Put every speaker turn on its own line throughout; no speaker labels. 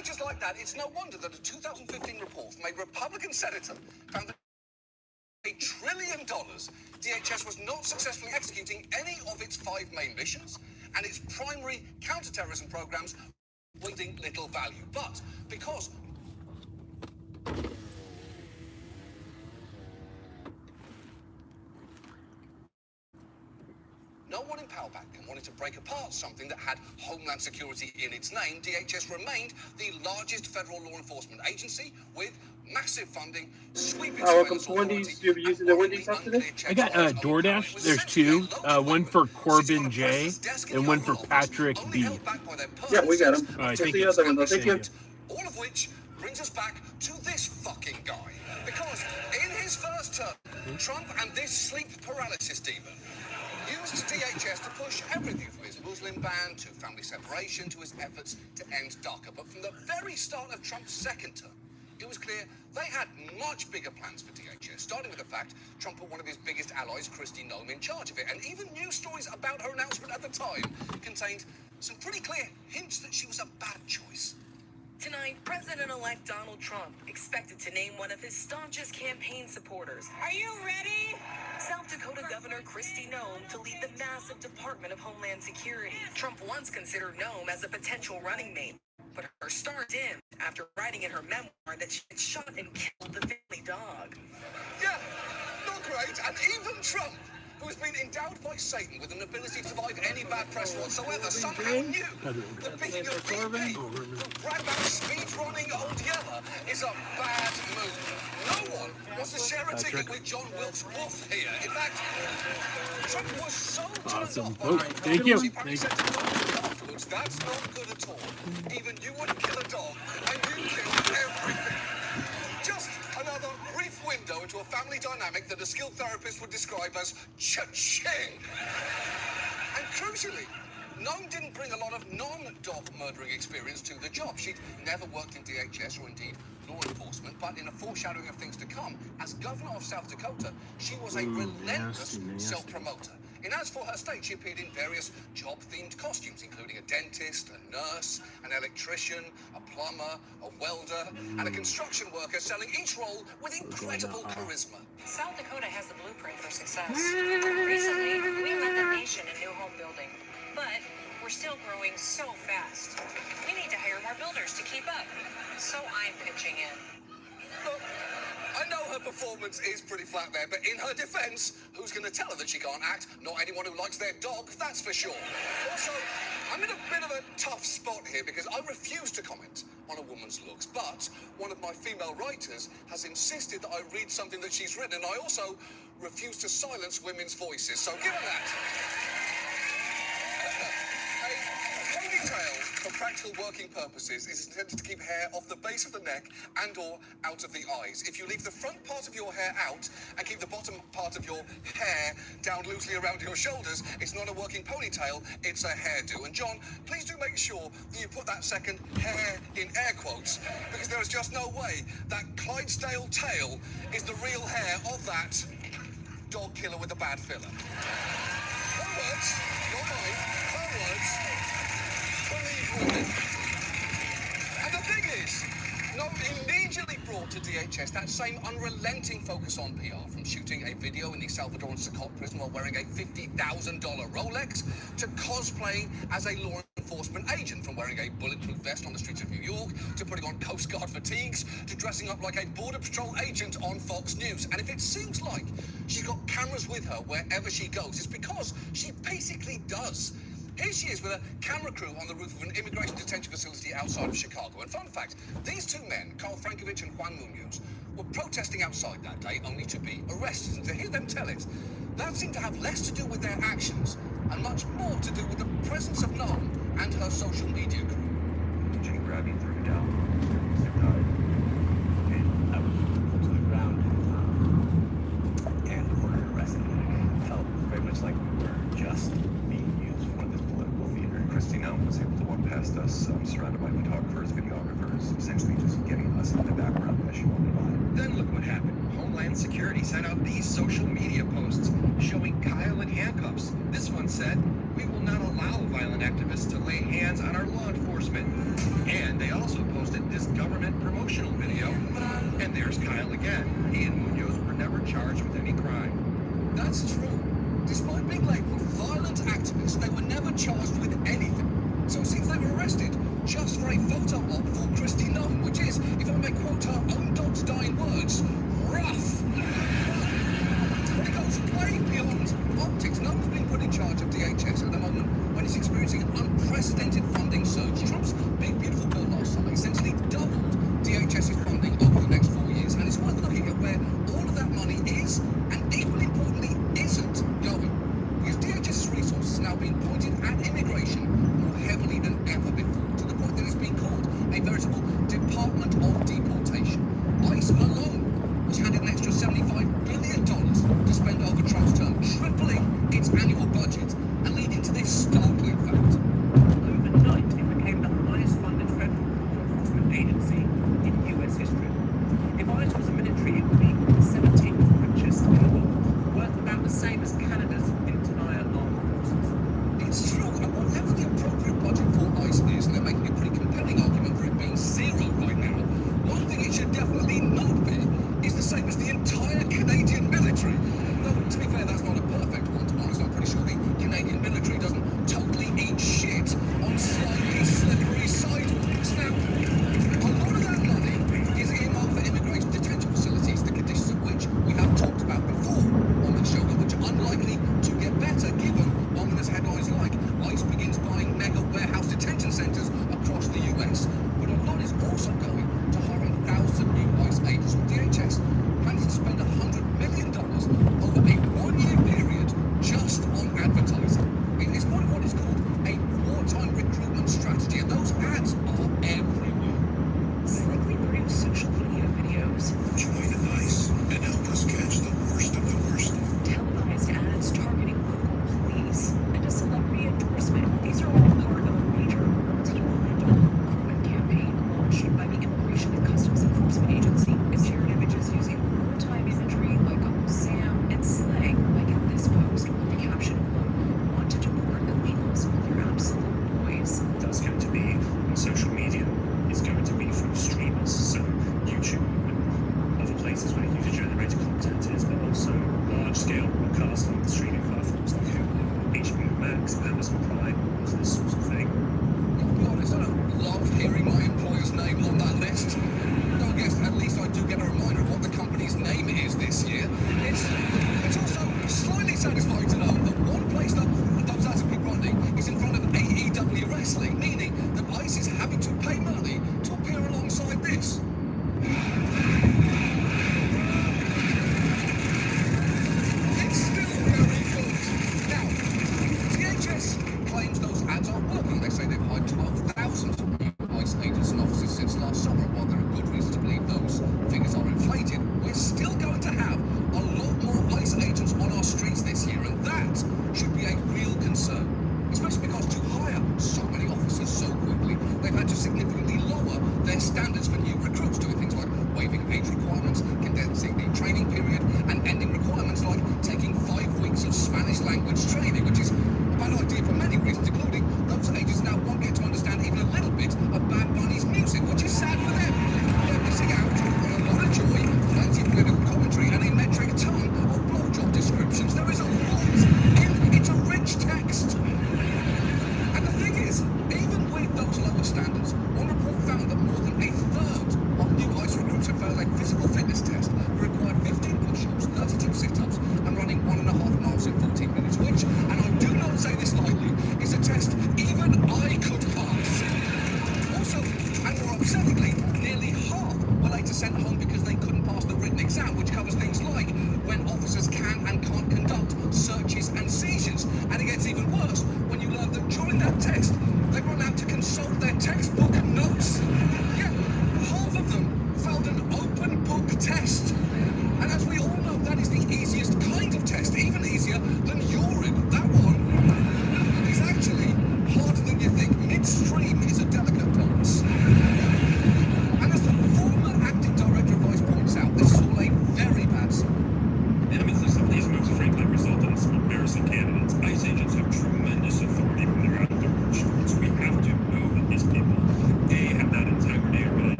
expenditures like that, it's no wonder that a 2015 report from a Republican senator found that $1 trillion, DHS was not successfully executing any of its 5 main missions, and its primary counterterrorism programs were yielding little value. But because no one in power vacuum wanted to break apart something that had Homeland Security in its name, DHS remained the largest federal law enforcement agency with massive funding, sweeping
welcome to Wendy's. You'll be using the Wendy's app today?
I got DoorDash. There's 2. One for Corbin J and one for Patrick B.
Yeah, we got them.
All right,
Check
thank
the
you.
other one though. Thank you.
All of which brings us back to this fucking guy. Because in his first term, Trump and this sleep paralysis demon used DHS to push everything from his Muslim ban to family separation to his efforts to end DACA. But from the very start of Trump's second term, it was clear they had much bigger plans for DHS, starting with the fact Trump put one of his biggest allies, Kristi Noem, in charge of it. And even news stories about her announcement at the time contained some pretty clear hints that she was a bad choice.
Tonight, President-elect Donald Trump expected to name one of his staunchest campaign supporters. Are you ready? South Dakota Governor Kristi Noem to lead the massive Department of Homeland Security. Trump once considered Noem as a potential running mate, but her star dimmed after writing in her memoir that she had shot and killed the family dog.
Yeah, not great. And even Trump, who has been endowed by Satan with an ability to survive any bad press whatsoever, somehow knew that being a VP who bragged about speed-running Old Yeller is a bad move. No one wants to share a ticket with John Wilkes Booth here. In fact, Trump was so turned off by
Thank you.
afterwards, that's not good at all. Even you wouldn't kill a dog, and you killed everything. Just another brief window into a family dynamic that a skilled therapist would describe as cha-ching. And crucially, Noem didn't bring a lot of non-dog murdering experience to the job. She'd never worked in DHS or indeed law enforcement, but in a foreshadowing of things to come, as governor of South Dakota, she was a relentless self-promoter. And as for her state, she appeared in various job-themed costumes, including a dentist, a nurse, an electrician, a plumber, a welder, and a construction worker, selling each role with incredible charisma.
South Dakota has the blueprint for success. Recently, we led the nation in new home building, but we're still growing so fast. We need to hire more builders to keep up. So I'm pitching in.
Look, I know her performance is pretty flat there, but in her defense, who's going to tell her that she can't act? Not anyone who likes their dog, that's for sure. Also, I'm in a bit of a tough spot here because I refuse to comment on a woman's looks, but one of my female writers has insisted that I read something that she's written, and I also refuse to silence women's voices, so give her that. A ponytail, for practical working purposes, is intended to keep hair off the base of the neck and or out of the eyes. If you leave the front part of your hair out and keep the bottom part of your hair down loosely around your shoulders, it's not a working ponytail, it's a hairdo. And John, please do make sure that you put that second hair in air quotes, because there is just no way that Clydesdale tail is the real hair of that dog killer with a bad filler. Her words, not mine, her words. Believe women. And the thing is, Noem immediately brought to DHS that same unrelenting focus on PR, from shooting a video in the Salvadoran Secot prison while wearing a $50,000 Rolex to cosplaying as a law enforcement agent, from wearing a bulletproof vest on the streets of New York to putting on Coast Guard fatigues to dressing up like a Border Patrol agent on Fox News. And if it seems like she's got cameras with her wherever she goes, it's because she basically does. Here she is with a camera crew on the roof of an immigration detention facility outside of Chicago. And fun fact, these two men, Carl Frankovich and Juan Munoz, were protesting outside that day only to be arrested. And to hear them tell it, that seemed to have less to do with their actions and much more to do with the presence of Noem and her social media crew.
Jane grabbed me and threw me down. And I was pulled to the ground and ordered arrested. It felt very much like we were just being used for this political theater.
Kristi Noem was able to walk past us, surrounded by photographers, videographers, essentially just getting us in the background as she wanted by.
Then look what happened. Homeland
Security sent out these social media posts showing Kyle in handcuffs. This one said, "We will not allow violent activists to lay hands on our law enforcement." And they also posted this government promotional video. And there's Kyle again. He and Munoz were never charged with any crime.
That's true. Despite being labeled violent activists, they were never charged with anything. So it seems they were arrested just for a photo op for Christy Nunn, which is, if I may quote her own dog's dying words, rough. But it goes way beyond optics. Nunn's been put in charge of DHS at the moment when it's experiencing an unprecedented funding surge. Trump's big, beautiful bill last summer essentially doubled DHS's funding over the next 4 years, and it's worth looking at where all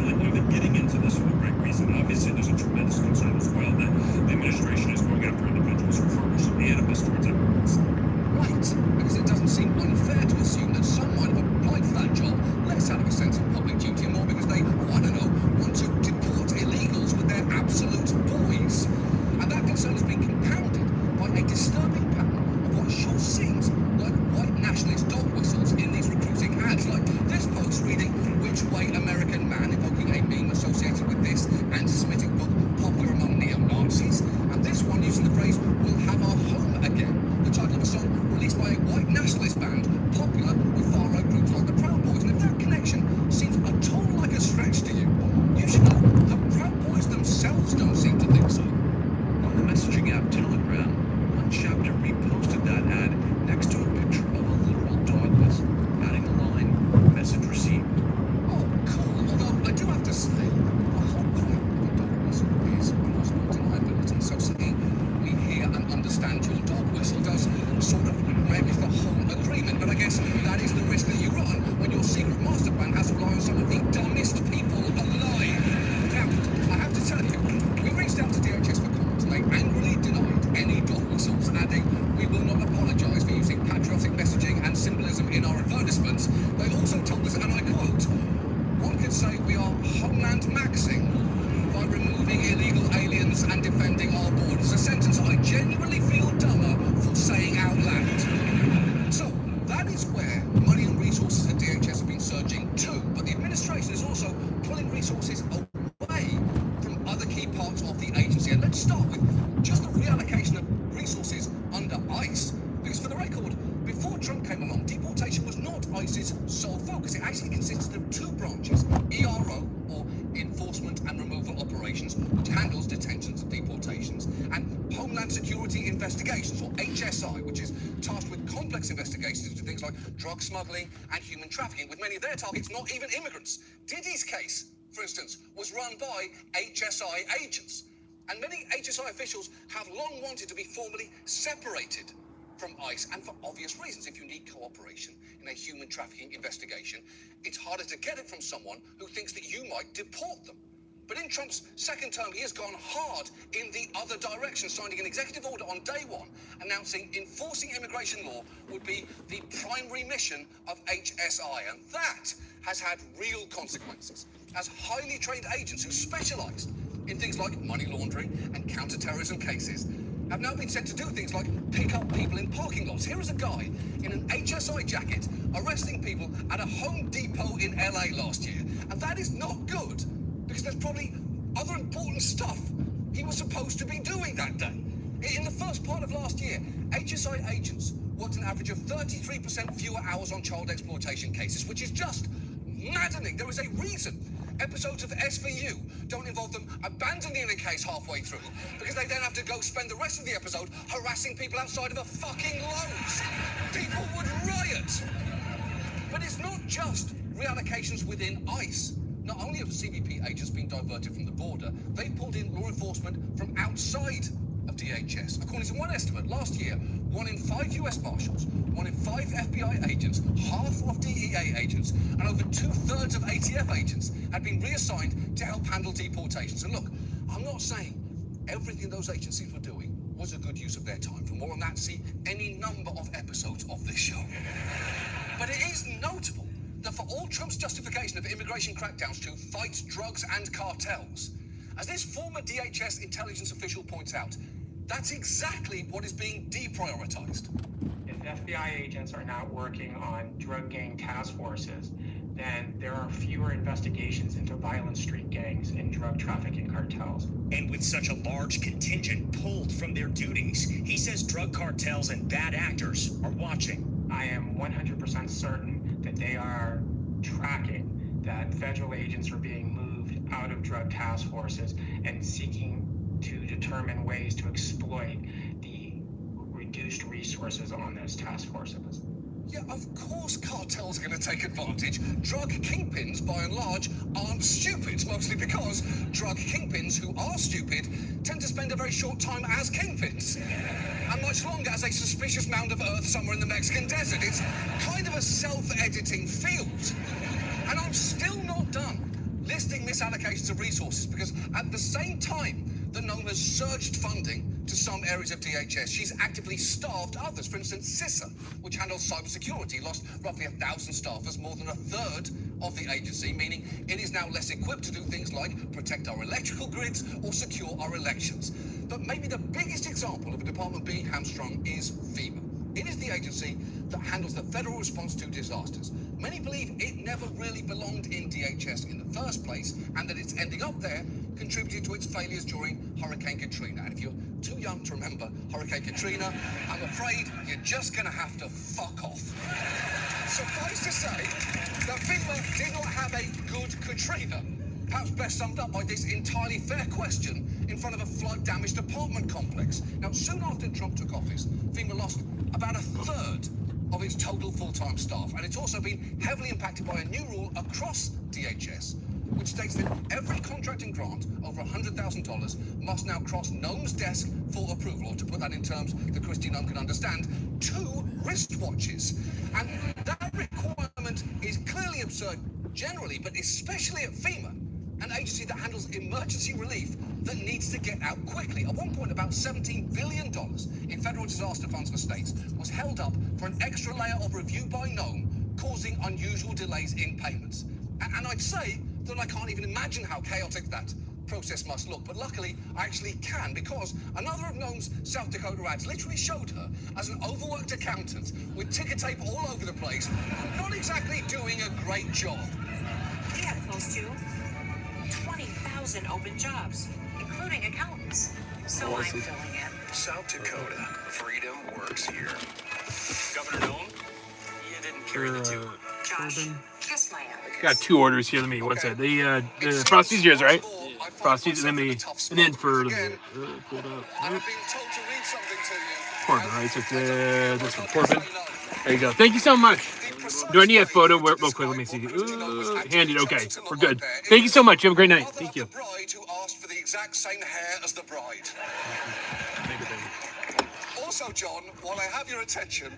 they're getting into this for the right reason. Obviously, there's a tremendous concern as well that the administration is going after individuals who harbor some animus towards immigrants.
Right, because it doesn't seem unfair to assume that some might have applied for that job less out of a sense of public duty and more because they, I don't know, want to deport illegals with their absolute poise. And that concern has been compounded by a disturbing pattern of what sure seems like white nationalist dog whistles in these recruiting ads, like this post reading, "Which way American man," evoking a meme associated with this anti-Semitic book popular among neo-Nazis, and this one using the phrase, "We'll have our home again," the title of a song released by a white nationalist band popular with far-right groups like the Proud Boys. And if that connection seems at all like a stretch to you, you should know the Proud Boys themselves don't seem to think so.
On the messaging app Telegram, one chapter reposted that ad next to a picture of a literal dog whistle, adding the line, "Message received."
Oh, cool. Although I do have to say, the whole point of a dog whistle is almost undeniability. So saying we hear and understand your dog whistle does sort of maybe the whole agreement. But I guess that is the risk that you run when your secret master plan has to rely on some of the dumbest people alive. Now, I have to tell you, we reached out to DHS for comment and they angrily denied any dog whistles, adding, "We will not apologise for using patriotic messaging and symbolism in our advertisements." They also told us, and I quote, "One could say we are homeland maxing by removing illegal aliens and defending our borders," a sentence I genuinely feel dumber for saying out loud. So, that is where money and resources at DHS have been surging too, but the administration is also pulling resources away from other key parts of the agency. And let's start with just the reallocation of resources under ICE, because for the record, before Trump came along, deportation was not ICE's sole focus. It actually consisted of two branches, ERO, or Enforcement and Removal Operations, which handles detentions and deportations, and Homeland Security Investigations, or HSI, which is tasked with complex investigations into things like drug smuggling and human trafficking, with many of their targets not even immigrants. Diddy's case, for instance, was run by HSI agents. And many HSI officials have long wanted to be formally separated from ICE, and for obvious reasons. If you need cooperation in a human trafficking investigation, it's harder to get it from someone who thinks that you might deport them. But in Trump's second term, he has gone hard in the other direction, signing an executive order on day one, announcing enforcing immigration law would be the primary mission of HSI. And that has had real consequences, as highly trained agents who specialized in things like money laundering and counter-terrorism cases have now been sent to do things like pick up people in parking lots. Here is a guy in an HSI jacket arresting people at a Home Depot in LA last year. And that is not good, because there's probably other important stuff he was supposed to be doing that day. In the first part of last year, HSI agents worked an average of 33% fewer hours on child exploitation cases, which is just maddening. There is a reason episodes of SVU don't involve them abandoning a case halfway through, because they then have to go spend the rest of the episode harassing people outside of a fucking Lowe's. People would riot. But it's not just reallocations within ICE. Not only have CBP agents been diverted from the border, they pulled in law enforcement from outside of DHS. According to one estimate, last year, 1 in 5 US Marshals, 1 in 5 FBI agents, half of DEA agents, and over 2/3 of ATF agents had been reassigned to help handle deportations. And look, I'm not saying everything those agencies were doing was a good use of their time. For more on that, see any number of episodes of this show. But it is notable that for all Trump's justification of immigration crackdowns to fight drugs and cartels, as this former DHS intelligence official points out, that's exactly what is being deprioritized.
If FBI agents are not working on drug gang task forces, then there are fewer investigations into violent street gangs and drug trafficking cartels.
And with such a large contingent pulled from their duties, he says drug cartels and bad actors are watching.
I am 100% certain that they are tracking that federal agents are being moved out of drug task forces and seeking to determine ways to exploit the reduced resources on those task forces.
Yeah, of course cartels are going to take advantage. Drug kingpins, by and large, aren't stupid, mostly because drug kingpins who are stupid tend to spend a very short time as kingpins, and much longer as a suspicious mound of earth somewhere in the Mexican desert. It's kind of a self-editing field. And I'm still not done listing misallocations of resources, because at the same time that NOM has surged funding to some areas of DHS, she's actively starved others. For instance, CISA, which handles cybersecurity, lost roughly 1,000 staffers, more than a third of the agency, meaning it is now less equipped to do things like protect our electrical grids or secure our elections. But maybe the biggest example of a department being hamstrung is FEMA. It is the agency that handles the federal response to disasters. Many believe it never really belonged in DHS in the first place, and that its ending up there contributed to its failures during Hurricane Katrina. And if you're too young to remember Hurricane Katrina, I'm afraid you're just going to have to fuck off. Suffice to say that FEMA did not have a good Katrina. Perhaps best summed up by this entirely fair question in front of a flood-damaged apartment complex. Now, soon after Trump took office, FEMA lost about a third of its total full-time staff, and it's also been heavily impacted by a new rule across DHS, which states that every contracting grant over $100,000 must now cross NOM's desk for approval, or to put that in terms that Christy Nome can understand, 2 wristwatches. And that requirement is clearly absurd generally, but especially at FEMA, an agency that handles emergency relief that needs to get out quickly. At one point, about $17 billion in federal disaster funds for states was held up for an extra layer of review by NOM, causing unusual delays in payments. And I'd say that I can't even imagine how chaotic that process must look, but luckily I actually can, because another of NOM's South Dakota ads literally showed her as an overworked accountant with ticker tape all over the place, not exactly doing a great job.
We have close to 20,000 open jobs, including accountants. So I'm filling in.
South Dakota, freedom works here. Governor Nome, you didn't carry the two.
Josh, kiss my ass.
Got 2 orders here. Let me. What's that? The Frosties yours, right? Frosties, and then for the pulled up.
I've been told to read something to you.
Corbin, right? So it's this one, Corbin. There you go. Thank you so much. Do I need a photo? Real quick, let me see. Handy. Okay, we're good. Thank you so much. You have a great night. Thank you.
The bride who asked for the exact same hair as the bride. Also, John, while I have your attention,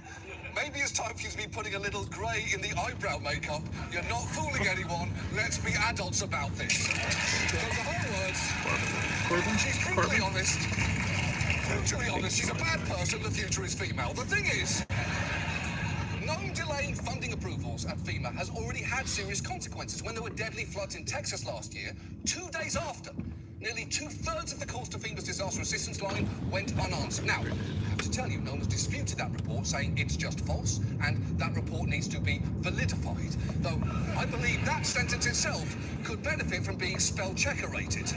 maybe it's time for you to be putting a little grey in the eyebrow makeup. You're not fooling anyone. Let's be adults about this. So the whole words, she's brutally honest. Brutally honest, she's a bad person. The future is female. The thing is, NOM delaying funding approvals at FEMA has already had serious consequences. When there were deadly floods in Texas last year, 2 days after, nearly 2/3 of the calls to FEMA's disaster assistance line went unanswered. Now, I have to tell you, NOM has disputed that report, saying it's just false, and that report needs to be validified. Though I believe that sentence itself could benefit from being spell checker rated.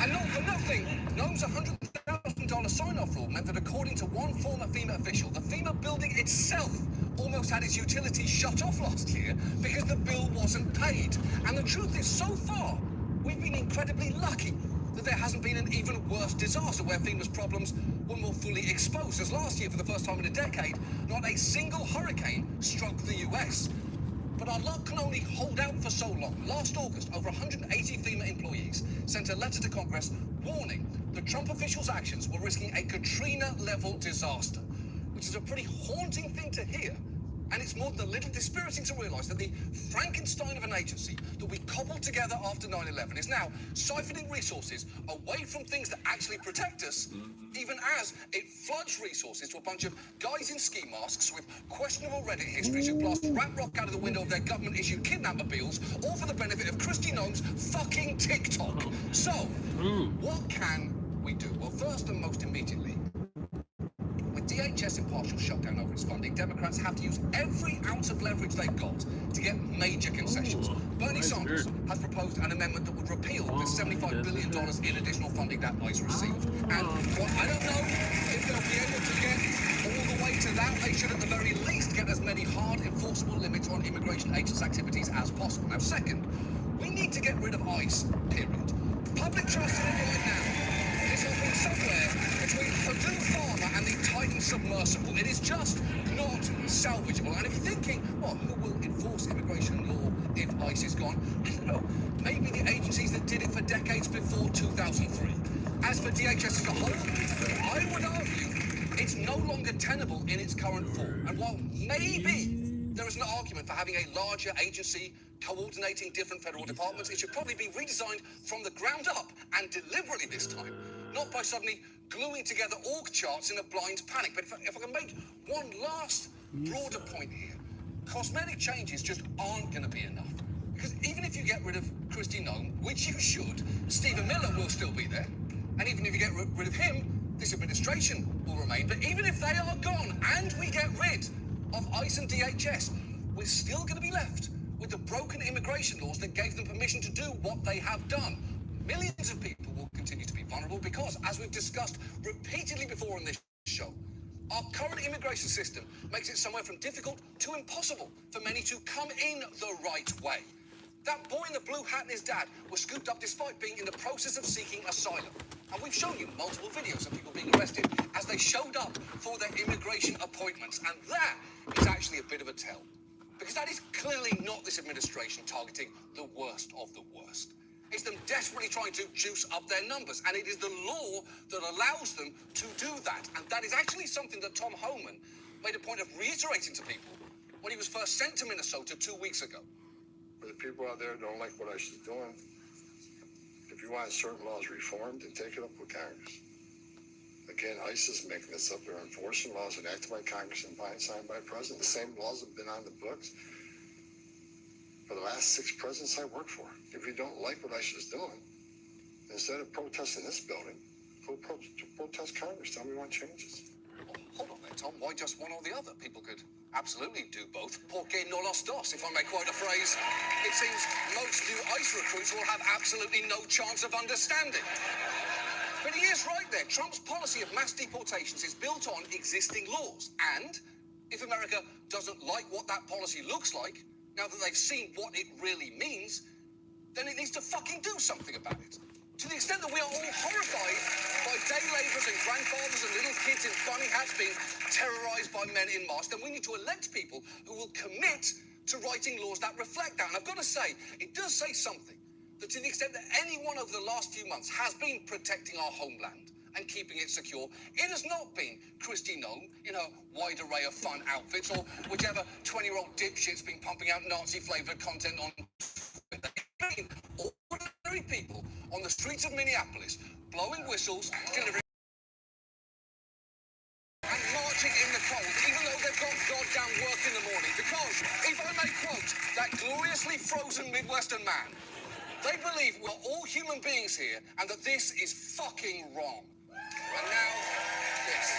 And not for nothing, NOM's $100,000 sign-off rule meant that, according to one former FEMA official, the FEMA building itself almost had its utilities shut off last year because the bill wasn't paid. And the truth is, so far, we've been incredibly lucky that there hasn't been an even worse disaster where FEMA's problems were more fully exposed. As last year, for the first time in a decade, not a single hurricane struck the US. But our luck can only hold out for so long. Last August, over 180 FEMA employees sent a letter to Congress warning that Trump officials' actions were risking a Katrina-level disaster, which is a pretty haunting thing to hear. And it's more than a little dispiriting to realize that the Frankenstein of an agency that we cobbled together after 9/11 is now siphoning resources away from things that actually protect us, even as it floods resources to a bunch of guys in ski masks with questionable Reddit histories who blast rap rock out of the window of their government-issued kidnapmobiles, all for the benefit of Christy Nome's fucking TikTok. So, what can we do? Well, first and most immediately, with DHS in partial shutdown over its funding, Democrats have to use every ounce of leverage they've got to get major concessions. Bernie Sanders has proposed an amendment that would repeal the $75 billion in additional funding that ICE received. And while I don't know if they'll be able to get all the way to that, they should at the very least get as many hard enforceable limits on immigration agents' activities as possible. Now, second, we need to get rid of ICE, period. Public trust in it right now is hovering somewhere between Purdue Pharma and the Titan submersible. It is just not salvageable. And if you're thinking, well, who will enforce immigration law if ICE is gone? I don't know. Maybe the agencies that did it for decades before 2003. As for DHS as a whole, I would argue it's no longer tenable in its current form. And while maybe there is an argument for having a larger agency coordinating different federal departments. It should probably be redesigned from the ground up, and deliberately this time, not by suddenly gluing together org charts in a blind panic. But if I can make one last broader point here, cosmetic changes just aren't going to be enough. Because even if you get rid of Kristi Noem, which you should, Stephen Miller will still be there. And even if you get rid of him, this administration will remain. But even if they are gone and we get rid of ICE and DHS, we're still going to be left with the broken immigration laws that gave them permission to do what they have done. Millions of people will continue to be vulnerable because, as we've discussed repeatedly before on this show, our current immigration system makes it somewhere from difficult to impossible for many to come in the right way. That boy in the blue hat and his dad were scooped up despite being in the process of seeking asylum. And we've shown you multiple videos of people being arrested as they showed up for their immigration appointments. And that is actually a bit of a tell. Because that is clearly not this administration targeting the worst of the worst. It's them desperately trying to juice up their numbers. And it is the law that allows them to do that. And that is actually something that Tom Homan made a point of reiterating to people when he was first sent to Minnesota 2 weeks ago.
For the people out there who don't like what ICE is doing, if you want certain laws reformed, then take it up with Congress. Again, ICE is making this up. They're enforcing laws enacted by Congress and signed by the president. The same laws have been on the books for the last 6 presidents I worked for. If you don't like what ICE is doing, instead of protesting this building, go protest Congress. Tell me what changes.
Hold on there, Tom. Why just one or the other? People could absolutely do both. Porque no los dos, if I may quote a phrase. It seems most new ICE recruits will have absolutely no chance of understanding. But he is right there. Trump's policy of mass deportations is built on existing laws. And if America doesn't like what that policy looks like, now that they've seen what it really means, then it needs to fucking do something about it. To the extent that we are all horrified by day laborers and grandfathers and little kids in funny hats being terrorized by men in masks, then we need to elect people who will commit to writing laws that reflect that. And I've got to say, it does say something that to the extent that anyone over the last few months has been protecting our homeland and keeping it secure, it has not been Kristi Noem in her wide array of fun outfits or whichever 20-year-old dipshit's been pumping out Nazi-flavored content on Twitter. It's been ordinary people on the streets of Minneapolis blowing whistles, delivering and marching in the cold, even though they've got goddamn work in the morning. Because, if I may quote that gloriously frozen Midwestern man, they believe we're all human beings here and that this is fucking wrong. And now, this.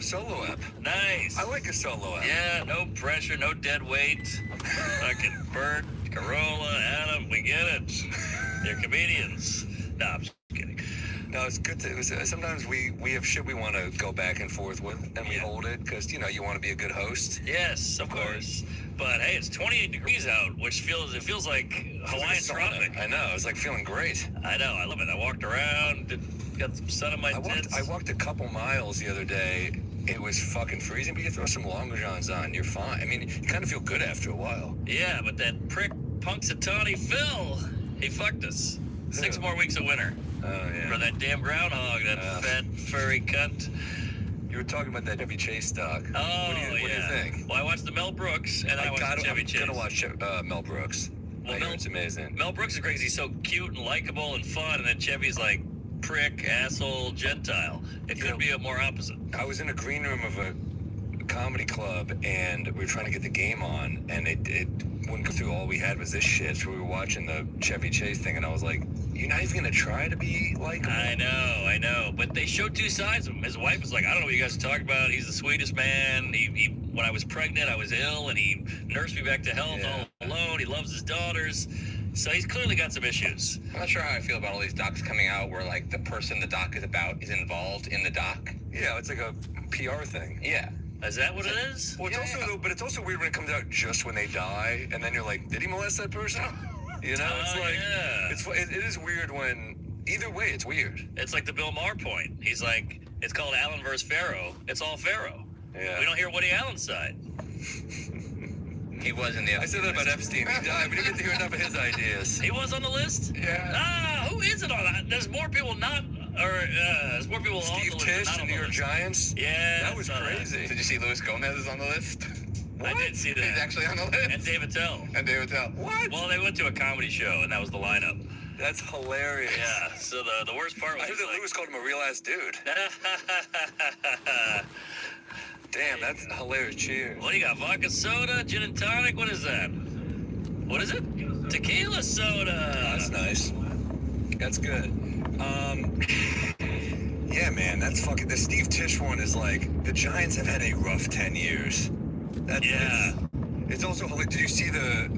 solo app.
Nice.
I like a solo app.
Yeah, no pressure, no dead weight. Fucking Bert, Carolla, Adam, we get it. You're comedians. No, I'm just kidding.
No, it's good to. Sometimes we have shit we want to go back and forth with, and we hold it because you want to be a good host.
Yes, of course. But hey, it's 28 degrees out, which feels like Hawaiian tropic.
I know. It's like feeling great.
I know. I love it. I walked around, got some sun on my tits.
I walked a couple miles the other day. It was fucking freezing, but you throw some long johns on, you're fine. I mean, you kind of feel good after a while.
Yeah, but that prick Punxsutawney Phil, he fucked us. 6 more weeks of winter.
Oh, yeah.
For that damn groundhog, that fat, furry cunt.
You were talking about that Chevy Chase doc.
Oh,
what do you think?
Well, I watched the Mel Brooks, and I watched Chevy Chase.
I'm gonna watch Mel Brooks.
Well,
it's amazing.
Mel Brooks is crazy. He's so cute and likable and fun, and then Chevy's like prick, asshole, Gentile. It couldn't be a more opposite.
I was in a green room of a comedy club, and we were trying to get the game on, and it wouldn't go through. All we had was this shit, so we were watching the Chevy Chase thing, and I was like, you're not even gonna try to be likable?
I know, but they showed two sides of him. His wife was like, I don't know what you guys are talking about. He's the sweetest man. He when I was pregnant, I was ill, and he nursed me back to health all alone. He loves his daughters. So he's clearly got some issues.
I'm not sure how I feel about all these docs coming out where, like, the person the doc is about is involved in the doc.
Yeah, it's like a PR thing.
Yeah.
Is that what it is?
Well, but it's also weird when it comes out just when they die, and then you're like, did he molest that person? It's like, it is weird when, either way, it's weird.
It's like the Bill Maher point. He's like, it's called Allen versus Farrow. It's all Farrow.
Yeah.
We don't hear Woody Allen's side.
He was in the
I said that about Epstein. He died. We didn't get to hear enough of his ideas.
He was on the list?
Yeah.
Who is it on that? There's more people there's more people on the list.
Steve Tisch, the New York Giants?
Yeah.
That was crazy.
Did you see Luis Gomez is on the list?
I did see that.
He's actually on the list.
And David Tell.
What?
Well, they went to a comedy show, and that was the lineup.
That's hilarious.
Yeah, so the worst part was
I heard that Lewis called him a real-ass dude. Damn, that's hilarious. Cheers.
What do you got? Vodka soda, gin and tonic? What is that? What is it? Tequila soda.
Oh, that's nice. That's good. Yeah, man, that's fucking. The Steve Tisch one is like, the Giants have had a rough 10 years. It's also hilarious. Did you see the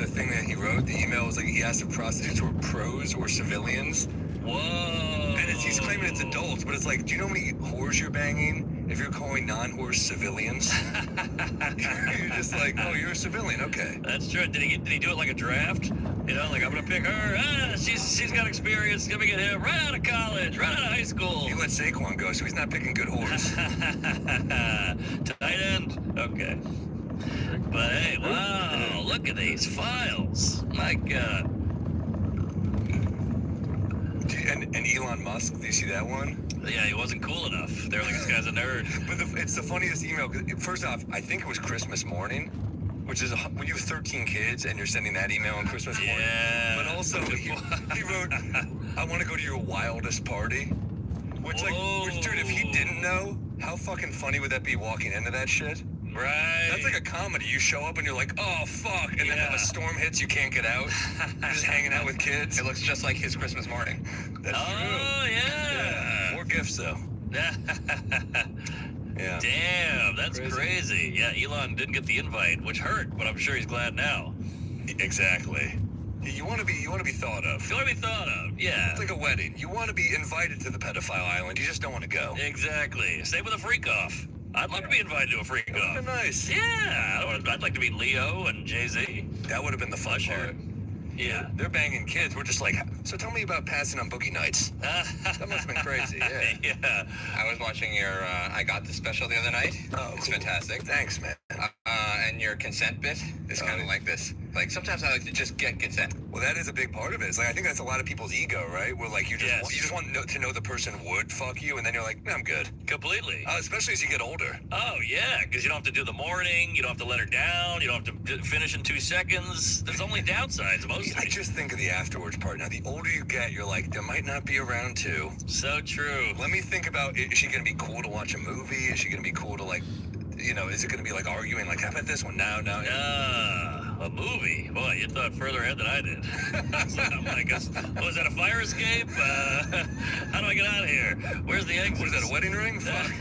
thing that he wrote? The email was like, he asked if prostitutes were pros or civilians.
Whoa.
And he's claiming it's adults, but it's like, do you know how many whores you're banging if you're calling non-whores civilians? You're just like, oh, you're a civilian, okay.
That's true. Did he do it like a draft? You know, like, I'm gonna pick her. She's got experience. Gonna get him right out of college, right out of high school.
He let Saquon go, so he's not picking good whores.
Tight end. Okay. But hey, wow, look at these files. My God.
And Elon Musk, do you see that one?
Yeah, he wasn't cool enough. They were like, this guy's a nerd.
But it's the funniest email. First off, I think it was Christmas morning, which is when you have 13 kids and you're sending that email on Christmas morning.
Yeah.
But also, he wrote, I want to go to your wildest party. Which, dude, if he didn't know, how fucking funny would that be walking into that shit?
Right.
That's like a comedy. You show up and you're like, oh, fuck. And then when a storm hits, you can't get out. You're just hanging out with kids.
It looks just like his Christmas morning.
That's true.
Oh, yeah.
More gifts, though. Yeah.
Damn, that's crazy. Yeah, Elon didn't get the invite, which hurt, but I'm sure he's glad now.
Exactly. You want to be thought of.
You want to be thought of, yeah.
It's like a wedding. You want to be invited to the pedophile island. You just don't want to go.
Exactly. Same with a freak-off. I'd love to be invited to a freak-off.
That would have been nice.
Yeah, I'd like to meet Leo and Jay-Z.
That would have been the fun part.
Yeah.
They're banging kids. We're just like, so tell me about passing on boogie nights. That must have been crazy, yeah.
Yeah. I was watching your I Got the special the other night.
Oh,
it's
cool.
Fantastic.
Thanks, man.
And your consent bit is kind of like this. Like, sometimes I like to just get consent.
Well, that is a big part of it. It's like, I think that's a lot of people's ego, right? Where, like, you just want to know the person would fuck you, and then you're like, I'm good.
Completely.
Especially as you get older.
Oh, yeah, because you don't have to do the morning, you don't have to let her down, you don't have to finish in 2 seconds. There's only downsides, mostly.
I just think of the afterwards part. Now, the older you get, you're like, there might not be a round two.
So true.
Let me think about, is she going to be cool to watch a movie? Is she going to be cool to, like, is it going to be like arguing, like, how about this one? No.
A movie? Boy, you thought further ahead than I did. I'm like, was that a fire escape? How do I get out of here? Where's the exit?
What is that, a wedding ring? Fuck.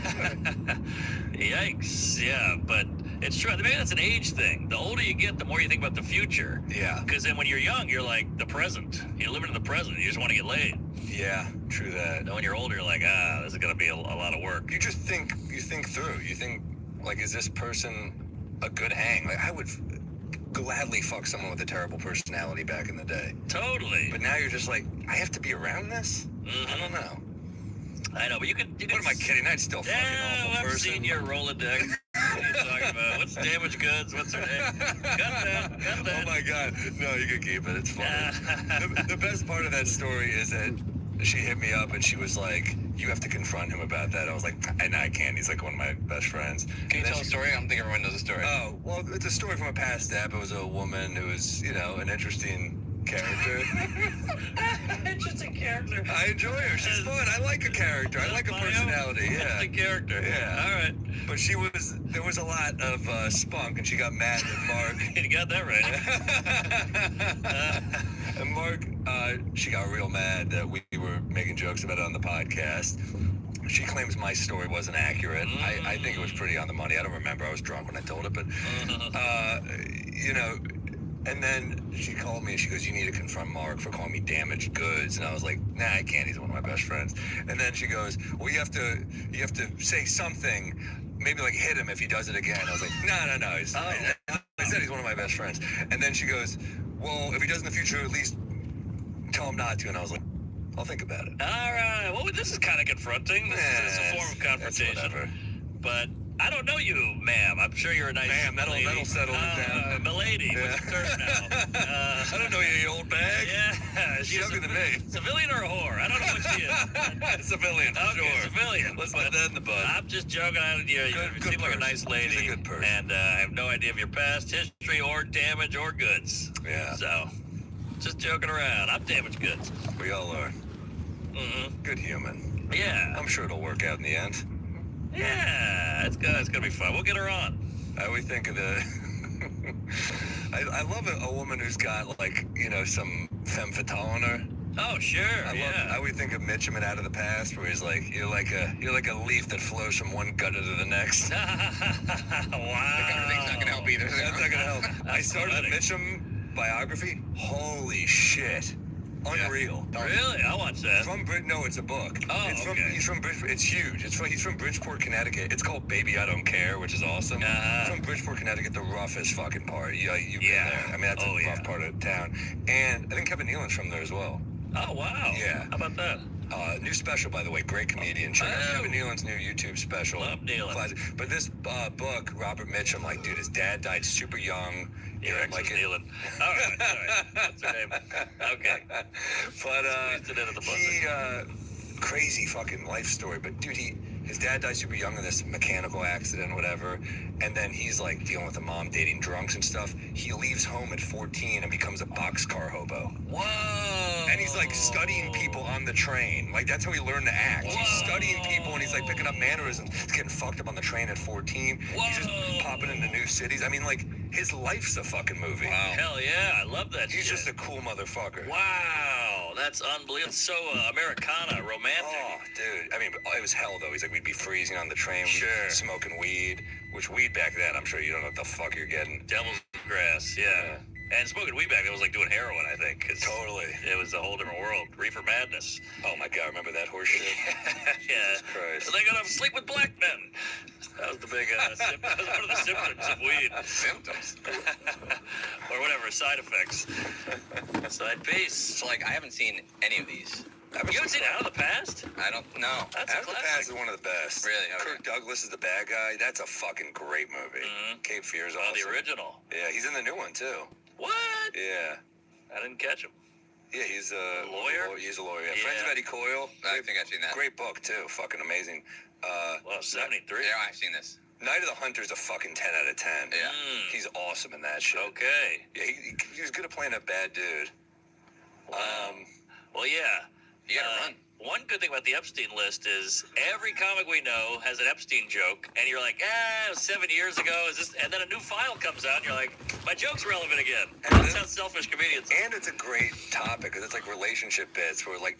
Yikes. Yeah, but it's true. Maybe that's an age thing. The older you get, the more you think about the future.
Yeah.
Because then when you're young, you're like the present. You're living in the present. You just want to get laid.
Yeah, true that.
And when you're older, you're like, this is going to be a lot of work.
You just think through. You think, like, is this person a good hang? Like, I would gladly fuck someone with a terrible personality back in the day.
Totally.
But now you're just like, I have to be around this? Mm-hmm. I don't know.
I know, but you could.
What am I kidding? I'd still fucking awful
I've
person.
seen your Rolodex. What are you talking about? What's damaged goods? What's her name? Cut that.
Oh my God. No, you can keep it. It's funny. The best part of that story is that she hit me up and she was like, you have to confront him about that. I was like, I can't. He's like one of my best friends.
Can you tell a story? I don't think everyone knows the story.
Oh, well, it's a story from a past app. It was a woman who was, an interesting character.
Interesting character.
I enjoy her. She's fun. I like a character. I like a personality. Yeah.
Interesting character.
Yeah.
All right.
But there was a lot of spunk, and she got mad at Mark.
You got that right.
And Mark, she got real mad that we were making jokes about it on the podcast. She claims my story wasn't accurate. I think it was pretty on the money. I don't remember. I was drunk when I told it, but, and then she called me and she goes, you need to confront Mark for calling me damaged goods. And I was like, nah, I can't. He's one of my best friends. And then she goes, well, you have to say something, maybe like hit him if he does it again. I was like, no. I said he's one of my best friends. And then she goes, well, if he does in the future, at least tell him not to. And I was like, I'll think about it.
All right. Well, this is kind of confronting. This is a form of confrontation. But I don't know you, ma'am. I'm sure you're a nice
ma'am. That'll settle it down.
Milady, what's your turn now?
I don't know you, you old bag.
Yeah.
She's younger than me.
Civilian or a whore? I don't know what she is.
Civilian, for
okay,
sure.
Civilian.
Let's put that in the bud.
I'm just joking on you. You seem like a nice lady.
She's a good person.
And I have no idea of your past history or damage or goods.
Yeah.
So, just joking around. I'm damaged goods.
We all are.
Mm-hmm.
Good human.
Yeah.
I'm sure it'll work out in the end.
Yeah, it's gonna be fun. We'll get her on.
I always think of the. I love a woman who's got some femme fatale on her.
Oh sure.
I would think of Mitchum and Out of the Past, where he's like, you're like a leaf that flows from one gutter to the next.
Wow.
Everything's not gonna help either.
That's not gonna help. I started the Mitchum biography. Holy shit. Unreal.
Yeah. Really? I'll watch that.
No, it's a book.
Oh, okay.
He's from Bridgeport. It's huge. He's from Bridgeport, Connecticut. It's called Baby I Don't Care, which is awesome. From Bridgeport, Connecticut, the roughest fucking part. You've been there. I mean, that's a rough part of town. And I think Kevin Nealon's from there as well.
Oh, wow.
Yeah.
How about that?
New special, by the way. Great comedian. Check out Kevin Nealon's new YouTube special.
Love Nealon.
Classic. But this book, Robert Mitchum, dude, his dad died super young.
Your ex is Nealon. All right, sorry. What's her name? Okay.
But crazy fucking life story. But dude, his dad died super young in this mechanical accident, whatever. And then he's dealing with a mom, dating drunks and stuff. He leaves home at 14 and becomes a boxcar hobo.
Whoa.
And he's studying people on the train. That's how he learned to act.
Whoa.
He's studying people and he's picking up mannerisms. He's getting fucked up on the train at 14.
Whoa.
He's just popping into new cities. I mean, his life's a fucking movie.
Wow. Hell yeah, I love that
He's
shit.
just a cool motherfucker.
Wow, that's unbelievable. It's so Americana, romantic.
Oh, dude. I mean, it was hell, though. He's we'd be freezing on the train.
Sure.
Smoking weed, which weed back then, I'm sure you don't know what the fuck you're getting.
Devil's grass, yeah. And smoking weed back then was like doing heroin, I think.
Totally.
It was a whole different world. Reefer madness.
Oh, my God. Remember that horse shit?
Yeah.
Jesus Christ.
They got to sleep with black men. That was the big that was one of the symptoms of weed.
Symptoms?
Or whatever, side effects. Side piece.
So, I haven't seen any of these.
You haven't seen Out of the Past?
I don't know.
That's
Out of the Past is one of the best.
Really? Okay.
Kirk Douglas is the bad guy. That's a fucking great movie.
Mm-hmm.
Cape Fear's
Oh,
awesome.
the original.
Yeah, he's in the new one, too.
What?
Yeah.
I didn't catch him.
Yeah, he's a
lawyer?
He's a lawyer. Yeah.
Yeah.
Friends of Eddie Coyle.
I think I've seen that.
Great book, too. Fucking amazing.
Well, 73.
Yeah, I've seen this.
Night of the Hunter's a fucking 10 out of 10.
Yeah.
He's awesome in that shit.
Okay.
Yeah, he was good at playing a bad dude.
Wow. Well, yeah.
You gotta run.
One good thing about the Epstein list is every comic we know has an Epstein joke, and you're like, it was 7 years ago. Is this? And then a new file comes out, and you're like, my joke's relevant again. And that's how selfish comedians are.
And it's a great topic because it's like relationship bits where like,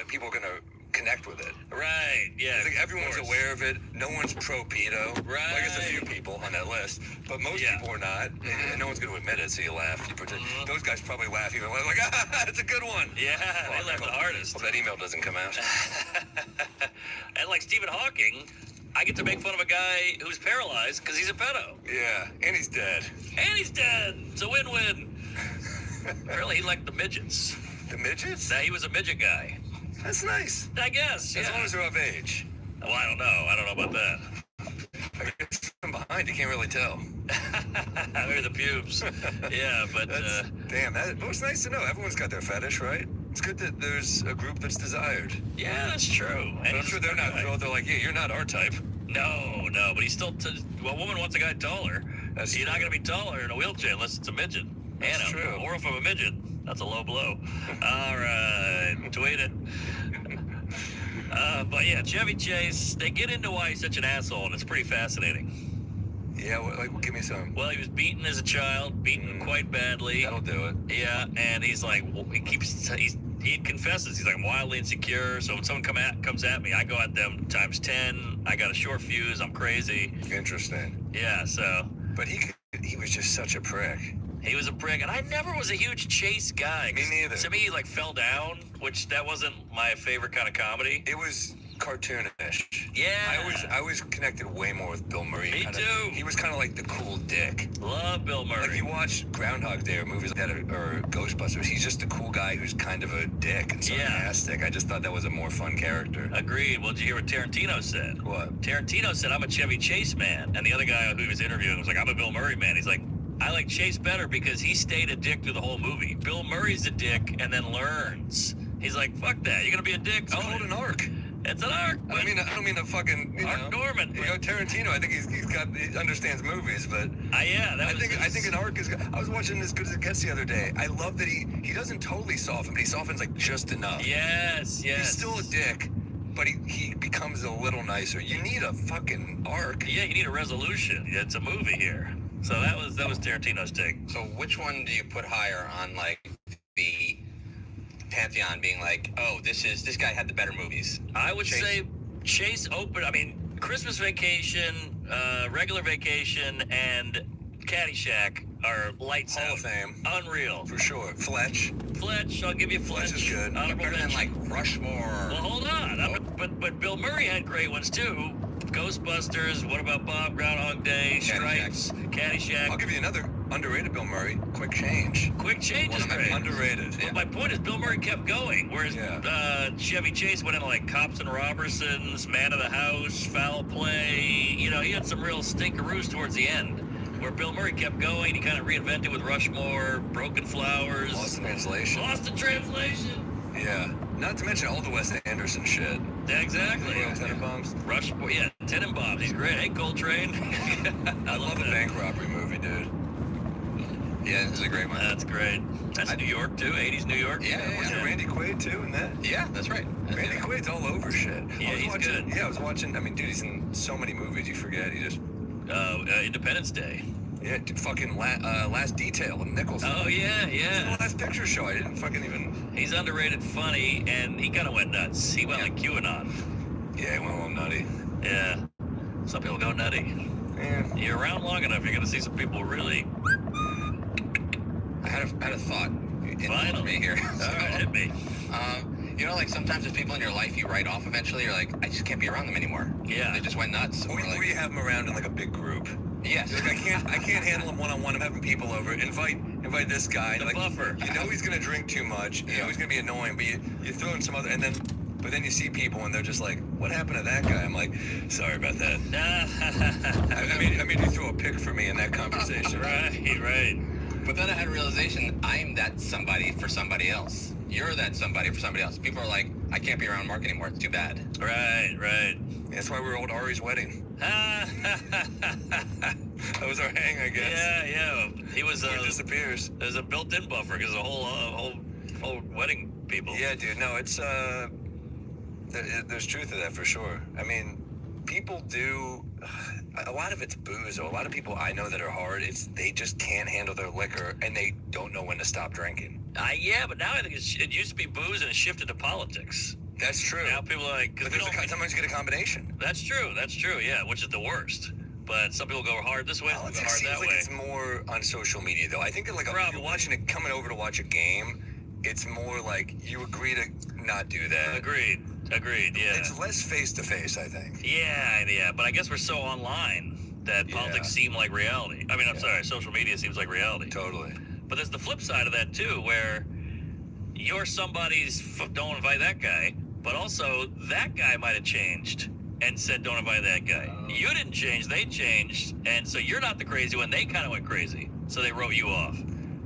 people are gonna connect with it.
Right, yeah.
It's like everyone's aware of it. No one's pro-pedo.
Right.
Well, I guess a few people on that list, but most people are not. And no one's going to admit it, so you laugh. You pretend. Those guys probably laugh even like, it's a good one.
Yeah, they laugh the hardest.
Hope that email doesn't come out.
And like Stephen Hawking, I get to make fun of a guy who's paralyzed because he's a pedo.
Yeah, and he's dead.
It's a win-win. Apparently he liked the midgets.
The midgets?
Now he was a midget guy.
That's nice.
I guess,
As long as they're of age.
Well, I don't know. I don't know about that.
I guess from behind, you can't really tell.
Maybe the pubes. Yeah, but...
Damn, that was nice to know. Everyone's got their fetish, right? It's good that there's a group that's desired.
Yeah, that's true.
But I'm sure they're not thrilled. They're like, you're not our type.
No, but he's still... a woman wants a guy taller. You're not going to be taller in a wheelchair unless it's a midget.
That's true.
Or if I'm a midget. That's a low blow. All right, tweet it. But yeah, Chevy Chase, they get into why he's such an asshole, and it's pretty fascinating.
Yeah, give me some.
Well, he was beaten as a child, beaten quite badly.
That'll do it.
Yeah, and he's like, he confesses, he's like, I'm wildly insecure, so when someone comes at me, I go at them times 10. I got a short fuse, I'm crazy.
Interesting.
Yeah, so.
But he was just such a prick.
He was a prick, and I never was a huge Chase guy.
Me neither.
To me, he like fell down, which that wasn't my favorite kind of comedy.
It was cartoonish.
Yeah.
I always connected way more with Bill Murray.
Me too.
He was kind of like the cool dick.
Love Bill Murray.
Like you watch Groundhog Day or movies like that or Ghostbusters, he's just a cool guy who's kind of a dick and sarcastic. I just thought that was a more fun character.
Agreed. Well, did you hear what Tarantino said?
What?
Tarantino said, I'm a Chevy Chase man. And the other guy who he was interviewing was like, I'm a Bill Murray man. He's like, I like Chase better because he stayed a dick through the whole movie. Bill Murray's a dick and then learns. He's like, fuck that. You're going to be a dick.
It's called an arc.
It's an arc.
I don't mean a fucking,
Arc Norman.
Tarantino, I think he understands movies, but I think an arc is, I was watching As Good as It Gets the other day. I love that he doesn't totally soften, but he softens like just enough.
Yes.
He's still a dick, but he becomes a little nicer. You need a fucking arc.
Yeah, you need a resolution. It's a movie here. So that was Tarantino's take.
So which one do you put higher on, like, the pantheon being like, oh, this guy had the better movies?
I would say Chase opened, Christmas Vacation, Regular Vacation, and Caddyshack are lights
Hall
out.
of Fame.
Unreal.
For sure. Fletch,
I'll give you Fletch.
Fletch is good.
Honorable
Better than,
mention.
like, Rushmore.
Well, hold on. But Bill Murray had great ones too. Ghostbusters, What About Bob, Groundhog Day, Stripes, Caddyshack.
I'll give you another underrated Bill Murray, Quick Change.
Quick Change is great.
Underrated.
Well, my point is Bill Murray kept going, whereas Chevy Chase went into like Cops and Robertsons, Man of the House, Foul Play. He had some real stinkeroos towards the end. Where Bill Murray kept going, he kind of reinvented with Rushmore, Broken Flowers.
Lost in Translation. Yeah. Not to mention all the Wes Anderson shit.
Yeah, exactly.
Tenenbaums.
Rushmore, yeah, Tenenbaums. He's great. Hey, Coltrane.
I love the bank robbery movie, dude.
Yeah, this is a great one.
That's great. That's New York, too. 80s New York.
Yeah.
Wasn't Randy Quaid, too, in that?
Yeah, that's right.
Randy Quaid's all over shit.
Yeah, he's good.
Yeah, I was watching, dude, he's in so many movies, you forget. He just...
Independence Day.
Yeah, fucking Last Detail with Nicholson.
Oh, yeah.
The Last Picture Show. I didn't fucking even...
He's underrated funny, and he kind of went nuts. He went like QAnon.
Yeah, he went a little nutty.
Yeah. Some people go nutty.
Yeah.
You're around long enough, you're going to see some people really...
I had a thought.
Finally.
Me here.
All right, hit me.
Like sometimes there's people in your life you write off eventually. You're like, I just can't be around them anymore.
Yeah.
They just went nuts.
Or you have them around in like a big group.
Yes.
Like, I can't handle him one-on-one. I'm having people over. Invite this guy.
The
like,
buffer.
You know he's gonna drink too much. You know he's gonna be annoying. But you throw in some other, but then you see people and they're just like, what happened to that guy? I'm like, sorry about that. I mean, you throw a pick for me in that conversation.
Right.
But then I had a realization, I'm that somebody for somebody else. You're that somebody for somebody else. People are like, I can't be around Mark anymore. It's too bad.
Right.
That's why we were old Ari's wedding. That was our hang, I guess.
Yeah. He was.
He disappears.
There's a built-in buffer because the whole wedding people.
Yeah, dude. No, it's There's truth to that for sure. I mean, people do. A lot of it's booze. Or a lot of people I know that are hard. They just can't handle their liquor and they don't know when to stop drinking.
Yeah, but now I think it used to be booze and it shifted to politics.
That's true.
Now people are like,
but sometimes you get a combination.
That's true. Yeah, which is the worst. But some people go hard this way, some go hard that way.
It's more on social media, though. I think that, like, if you're coming over to watch a game, it's more like you agree to not do that.
Agreed, yeah.
It's less face-to-face, I think.
Yeah, but I guess we're so online that politics seem like reality. I mean, I'm sorry, social media seems like reality.
Totally.
But there's the flip side of that, too, where you're somebody's, don't invite that guy, but also that guy might have changed and said, don't invite that guy. You didn't change, they changed, and so you're not the crazy one. They kind of went crazy, so they wrote you off.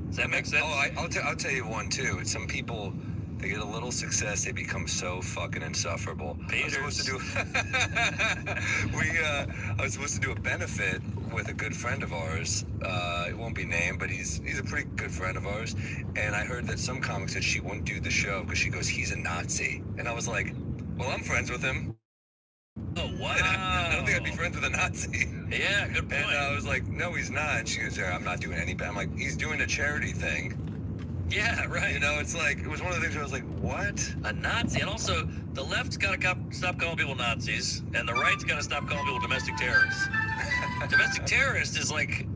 Does that make sense?
Oh, I'll tell you one, too. Some people, they get a little success, they become so fucking insufferable. I was supposed to do a benefit with a good friend of ours. It won't be named, but he's a pretty good friend of ours. And I heard that some comic said she wouldn't do the show because she goes, he's a Nazi. And I was like, well, I'm friends with him.
Oh, wow.
I don't think I'd be friends with a Nazi.
Yeah, good point.
And I was like, no, he's not. And she goes, I'm not doing any bad. I'm like, he's doing a charity thing.
Yeah, right.
You know, it's like, it was one of the things where I was like, what?
A Nazi. And also, the left's got to stop calling people Nazis, and the right's got to stop calling people domestic terrorists. Domestic terrorist is like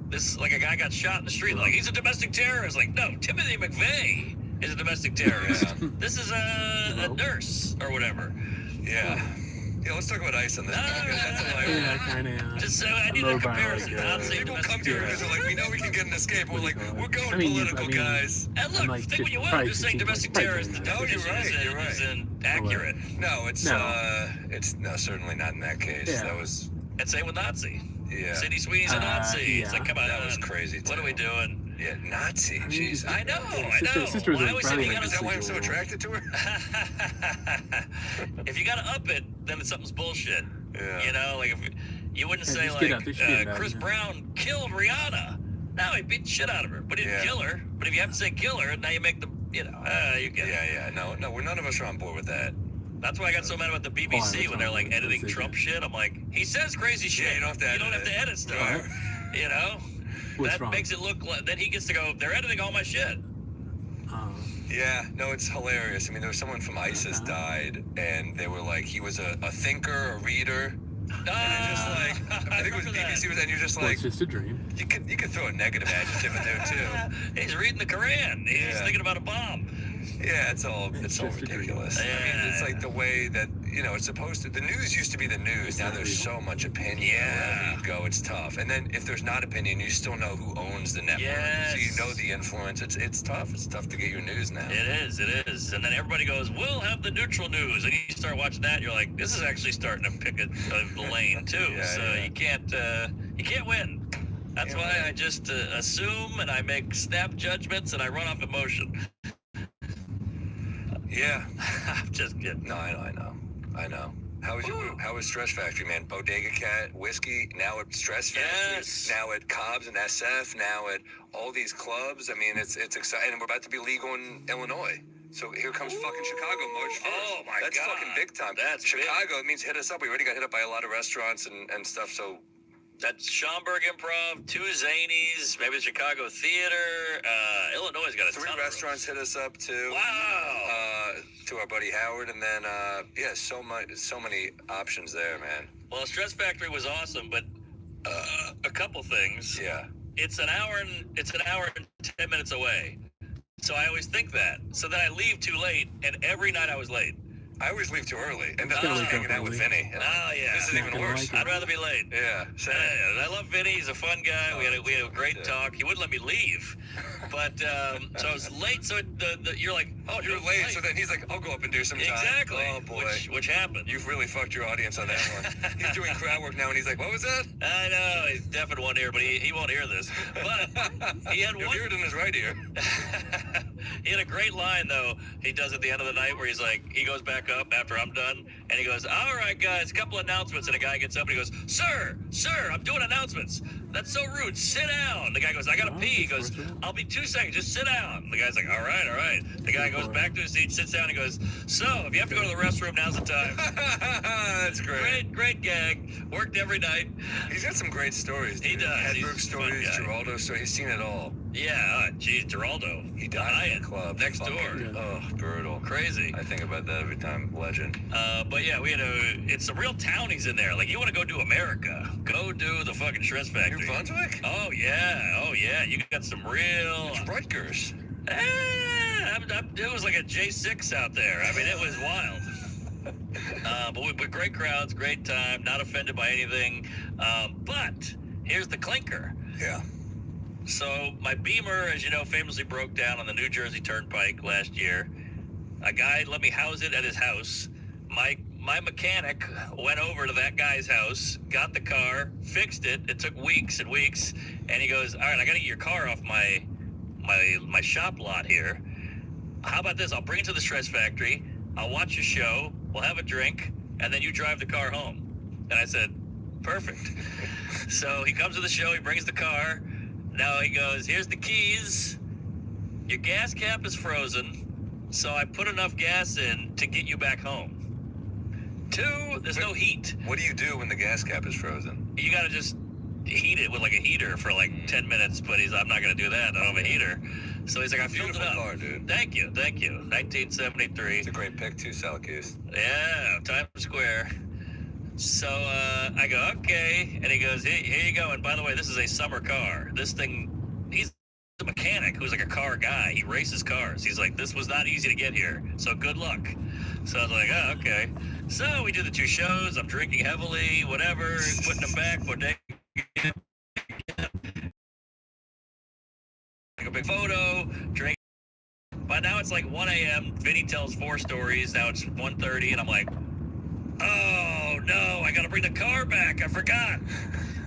a guy got shot in the street. Like, he's a domestic terrorist. Like, no, Timothy McVeigh is a domestic terrorist. This is a nurse or whatever.
Yeah. Yeah, let's talk about ICE on this. That's hilarious.
Yeah, kind of.
Just so I need a comparison.
People come to her because they're like, we know we can get an escape. We're like, we're going political, guys.
And look, think what you want. I'm just saying domestic terrorist.
No, you're right. You're right.
Isn't accurate.
No, it's certainly not in that case.
Yeah.
That was.
And same with Nazi.
Yeah.
Sidney Sweeney's a Nazi.
Yeah.
It's like, come on.
That was crazy.
What are we doing?
Yeah, Nazi. Jeez.
I know.
Sister was
Why was
probably
Is that why I'm so attracted to her?
If you gotta up it, then something's bullshit.
Yeah.
You know, like if you wouldn't say
just
like
get out,
Chris Brown killed Rihanna. No, he beat the shit out of her, but he didn't kill her. But if you have to say kill her, now you make the you get it.
Yeah. No, we're none of us are on board with that.
That's why I got so mad about the BBC when they're like editing Trump shit. I'm like, he says crazy shit.
Yeah, you don't have to edit
stuff.
Right.
You know?
What's
that
wrong?
makes it look like then he gets to go, they're editing all my shit.
Yeah, no, it's hilarious. I mean, there was someone from ISIS died, and they were like, he was a thinker, a reader. And just like, I think it was BBC, and you're just like,
it's just a dream.
You could throw a negative adjective in there too.
He's reading the Quran. He's thinking about a bomb.
Yeah, it's all ridiculous.
Yeah.
I mean, it's like the way that it's supposed to. The news used to be the news. Now there's so much opinion. Wherever you go, it's tough. And then if there's not opinion, you still know who owns the network.
Yes.
So you know the influence. It's tough. It's tough to get your news now.
It is. And then everybody goes, we'll have the neutral news. And you start watching that, and you're like, this is actually starting to pick a lane too. You can't win. That's why I just assume and I make snap judgments and I run off emotion.
Yeah.
I'm just kidding.
No, I know. How was Stress Factory, man? Bodega Cat, whiskey, now at Stress Factory, now at Cobb's and SF, now at all these clubs. I mean, it's exciting. And we're about to be legal in Illinois. So here comes fucking Chicago, March 1st.
Oh, my
That's
God.
Fucking big time.
That's
Chicago, it means hit us up. We already got hit up by a lot of restaurants and stuff, so...
That's Schaumburg Improv, 2 Zanies, maybe the Chicago Theater. Illinois has got a
3
ton
restaurants hit us up too.
Wow.
To our buddy Howard, and then so many options there, man.
Well, Stress Factory was awesome, but a couple things.
Yeah.
It's an hour and 10 minutes away. So I always think that. So then I leave too late, and every night I was late.
I always leave too early, and then I was hanging out with Vinny. This is even worse.
I'd rather be late.
Yeah,
I love Vinny. He's a fun guy. We had a great talk. He wouldn't let me leave, but so I was late. So you're like, oh,
you're late. So then he's like, I'll go up and do some time.
Exactly.
Oh boy,
which happened.
You've really fucked your audience on that one. He's doing crowd work now, and he's like, what was that?
I know he's deaf in one ear, but he won't hear this. But he had
You'll hear it in his right ear.
He had a great line though. He does at the end of the night where he's like, he goes back up after I'm done, And he goes, all right, guys, a couple announcements. And a guy gets up and he goes, sir, I'm doing announcements. That's so rude. Sit down. The guy goes, I got to pee. He goes, I'll be 2 seconds. Just sit down. The guy's like, all right. The guy goes back to his seat, sits down, and goes, so, if you have to go to the restroom, now's the time.
That's great.
Great gag. Worked every night.
He's got some great stories.
He does.
Hedberg stories, Geraldo stories. He's seen it all.
Yeah, geez, Geraldo.
He died in the club.
Next door.
Oh, brutal.
Crazy.
I think about that every time. Legend.
But yeah, it's some real townies in there. Like, you want to go do America. Go do the fucking Shreds Factory.
New Brunswick?
Oh, yeah. You got some real...
It's Rutgers.
It was like a J6 out there. I mean, it was wild. But great crowds, great time, not offended by anything. But here's the clinker.
Yeah.
So my Beamer, as you know, famously broke down on the New Jersey Turnpike last year. A guy let me house it at his house. My mechanic went over to that guy's house, got the car, fixed it. It took weeks and weeks. And he goes, all right, I got to get your car off my shop lot here. How about this? I'll bring it to the Shreds Factory. I'll watch your show. We'll have a drink. And then you drive the car home. And I said, perfect. So he comes to the show. He brings the car. Now he goes, here's the keys. Your gas cap is frozen. So I put enough gas in to get you back home. 2, there's no heat.
What do you do when the gas cap is frozen?
You got to just heat it with like a heater for like 10 minutes, but I'm not going to do that. I don't have a heater. So he's like, I filled it up.
Car, dude.
Thank you. 1973.
It's a great pick, too, Salacuse.
Yeah, Times Square. So I go, okay. And he goes, here you go. And by the way, this is a summer car. This thing, he's a mechanic who's like a car guy. He races cars. He's like, this was not easy to get here. So good luck. So I was like, oh, okay. So we do the 2 shows. I'm drinking heavily, whatever, putting them back. Take a big photo, drink. By now it's like 1 a.m. Vinny tells 4 stories. Now it's 1:30, and I'm like, oh no, I gotta bring the car back. I forgot.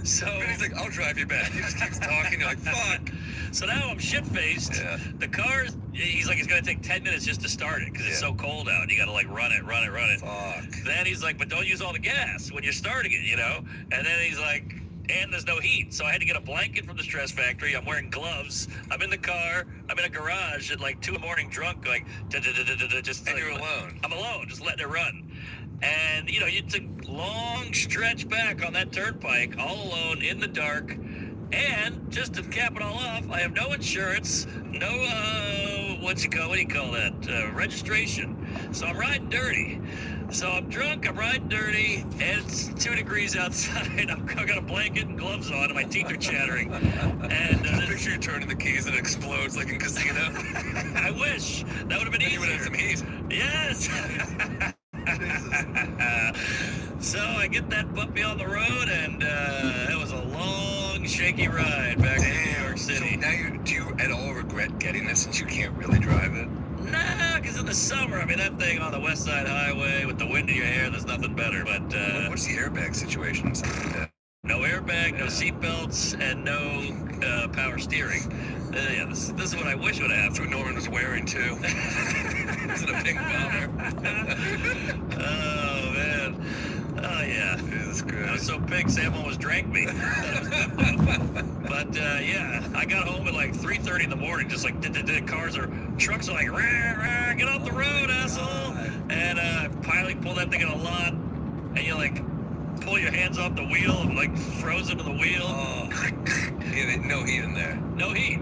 So
Vinny's like, I'll drive you back. He just keeps talking. You're like, fuck.
So now I'm shit-faced.
Yeah.
The car's, he's like, it's gonna take 10 minutes just to start it because it's so cold out. You gotta like run it.
Fuck.
Then he's like, but don't use all the gas when you're starting it, you know? And then he's like, and there's no heat. So I had to get a blanket from the Shreds Factory. I'm wearing gloves. I'm in the car. I'm in a garage at like 2 a.m. drunk, like, just.
And you're alone.
I'm alone, just letting it run. And, you know, it's a long stretch back on that turnpike, all alone in the dark. And just to cap it all off, I have no insurance, no, what do you call that? Registration. So I'm riding dirty. So I'm drunk, I'm riding dirty, and it's 2 degrees outside. I've got a blanket and gloves on, and my teeth are chattering. And
picture you turning the keys and it explodes like in Casino.
I wish. That would have been easier.
You would have some heat.
Yes. So I get that puppy on the road, and it was a long, shaky ride back to New York City.
So now do you at all regret getting this since you can't really drive it?
Nah, because in the summer, I mean, that thing on the West Side Highway with the wind in your hair, there's nothing better. But
what's the airbag situation?
No airbag, no seatbelts, and no power steering. Yeah, this is what I wish would have happened.
That's what Norman was wearing, too. Is it a pink bomber?
Oh, man. Oh, yeah.
That's good.
I was so pink, Sam almost drank me. But, yeah, I got home at like 3:30 in the morning, just like, trucks are like, rah, rah, get off the road, asshole. And finally pull that thing in a lot, and you like pull your hands off the wheel and like frozen to the wheel.
Oh. Yeah, no heat in there.
No heat.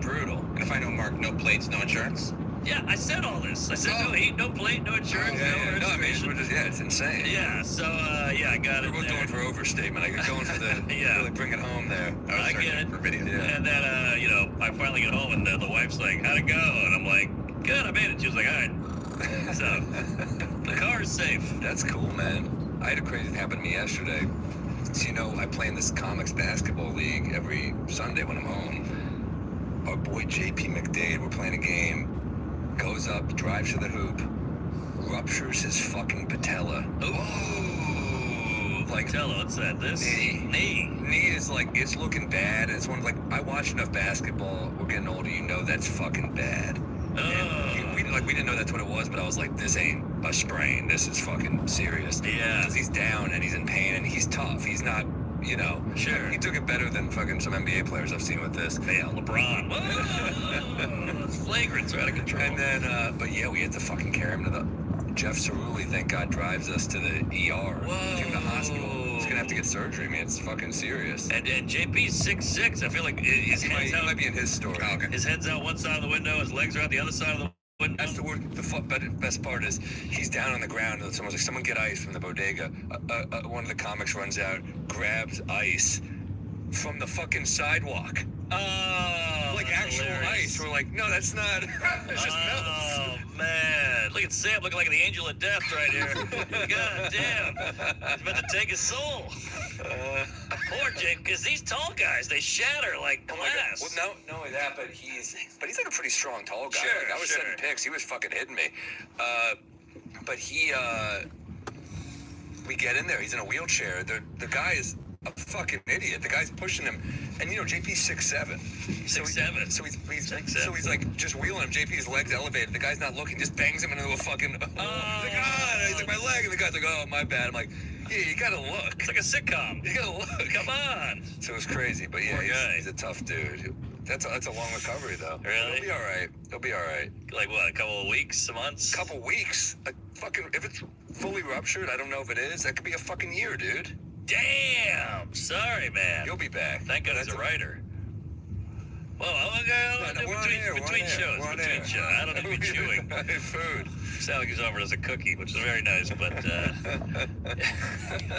Brutal.
And if I know, Mark, no plates, no insurance.
Yeah, I said all this. I said no heat, no plate, no insurance, no registration.
No, I mean, it's insane.
Yeah, so, I got it.
We're going for overstatement. I got going for the, really bring it home there.
I get it.
For video. Yeah.
And then, I finally get home, and the wife's like, how'd it go? And I'm like, good, I made it. She was like, all right. So, the car is safe.
That's cool, man. I had a crazy thing happen to me yesterday. So, I play in this comics basketball league every Sunday when I'm home. Our boy JP McDade, we're playing a game. Goes up, drives to the hoop, ruptures his fucking patella.
Ooh, like patella, what's that? This knee
is like, it's looking bad. It's one of like, I watch enough basketball. We're getting older, that's fucking bad.
Oh.
We like, we didn't know that's what it was, but I was like, this ain't a sprain. This is fucking serious.
Yeah.
Because he's down and he's in pain and he's tough. He's not, you know.
Sure.
He took it better than fucking some NBA players I've seen with this.
Yeah, LeBron. Whoa, it's flagrant. It's out of control.
And then, but yeah, we had to fucking carry him to the... Jeff Cerulli, thank God, drives us to the ER.
Whoa.
To the hospital. He's gonna have to get surgery, man. It's fucking serious.
And JP's 6'6". I feel like his head's out.
Might be in his story.
Oh, okay. His head's out one side of the window. His legs are out the other side of the window.
That's the word. The best part is he's down on the ground and someone's like, someone get ice from the bodega. One of the comics runs out, grabs ice from the fucking sidewalk.
Oh,
like actual
hilarious.
ice. We're like, no, that's not. It's just melts.
Oh man, look at Sam looking like the angel of death right here. God damn, he's about to take his soul. Poor Jake, because these tall guys, they shatter like glass.
Well, no, that, but he's like a pretty strong tall guy.
Sure,
Like, I was
sure.
setting picks. He was fucking hitting me. But we get in there. He's in a wheelchair. The guy is a fucking idiot. The guy's pushing him, and you know JP's 6'7".
6'7".
So he's like just wheeling him. JP's legs elevated. The guy's not looking. Just bangs him into a fucking. He's like, he's like, my leg, and the guy's like, oh, my bad. I'm like, yeah, you gotta look.
It's like a sitcom.
You gotta look.
Come on.
So it was crazy, but yeah, he's a tough dude. That's a long recovery though.
Really?
He'll be all right. He'll be all right.
Like what? A couple of weeks, months?
Couple weeks. If it's fully ruptured, I don't know if it is. That could be a fucking year, dude.
Damn. Sorry, man.
You'll be back.
Thank God he's a writer. Well, between shows. I don't even be chewing.
Food.
Sally goes over as a cookie, which is very nice, but I'm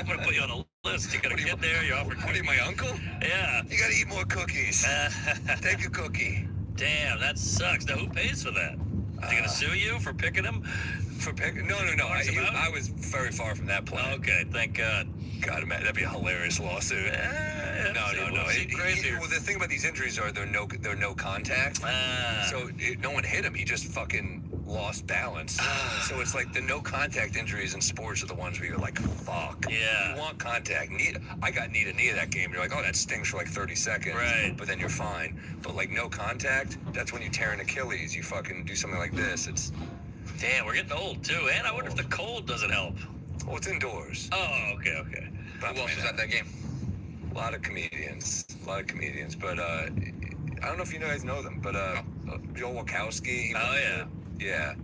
going to put you on a list. You got a kid there, you offered.
What are you, my uncle?
Yeah.
You gotta eat more cookies. Take a cookie.
Damn, that sucks. Now, who pays for that? Is he going to sue you for picking him?
No. I was very far from that plan.
Okay, thank God.
God, man, that'd be a hilarious lawsuit. No.
Crazy.
Well, the thing about these injuries are they're no contact. So no one hit him. He just fucking lost balance. So it's like the no contact injuries in sports are the ones where you're like, fuck.
Yeah.
You want contact. I got knee to knee that game. You're like, oh, that stings for like 30 seconds.
Right.
But then you're fine. But like no contact, that's when you tear an Achilles. You fucking do something like this. It's.
Damn, we're getting old too. And I wonder if the cold doesn't help.
Well, it's indoors.
Oh, okay.
Who else was at that game? A lot of comedians. But I don't know if you guys know them, but Joel Wachowski.
Oh, yeah.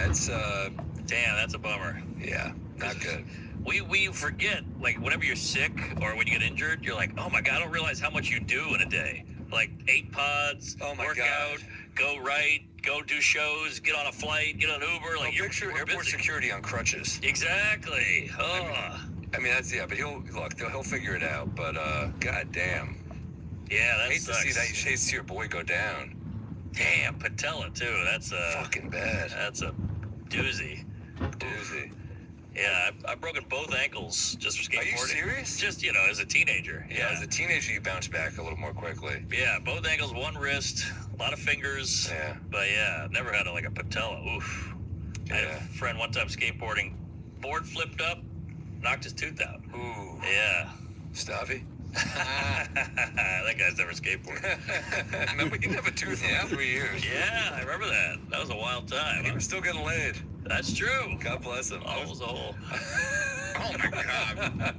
It's
damn, that's a bummer.
Yeah, not good.
We forget, like, whenever you're sick or when you get injured, you're like, oh my God, I don't realize how much you do in a day. Like 8 pods, work out, go right, go do shows, get on a flight, get on Uber. Like, you're
airport security on crutches.
Exactly. Oh.
I mean, that's, but he'll figure it out. But goddamn.
Yeah, that
hate
sucks.
to see that. Hate to see your boy go down.
Damn, patella too. That's
fucking bad.
That's a doozy. Yeah, I've broken both ankles just for skateboarding.
Are you serious?
Just, as a teenager.
Yeah, as a teenager, you bounce back a little more quickly.
Yeah, both ankles, one wrist, a lot of fingers.
Yeah.
But yeah, never had a patella. Oof. I had a friend one time skateboarding, board flipped up, knocked his tooth out.
Ooh.
Yeah.
Stuffy?
That guy's never skateboarded.
Remember, he didn't have a tooth for 3 years.
Yeah, I remember that. That was a wild time.
And he was still getting laid.
That's true.
God bless him.
All was a hole.
Oh my God.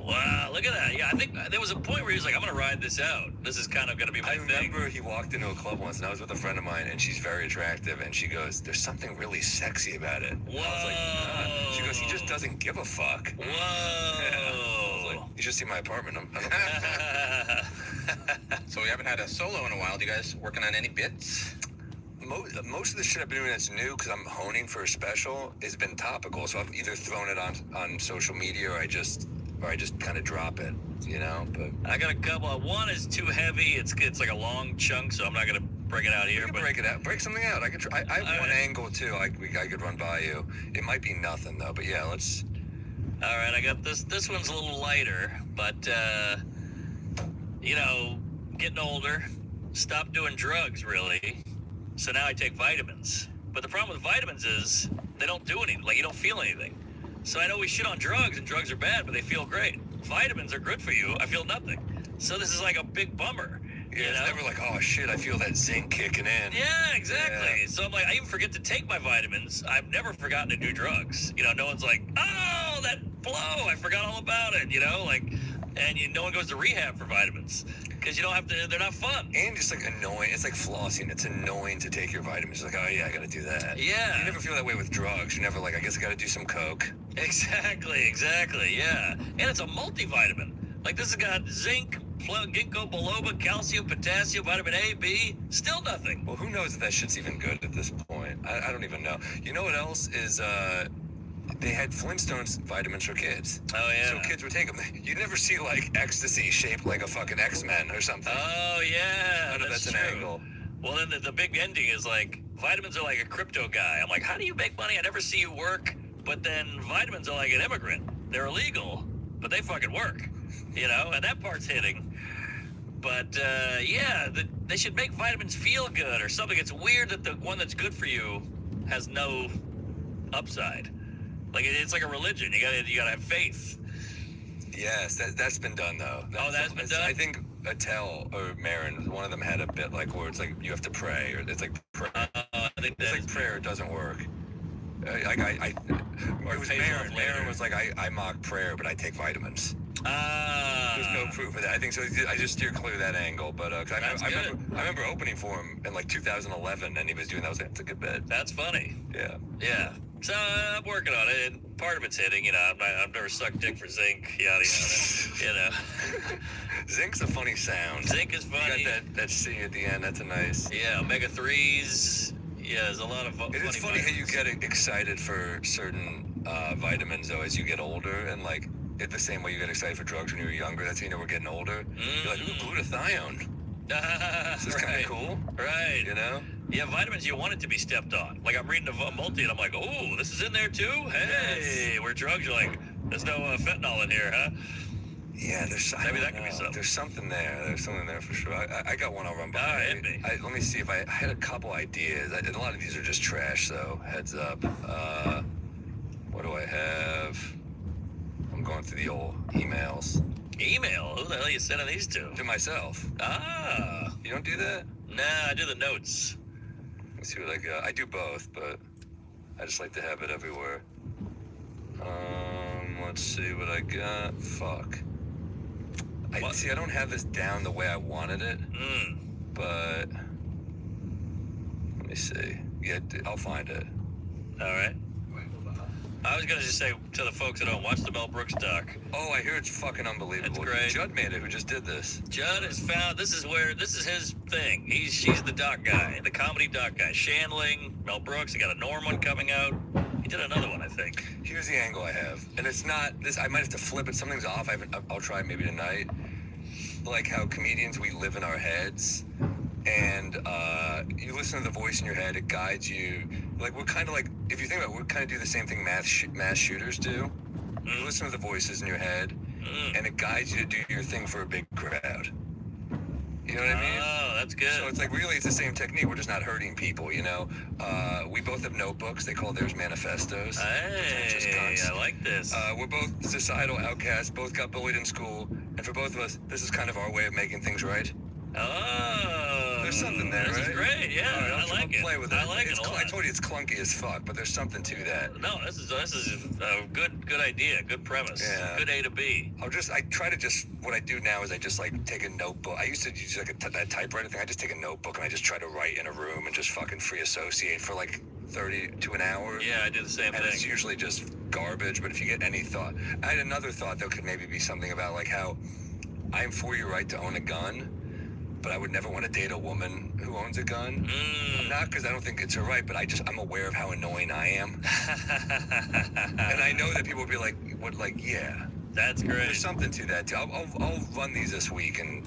Wow, look at that. Yeah, I think there was a point where he was like, I'm going to ride this out. This is kind of going to be my thing.
I remember he walked into a club once, and I was with a friend of mine, and she's very attractive, and she goes, there's something really sexy about it.
Whoa.
I was like, She goes, he just doesn't give a fuck.
Whoa.
Yeah. I was like, you should see my apartment.
So we haven't had a solo in a while. Do you guys working on any bits?
Most of the shit I've been doing that's new because I'm honing for a special has been topical. So I've either thrown it on social media or I just kind of drop it, But
I got a couple. One is too heavy. It's like a long chunk, so I'm not gonna break it out here.
But break it out. Break something out. I have one angle too. I could run by you. It might be nothing though. But yeah, let's.
All right, I got this. This one's a little lighter, but getting older, stopped doing drugs really. So now I take vitamins. But the problem with vitamins is they don't do anything. Like, you don't feel anything. So I know we shit on drugs, and drugs are bad, but they feel great. Vitamins are good for you. I feel nothing. So this is like a big bummer.
Yeah, it's never like, oh shit, I feel that zinc kicking in.
Yeah, exactly. So I'm like, I even forget to take my vitamins. I've never forgotten to do drugs. No one's like, oh, that blow, I forgot all about it. And no one goes to rehab for vitamins because you don't have to. They're not fun.
And just like annoying. It's like flossing. It's annoying to take your vitamins. It's like, oh yeah, I got to do that.
Yeah.
You never feel that way with drugs. You're never like, I guess I got to do some coke.
Exactly. Yeah. And it's a multivitamin. Like this has got zinc, ginkgo biloba, calcium, potassium, vitamin A, B. Still nothing.
Well, who knows if that shit's even good at this point? I don't even know. You know what else is? They had Flintstones vitamins for kids.
Oh, yeah.
So kids would take them. You'd never see, like, ecstasy shaped like a fucking X-Men or something.
Oh, yeah.
I don't know if that's an angle.
Well, then the big ending is, like, vitamins are like a crypto guy. I'm like, how do you make money? I never see you work. But then vitamins are like an immigrant. They're illegal, but they fucking work. And that part's hitting. But, they should make vitamins feel good or something. It's weird that the one that's good for you has no upside. Like it's like a religion. You gotta have faith.
Yes, that's been done though.
That's been done.
I think Attell or Marin, one of them had a bit like where it's like you have to pray, or it's like prayer.
I think
it's like prayer doesn't work. It was Marin. Marin was like I mock prayer, but I take vitamins. There's no proof of that. I think so. I just steer clear of that angle, but I remember opening for him in like 2011, and he was doing that. I was like, that's a good bit.
That's funny.
Yeah.
So I'm working on it, and part of it's hitting. I've never sucked dick for zinc. Yada.
Zinc's a funny sound.
Zinc is funny.
You got that C at the end. That's a nice.
Yeah, omega-3s. Yeah, there's a lot of.
It is funny how you get excited for certain vitamins though as you get older, and like the same way you get excited for drugs when you were younger. That's how you know we're getting older.
Mm-hmm.
You're like, ooh, glutathione. This is kind of cool.
Right.
Yeah,
vitamins, you want it to be stepped on. Like, I'm reading a multi, and I'm like, oh, this is in there, too? Hey, where drugs, you're like, there's no fentanyl in here, huh?
Yeah,
maybe that could be something.
There's something there. There's something there for sure. I got one I'll run by.
Hit me.
Let me see if I had a couple ideas. A lot of these are just trash, though. Heads up. What do I have? I'm going through the old emails.
Email? Who the hell are you sending these to?
To myself.
Ah.
You don't do that?
Nah, I do the notes.
Let's see what I got. I do both, but I just like to have it everywhere. Let's see what I got. Fuck. I don't have this down the way I wanted it. But let me see. Yeah, I'll find it.
All right. I was gonna just say to the folks at home, watch the Mel Brooks doc.
Oh, I hear it's fucking unbelievable.
It's great.
Judd made it. Who just did this?
Judd has found this is his thing. She's the doc guy, the comedy doc guy. Shandling, Mel Brooks. He got a Norm one coming out. He did another one, I think.
Here's the angle I have, and it's not this. I might have to flip it. Something's off. I'll try maybe tonight. Like how comedians, we live in our heads, and you listen to the voice in your head. It guides you. Like we're kind of like, if you think about it, we kind of do the same thing mass shooters do. You listen to the voices in your head, and it guides you to do your thing for a big crowd. You know what I mean?
Oh, that's good.
So it's like really it's the same technique. We're just not hurting people, We both have notebooks. They call theirs manifestos.
Hey, I like this.
We're both societal outcasts, both got bullied in school, and for both of us, this is kind of our way of making things right.
Oh,
there's something there,
this
right?
Is great. Yeah,
right,
I like it.
Play with it.
I like it a lot.
I told you it's clunky as fuck, but there's something to that.
No, this is a good idea, good premise.
Yeah.
Good A to B.
What I do now is I just like take a notebook. I used to use like that typewriter thing. I just take a notebook and I just try to write in a room and just fucking free associate for like 30 to an hour.
Yeah, I do the same thing.
And it's usually just garbage, but if you get any thought. I had another thought that could maybe be something about like how I'm for your right to own a gun, but I would never want to date a woman who owns a gun. Not because I don't think it's her right, but I'm aware of how annoying I am. And I know that people would be like, yeah.
That's great.
There's something to that, too. I'll run these this week and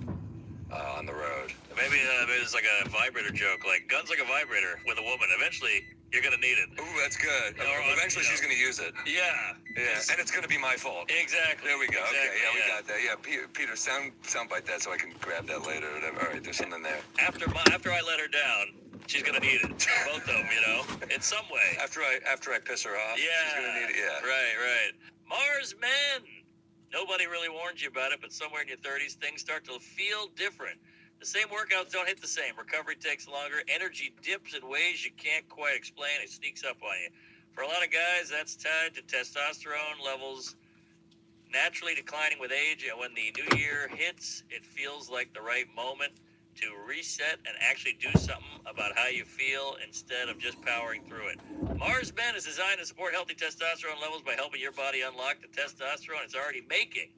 on the road.
Maybe it's like a vibrator joke, like guns like a vibrator with a woman. Eventually, you're going to need it.
Ooh, that's good. Eventually, she's going to use it.
Yeah.
And it's going to be my fault.
Exactly.
There we go.
Exactly,
okay, we got that. Yeah, Peter, soundbite that so I can grab that later or whatever. All right, there's something there.
After I let her down, she's going to need it. Both of them, in some way.
After I piss her off, she's going to need it, yeah.
Right. Mars men. Nobody really warned you about it, but somewhere in your 30s, things start to feel different. The same workouts don't hit the same. Recovery takes longer. Energy dips in ways you can't quite explain. It sneaks up on you. For a lot of guys, that's tied to testosterone levels naturally declining with age, and when the new year hits, it feels like the right moment to reset and actually do something about how you feel instead of just powering through it. Mars Men is designed to support healthy testosterone levels by helping your body unlock the testosterone it's already making.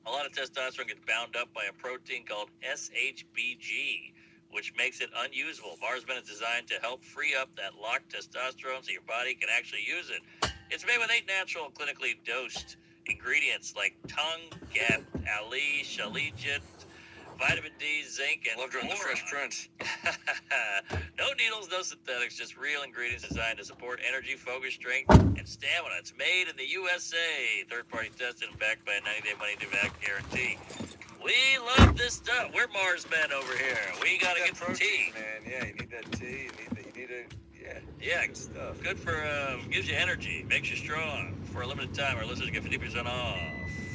A lot of testosterone gets bound up by a protein called SHBG, which makes it unusable. Mars Men is designed to help free up that locked testosterone so your body can actually use it. It's made with 8 natural, clinically dosed ingredients like tung, gat, ali, shalijit, vitamin D, zinc, and
Loved her in The Fresh Prince.
No needles, no synthetics, just real ingredients designed to support energy, focus, strength, and stamina. It's made in the USA. Third-party tested and backed by a 90-day money-back guarantee. We love this stuff. We're Mars Men over here. We got to get the tea.
Man, yeah, you need that tea. You need it.
Yeah,
good stuff.
Good for, gives you energy, makes you strong. For a limited time, our listeners get 50% off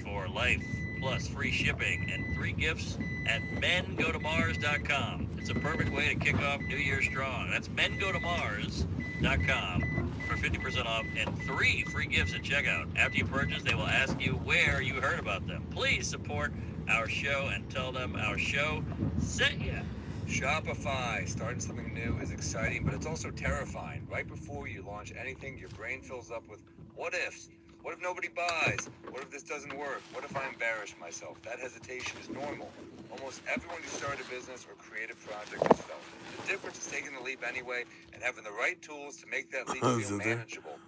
for life, plus free shipping and 3 gifts at mengotomars.com. It's a perfect way to kick off New Year strong. That's mengotomars.com for 50% off and 3 free gifts at checkout. After you purchase, they will ask you where you heard about them. Please support our show and tell them our show sent you.
Shopify. Starting something new is exciting, but it's also terrifying. Right before you launch anything, your brain fills up with what ifs. What if nobody buys? What if this doesn't work? What if I embarrass myself? That hesitation is normal. Almost everyone who started a business or creative project has felt it. The difference is taking the leap anyway and having the right tools to make that leap feel manageable.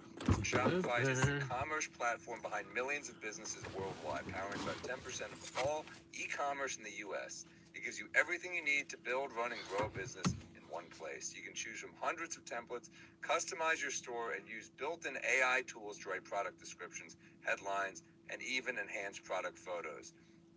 Shopify is the commerce platform behind millions of businesses worldwide, powering about 10% of all e-commerce in the U.S. It gives you everything you need to build, run, and grow a business in one place. You can choose from hundreds of templates, customize your store, and use built-in AI tools to write product descriptions, headlines, and even enhance product photos.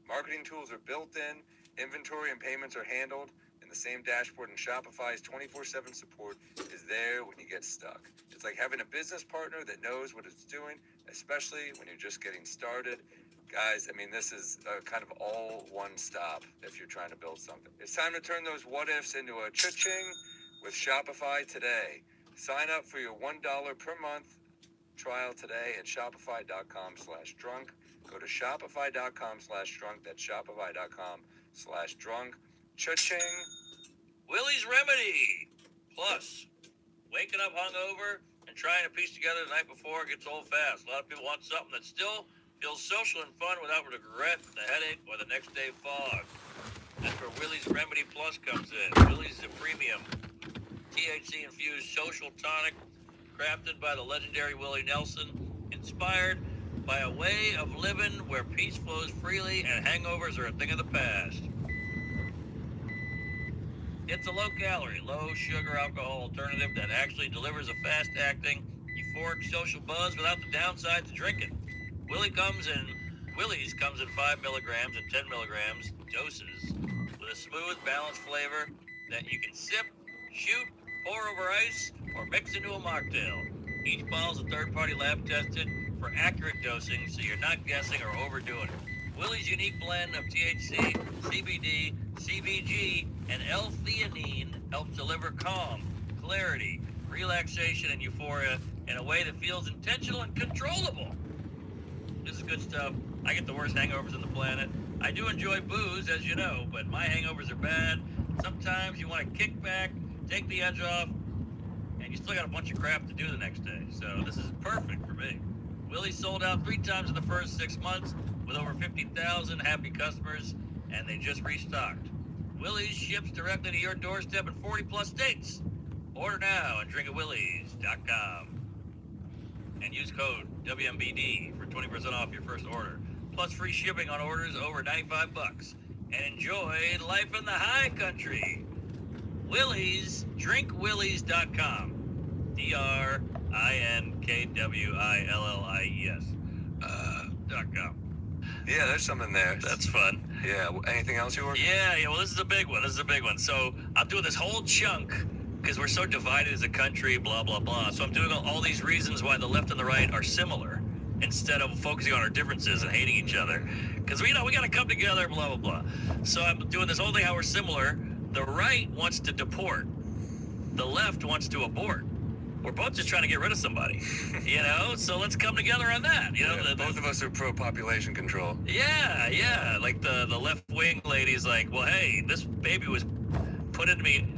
Marketing tools are built in, inventory and payments are handled in the same dashboard, and Shopify's 24/7 support is there when you get stuck. It's like having a business partner that knows what it's doing, especially when you're just getting started. Guys, I mean, this is kind of all one stop if you're trying to build something. It's time to turn those what ifs into a cha-ching with Shopify today. Sign up for your $1 per month trial today at shopify.com/drunk. Go to shopify.com/drunk. That's shopify.com/drunk. Cha-ching.
Willie's Remedy. Plus, waking up hungover and trying to piece together the night before gets old fast. A lot of people want something that still feels social and fun without regret, the headache, or the next day fog. That's where Willie's Remedy Plus comes in. Willie's is a premium THC-infused social tonic crafted by the legendary Willie Nelson, inspired by a way of living where peace flows freely and hangovers are a thing of the past. It's a low-calorie, low-sugar alcohol alternative that actually delivers a fast-acting, euphoric social buzz without the downsides of drinking. Willie's comes in 5 milligrams and 10 milligrams doses with a smooth, balanced flavor that you can sip, shoot, pour over ice, or mix into a mocktail. Each bottle is a third-party lab tested for accurate dosing, so you're not guessing or overdoing it. Willie's unique blend of THC, CBD, CBG, and L-theanine helps deliver calm, clarity, relaxation, and euphoria in a way that feels intentional and controllable. This is good stuff. I get the worst hangovers on the planet. I do enjoy booze, as you know, but my hangovers are bad. Sometimes you want to kick back, take the edge off, and you still got a bunch of crap to do the next day. So this is perfect for me. Willie's sold out 3 times in the first 6 months with over 50,000 happy customers, and they just restocked. Willie's ships directly to your doorstep in 40-plus states. Order now at drinkatwillies.com. And use code WMBD for 20% off your first order, plus free shipping on orders over $95. And enjoy life in the high country. Willie's, drinkwillies.com. DRINKWILLIES.com.
Yeah, there's something there.
That's fun.
Yeah. Anything else you ordered?
Yeah. Well, this is a big one. So I'm doing this whole chunk because we're so divided as a country, blah, blah, blah. So I'm doing all these reasons why the left and the right are similar. instead of focusing on our differences and hating each other. Because we got to come together, blah, blah, blah. So I'm doing this whole thing how we're similar. The right wants to deport. The left wants to abort. We're both just trying to get rid of somebody, so let's come together on that.
Both of us are pro-population control.
Yeah. Like the left-wing lady's like, well, hey, this baby was put into me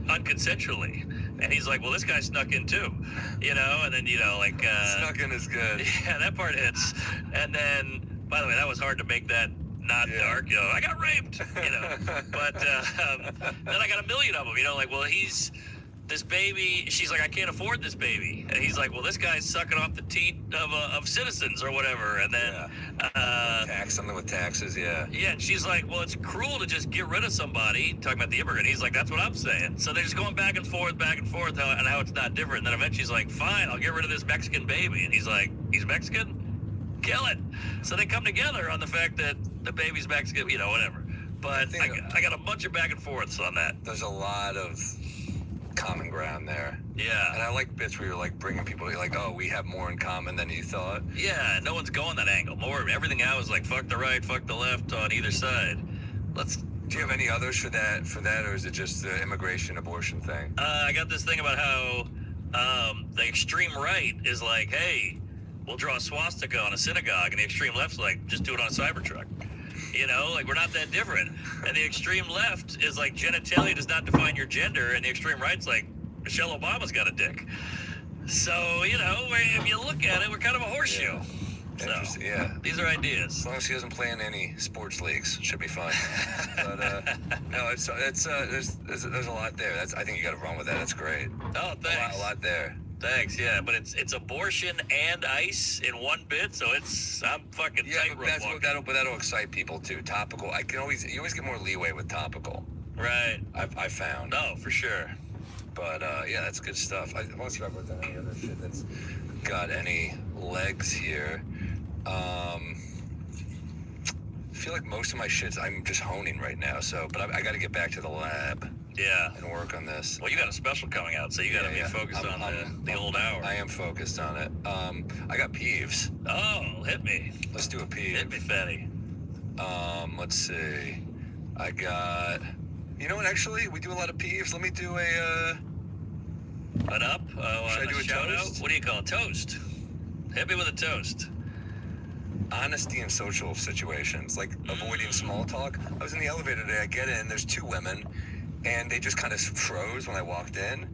unconsensually. And he's like, well, this guy snuck in too, and then,
snuck in is good.
Yeah, that part hits. And then, by the way, that was hard to make that not dark, I got raped, but then I got a million of them, well, this baby, she's like, I can't afford this baby. And he's like, well, this guy's sucking off the teat of citizens or whatever. And then
something with taxes, yeah.
Yeah, and she's like, well, it's cruel to just get rid of somebody, talking about the immigrant. He's like, that's what I'm saying. So they're just going back and forth, and how it's not different. And then eventually she's like, fine, I'll get rid of this Mexican baby. And he's like, he's Mexican? Kill it. So they come together on the fact that the baby's Mexican, whatever. But I got a bunch of back and forths on that.
There's a lot of common ground there.
Yeah.
And I like bits where you're like bringing people, you're like, oh, we have more in common than you thought.
Yeah, no one's going that angle. Everything now is like, fuck the right, fuck the left on either side.
Do you have any others for that, or is it just the immigration abortion thing?
I got this thing about how the extreme right is like, hey, we'll draw a swastika on a synagogue, and the extreme left's like, just do it on a Cybertruck. We're not that different. And the extreme left is like, genitalia does not define your gender, and the extreme right's like, Michelle Obama's got a dick. So, if you look at it, we're kind of a horseshoe.
Yeah. Interesting, yeah.
These are ideas.
As long as she doesn't play in any sports leagues, should be fine. But no, there's a lot there. I think you got to run with that. That's great.
Oh, thanks.
A lot there.
Thanks, yeah, but it's abortion and ICE in one bit, so I'm fucking tightrope walking.
That'll excite people too. Topical, you always get more leeway with topical.
Right.
I found.
Oh, for sure.
But yeah, that's good stuff. I want to see if I wrote down any other shit that's got any legs here. I feel like most of my shits I'm just honing right now. But I got to get back to the lab.
Yeah.
And work on this.
Well, you got a special coming out, so you got to be focused on the old hour.
I am focused on it. I got peeves.
Oh, hit me.
Let's do a peeve.
Hit me, fatty.
Let's see. I got... You know what, actually? We do a lot of peeves. Let me do
an up?
Should I do a
shout
toast?
Out? What do you call it? Toast. Hit me with a toast.
Honesty in social situations, like avoiding small talk. I was in the elevator today. I get in. There's two women. And they just kind of froze when I walked in.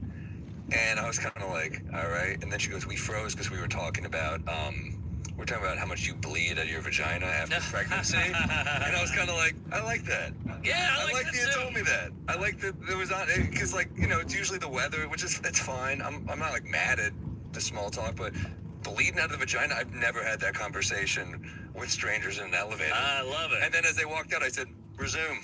And I was kind of like, all right. And then she goes, we froze because we were talking about how much you bleed out of your vagina after pregnancy. And I was kind of like, I like that.
Yeah, I like
that
that
you
too.
told me that. I like that there was because it's usually the weather, which is, it's fine. I'm not like mad at the small talk, but bleeding out of the vagina, I've never had that conversation with strangers in an elevator.
I love it.
And then as they walked out, I said, resume.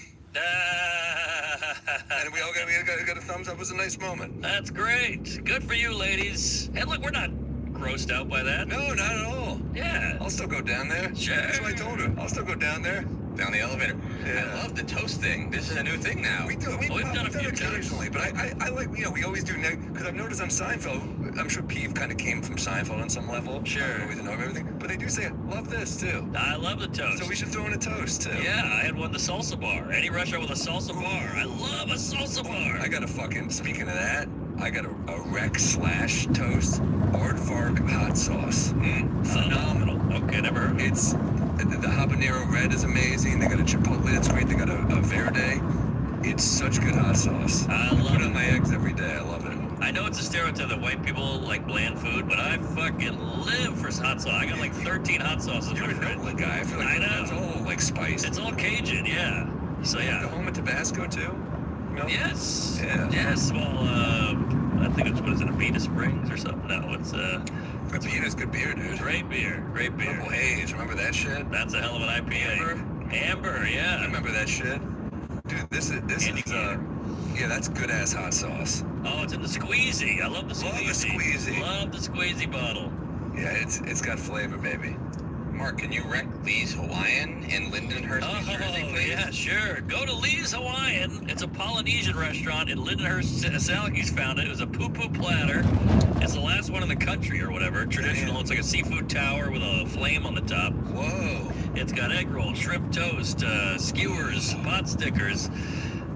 And we all got a thumbs up. It was a nice moment.
That's great. Good for you, ladies. And look, we're not grossed out by that.
No, not at all.
Yeah.
I'll still go down there.
Sure.
That's what I told her. I'll still go down there.
Down the elevator.
Yeah.
I love the toast thing. This is a new thing now.
We've done
a few
occasionally, but I like, we always do, because I've noticed on Seinfeld, I'm sure peeve kind of came from Seinfeld on some level.
Sure.
I don't always know everything, but they do say, love this too.
I love the toast.
So we should throw in a toast too.
Yeah, I had one, the salsa bar. Any restaurant with a salsa bar. I love a salsa bar.
I got speaking of that, I got a Rex/toast aardvark hot sauce. Phenomenal.
Okay, never heard of it.
It's, the habanero red is amazing. They got a chipotle that's great. They got a verde. It's such good hot sauce.
I
put
love
it on my eggs every day. I love it.
I know it's a stereotype that white people like bland food, but I fucking live for hot sauce. I got like 13 hot sauces.
You're a Nola guy. I feel like it's all like spiced.
It's all Cajun, yeah. So yeah.
The home of Tabasco too? No?
Yes.
Yeah.
Yes. Well, I think it's, what is it, Abita Springs or something? No, it's
Abita's good beer, dude.
Great beer. Great beer.
Purple Haze. Remember that shit?
That's a hell of an IPA. Amber, yeah.
Remember that shit? Dude, this is yeah, that's good ass hot sauce.
Oh, it's in the squeezy. I love the squeezy. Love the squeezy bottle.
Yeah, it's got flavor, baby.
Mark, can you wreck Lee's Hawaiian in Lindenhurst, New Jersey, please?
Yeah, sure. Go to Lee's Hawaiian. It's a Polynesian restaurant in Lindenhurst. Salaki's found it. It was a poo-poo platter. It's the last one one in the country or whatever. Traditional. It's like a seafood tower with a flame on the top.
Whoa.
It's got egg roll, shrimp toast, skewers, pot stickers,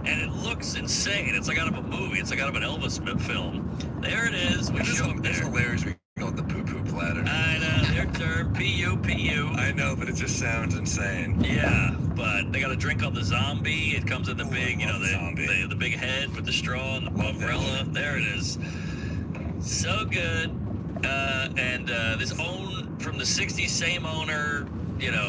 and it looks insane. It's like out of a movie. It's like out of an Elvis film. There it is. We show up there.
It's hilarious. We call it the poo-poo platter.
I know. Their term, P-U-P-U.
I know, but it just sounds insane.
Yeah, but they got a drink called the zombie. It comes in the big, the big head with the straw and the umbrella. There it is. So good. And this own from the 60s, same owner,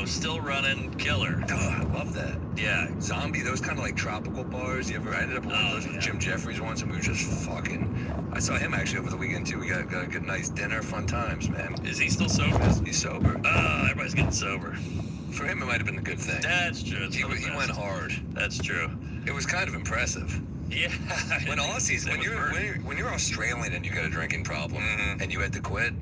still running, killer.
Oh, I love that.
Yeah.
Zombie, those kind of like tropical bars. I ended up at one of those with Jim Jeffries once, and we were just fucking. I saw him actually over the weekend too. We got a good, nice dinner, fun times, man.
Is he still sober?
He's sober.
Everybody's getting sober.
For him, it might have been a good thing.
That's true.
He went hard.
That's true.
It was kind of impressive.
Yeah.
When Aussies, when you're Australian and you got a drinking problem and you had to quit,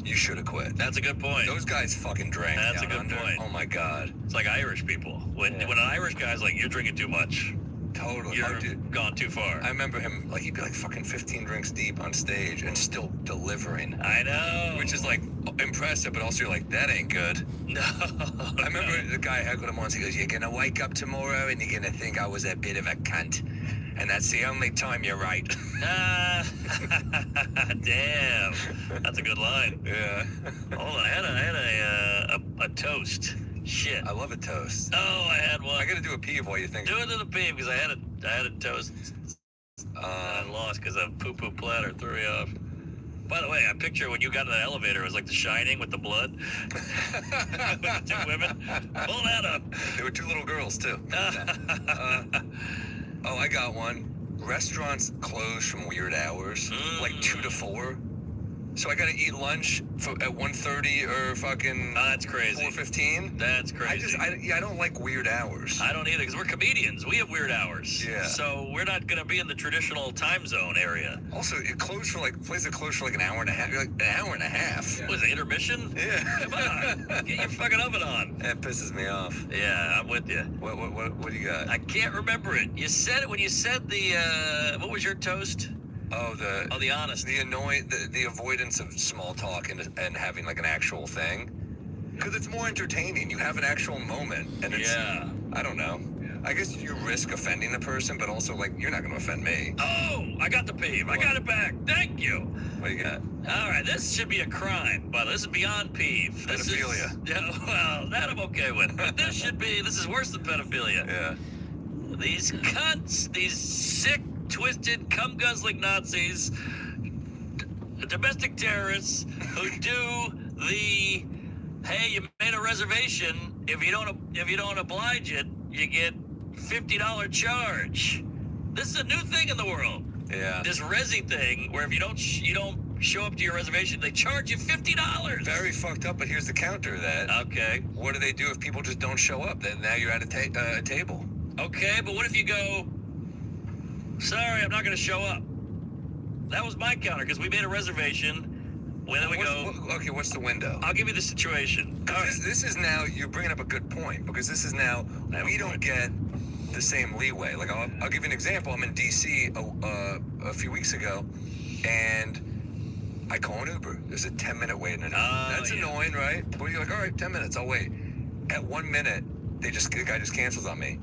you should have quit.
That's a good point.
Those guys fucking drank.
That's a good point.
Oh my god.
It's like Irish people. When an Irish guy's like, you're drinking too much.
Totally.
You're gone too far.
I remember him, he'd be like fucking 15 drinks deep on stage and still delivering.
I know.
Which is like impressive, but also you're like, that ain't good.
No.
I remember the guy heckled him once. He goes, you're gonna wake up tomorrow and you're gonna think I was a bit of a cunt. And that's the only time you're right.
Damn. That's a good line.
Yeah.
Hold on. I had a toast. Shit.
I love a toast.
Oh, I had one.
I gotta do a peeve while you think.
Do it to the peeve because I had a toast. I lost because a poo-poo platter threw me off. By the way, I picture when you got in the elevator, it was like The Shining with the blood. With the two women. Pull that up.
There were two little girls, too. Oh, I got one. Restaurants close from weird hours, like 2 to 4. So I gotta eat lunch at 1:30 or fucking.
That's crazy.
4:15.
That's crazy.
I don't like weird hours.
I don't either because we're comedians. We have weird hours.
Yeah.
So we're not gonna be in the traditional time zone area.
Also, it closed for places closed for an hour and a half. You're like, an hour and a half.
Yeah. Was it intermission?
Yeah.
Come on, get your fucking oven on.
That pisses me off.
Yeah, I'm with you.
What do you got?
I can't remember it. You said it when you said the. What was your toast?
Oh,
the honest.
The avoidance of small talk and having like an actual thing. Because it's more entertaining. You have an actual moment. And it's, I don't know. I guess you risk offending the person, but also like, you're not going to offend me.
Oh, I got the peeve. I got it back. Thank you.
What do you got?
All right, this should be a crime, but this is beyond peeve.
Pedophilia.
Well, that I'm okay with. But this is worse than pedophilia.
Yeah.
These cunts, these sick, twisted, cum-guzzling Nazis, domestic terrorists who do the, hey, you made a reservation. If you don't oblige it, you get $50 charge. This is a new thing in the world.
Yeah.
This Resi thing, where if you don't show up to your reservation, they charge you $50.
Very fucked up. But here's the counter to that.
Okay.
What do they do if people just don't show up? Then now you're at a table.
Okay, but what if you go, sorry, I'm not going to show up? That was my counter, because we made a reservation. Well, then we go,
okay, what's the window?
I'll give you the situation.
This is now, you're bringing up a good point, because this is now, we don't get the same leeway. Like, I'll give you an example. I'm in D.C. a few weeks ago, and I call an Uber. There's a 10-minute wait in an Uber. That's annoying, right? But you're like, all right, 10 minutes, I'll wait. At 1 minute, the guy just cancels on me.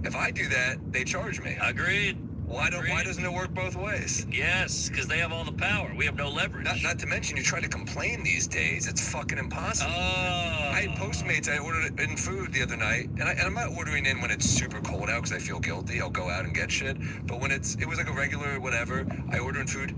If I do that, they charge me.
Agreed.
Why doesn't it work both ways?
Yes, because they have all the power. We have no leverage.
Not to mention, you try to complain these days. It's fucking impossible. I had Postmates. I ordered in food the other night, and I'm not ordering in when it's super cold out because I feel guilty. I'll go out and get shit. But when it was like a regular whatever, I order in food.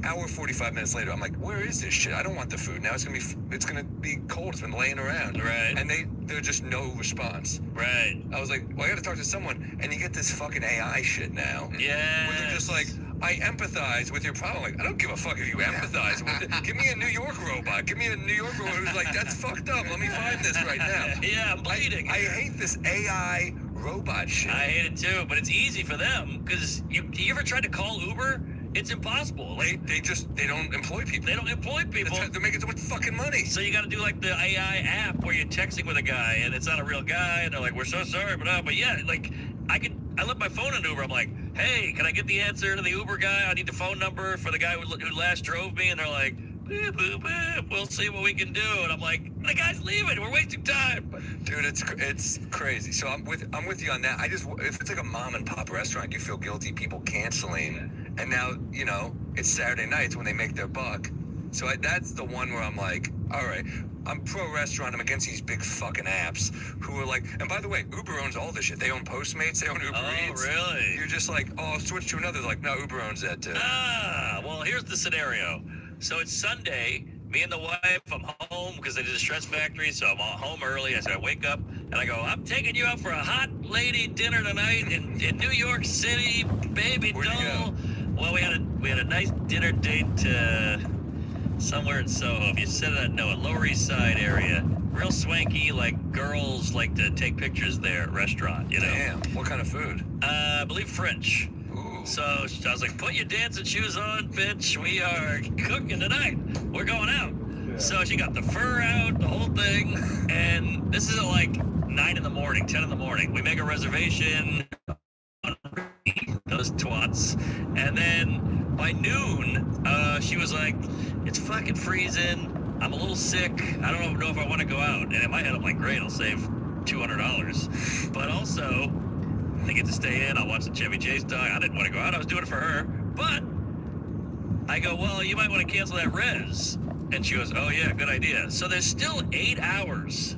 Hour 45 minutes later, I'm like, where is this shit? I don't want the food now. It's gonna be cold. It's been laying around.
Right.
And there's just no response.
Right.
I was like, well, I gotta talk to someone. And you get this fucking AI shit now.
Yeah.
Where they're just like, I empathize with your problem. Like, I don't give a fuck if you empathize with it. Give me a New York robot. Give me a New York robot who's like, that's fucked up. Let me find this right now.
Yeah, I'm bleeding.
I hate this AI robot shit.
I hate it too, but it's easy for them because you ever tried to call Uber? It's impossible. Like,
they don't employ people.
They don't employ people.
They're making so much fucking money.
So you got to do like the AI app where you're texting with a guy and it's not a real guy and they're like, we're so sorry, but yeah, like I I left my phone in Uber. I'm like, hey, can I get the answer to the Uber guy? I need the phone number for the guy who last drove me. And they're like, beep, boop, beep. We'll see what we can do. And I'm like, the guy's leaving. We're wasting time.
Dude, it's crazy. So I'm with you on that. If it's like a mom and pop restaurant, you feel guilty people canceling. And now, you know, it's Saturday nights when they make their buck. So that's the one where I'm like, all right, I'm pro restaurant. I'm against these big fucking apps who are like, and by the way, Uber owns all this shit. They own Postmates. They own Uber Eats.
Oh, really?
You're just like, oh, I'll switch to another. Like, no, Uber owns that too.
Well, here's the scenario. So it's Sunday. Me and the wife, I'm home because I did a stress factory, so I'm home early. I said, I wake up and I go, I'm taking you out for a hot lady dinner tonight in New York City, baby
Where'd you
doll.
go?
Well, we had a nice dinner date somewhere in Soho. If you said that, no, a Lower East Side area. Real swanky, like girls like to take pictures there, restaurant, you know.
Damn, what kind of food?
I believe French.
Ooh.
So I was like, put your dancing shoes on, bitch. We are cooking tonight. We're going out.
Yeah.
So she got the fur out, the whole thing. And this is at like 9 in the morning, 10 in the morning. We make a reservation. Those twats. And then by noon, she was like, it's fucking freezing. I'm a little sick. I don't know if I want to go out. And in my head, I'm like, great, I'll save $200. But also, I get to stay in. I'll watch the Chevy Chase dog. I didn't want to go out. I was doing it for her. But I go, well, you might want to cancel that res. And she goes, oh, yeah, good idea. So there's still 8 hours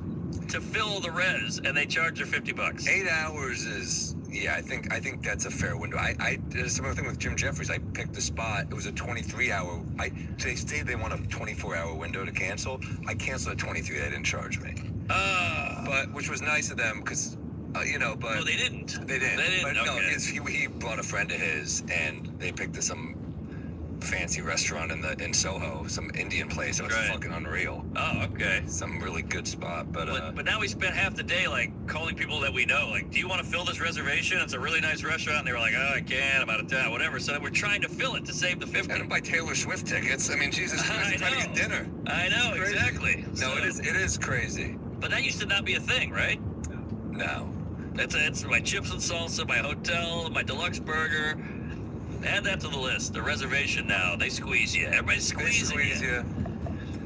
to fill the res, and they charge her $50.
8 hours is, yeah, I think that's a fair window. I did a similar thing with Jim Jeffries. I picked the spot. It was a 23-hour. They say they want a 24-hour window to cancel. I canceled at 23. They didn't charge me. But which was nice of them because, you know, but
No, they didn't.
They didn't. But no,
okay.
he brought a friend of his, and they picked some fancy restaurant in Soho, some Indian place. It was
Right.
fucking unreal.
Oh, okay.
Some really good spot,
But now we spent half the day like calling people that we know. Like, do you want to fill this reservation? It's a really nice restaurant. And they were like, oh, I can't. I'm out of town. Whatever. So we're trying to fill it to save the 50.
I didn't buy Taylor Swift tickets. I mean, Jesus Christ, I'm trying to get dinner.
I know,
Crazy.
exactly.
No,
So-
it is crazy.
But that used to not be a thing, right?
No.
It's my chips and salsa, my hotel, my deluxe burger. Add that to the list. The reservation now. They squeeze you. Everybody's
They
squeezing
squeeze
you.
you.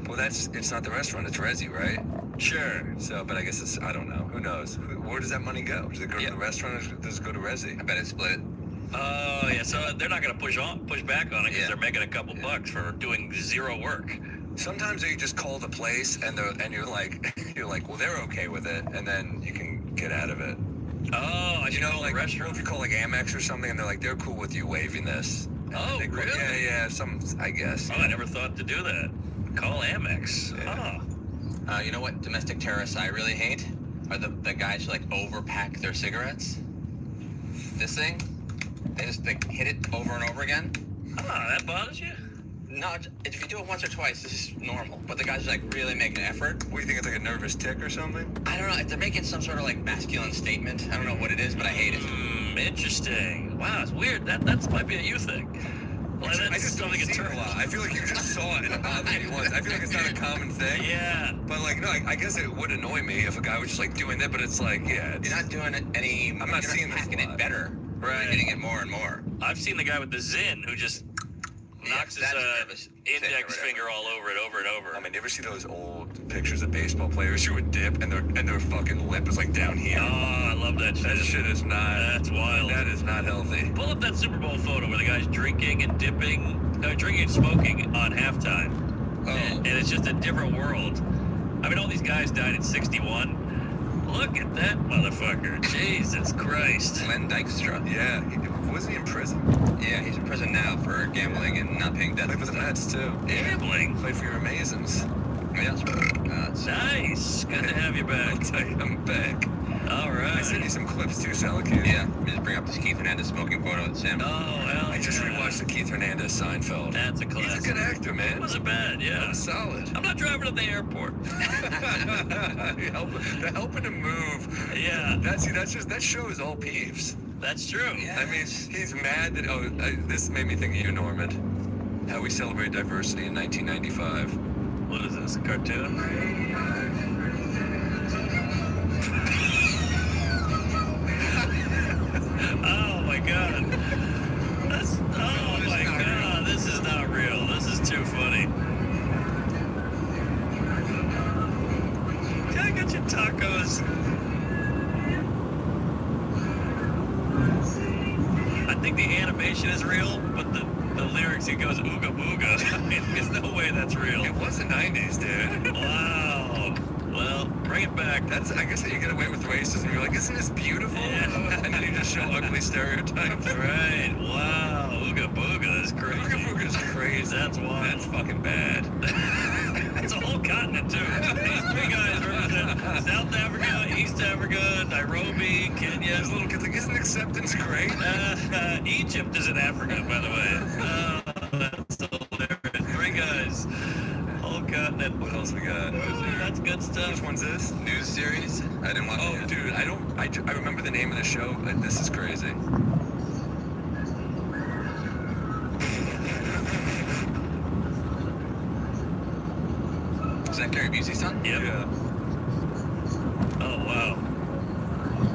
Well, it's not the restaurant. It's Resi, right?
Sure.
So, but I guess I don't know. Who knows? Where does that money go? Does it go to the restaurant or does it go to Resi?
I bet it's split.
Oh, yeah. So they're not going to push back on it because they're making a couple bucks for doing zero work.
Sometimes you just call the place and you're like, well, they're okay with it, and then you can get out of it.
Oh, I
You know,
call
like
the restaurant.
if you call like Amex or something, and they're cool with you waiving this. And
Oh,
they call-
really?
Yeah, I guess.
Oh, I never thought to do that. Call Amex.
Yeah.
Oh.
You know what domestic terrorists I really hate? Are the guys who like overpack their cigarettes. This thing, they just hit it over and over again.
Oh, that bothers you?
No, if you do it once or twice, this is normal. But the guys like really make an effort.
What do you think? It's like a nervous tick or something?
I don't know. They're making some sort of like masculine statement. I don't know what it is, but I hate it.
Interesting. Wow, it's weird. That might be a you thing. Well,
I
that's
just don't
something
see it a lot. I feel like you just saw it and it bothered me once. I feel like it's not a common thing.
Yeah.
But like, no, I guess it would annoy me if a guy was just like doing that. But it's like, yeah,
You're not doing it any.
I'm not seeing this
packing
a lot.
it better.
Right.
You're getting it more and more.
I've seen the guy with the Zin who just knocks his
that's a nervous tick or
index
whatever.
finger all over it, over and over.
I mean, you ever see those old pictures of baseball players who would dip and their fucking lip is like down here?
Oh, I love that shit.
That shit is not.
That's wild.
That is not healthy.
Pull up that Super Bowl photo where the guy's drinking and drinking and smoking on halftime.
Oh.
And it's just a different world. I mean, all these guys died at 61. Look at that motherfucker. Jesus Christ.
Len Dykstra.
Yeah, wasn't he in prison?
Yeah, he's in prison now for gambling and not paying debt.
Played for the Mets too.
Gambling.
Played for your Amazons.
Yeah.
Nice. Good to have you back.
I'm back.
All right.
I sent you some clips too, Salakid.
Yeah. Let me just bring up this Keith Hernandez smoking photo with Sam.
Oh, hell
I just
yeah.
rewatched the Keith Hernandez Seinfeld.
That's a classic.
He's a good actor, man.
It wasn't bad, yeah.
Solid.
I'm not driving to the airport.
The helping him move.
Yeah.
That shows all peeves.
That's true.
I mean, he's mad that, this made me think of you, Norman. How we celebrate diversity in 1995.
What is this, a cartoon? Oh my god. Oh my god. This is not real. This is too funny. Can I get you tacos? I think the animation is real, but the lyrics, it goes ooga booga. I mean, there's no way that's real.
It was the 90s, dude.
Wow. Well, bring it back.
I guess how you get away with racism. You're like, isn't this beautiful?
Yeah.
And then you just show ugly stereotypes.
Right. Wow. Ooga booga is crazy.
Ooga booga is crazy.
That's wild.
That's fucking bad.
It's a whole continent, too. These three guys represent South Africa, East Africa, Nairobi, Kenya.
Those little kids like, isn't acceptance great?
Egypt is in Africa, by the way. That's hilarious. Three guys. Whole continent.
What else we got?
That's good stuff.
Which one's this?
News series? I didn't watch it
Oh,
yet.
dude, I remember the name of the show. This is crazy.
Is that Gary Busey's son?
Yep.
Yeah.
Oh, wow.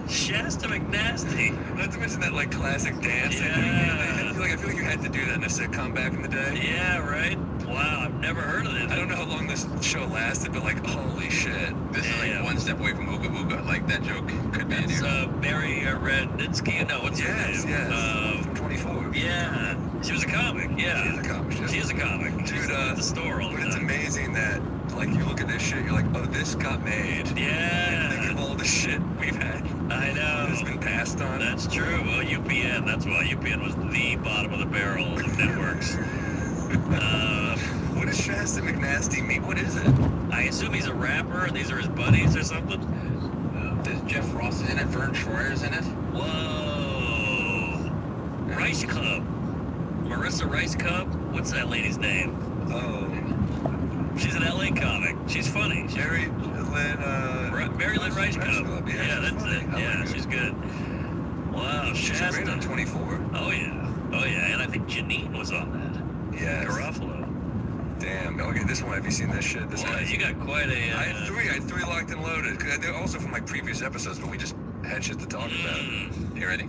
Shasta McNasty.
Not to mention that, like, classic dance.
Yeah.
I feel like you had to do that in a sitcom back in the day.
Yeah, right? Wow, I've never heard of it.
I don't know how long this show lasted, but, like, holy shit.
This is like one step away from Ooga Booga. Like, that joke could be
It's
in here.
Mary Rednitsky. No, what's her
Yes,
name?
yes. 24.
Yeah. She was a comic, yeah.
She is a comic.
She is a comic. She's
Dude,
at the store all the
but it's
time.
amazing that, like, you look at this shit, you're like, oh, this got made. And think
Yeah.
of all the shit we've had
I know.
that's been passed on.
That's true. Oh, UPN. That's why UPN was the bottom of the barrel of networks.
What does Shasta McNasty mean? What is it?
I assume he's a rapper. These are his buddies or something.
There's Jeff Ross is in it. Vern Troyer's in it.
Whoa. Rice Club. Marissa Rice Club. What's that lady's name?
Oh.
She's an LA comic. She's funny.
Mary Lynn,
Mary Lynn Rice Club.
Yeah,
Yeah, that's
funny.
it.
I like
Yeah,
her.
she's good. Wow,
She's great on
Shasta.
24.
Oh yeah. Oh yeah. And I think Janine was on that.
Yes.
Garofalo.
Damn. Okay, this one, have you seen this shit? This
Boy,
one.
you got quite a.
I had three locked and loaded. 'Cause they're also from like previous episodes, but we just had shit to talk about.
You ready?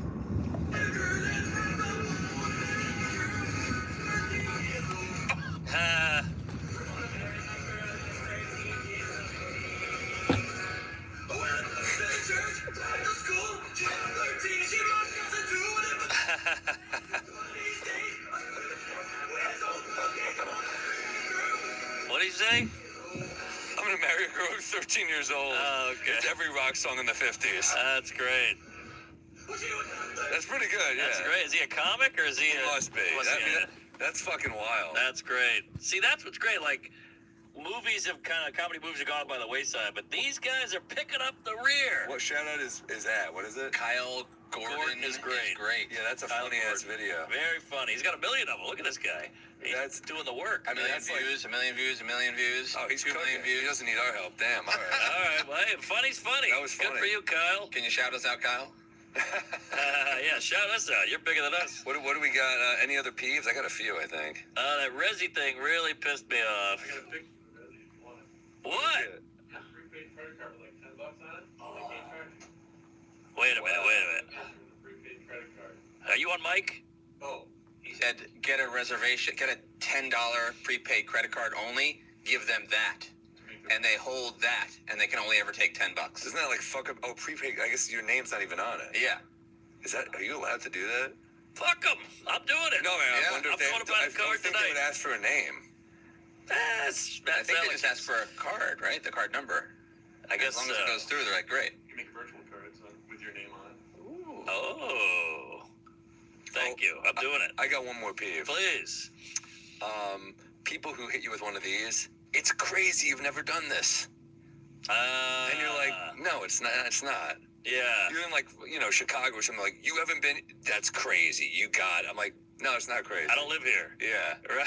What did you say?
I'm gonna marry a girl who's 13 years old.
Oh, okay.
It's every rock song in the 50s.
That's great.
That's pretty good, yeah.
That's great. Is he a comic or is he
He
a...
must be. That's fucking wild.
That's great. See, that's what's great. Like, comedy movies have gone by the wayside, but these guys are picking up the rear.
What shout out is that? What is it?
Kyle Gordon
is great.
Yeah, that's a
Kyle
funny ass
Gordon.
video.
Very funny. He's got a million of them. Look at this guy. He's doing the work.
A million views, a million views.
Oh, he's
2 million
cooking. He
views.
doesn't need our help. Damn. All right.
All right. Well, hey, funny's funny.
That was
Good
funny.
for you, Kyle.
Can you shout us out, Kyle?
Yeah, shout us out. You're bigger than us.
What do we got? Any other peeves? I got a few, I think.
That Resi thing really pissed me off.
I got a big
What?
prepaid credit card with like $10 on it. Prepaid card.
Wait a minute.
Prepaid credit card.
Are you on mic?
Oh.
He said, get a reservation, get a $10 prepaid credit card only, give them that. And they hold that, and they can only ever take $10.
Isn't that like fuck up? Oh, prepaid. I guess your name's not even on it.
Yeah.
Are you allowed to do that?
Fuck them. I'm doing it.
No, man.
Yeah,
I wonder
I'm
if they.
throwing a blank
I
card
think they would
tonight.
ask for a name.
I think they just ask for a card, right? The card number.
I guess
As long as it goes through, they're like, great.
You can make virtual cards with your name on it.
Oh. Thank you. I'm doing it.
I got one more peeve.
Please.
People who hit you with one of these. It's crazy. You've never done this. And you're like, no, it's not. It's not.
Yeah.
You're in like, Chicago or something. Like, you haven't been. That's crazy. You got it. I'm like, No, it's not crazy.
I don't live here.
Yeah.
Right.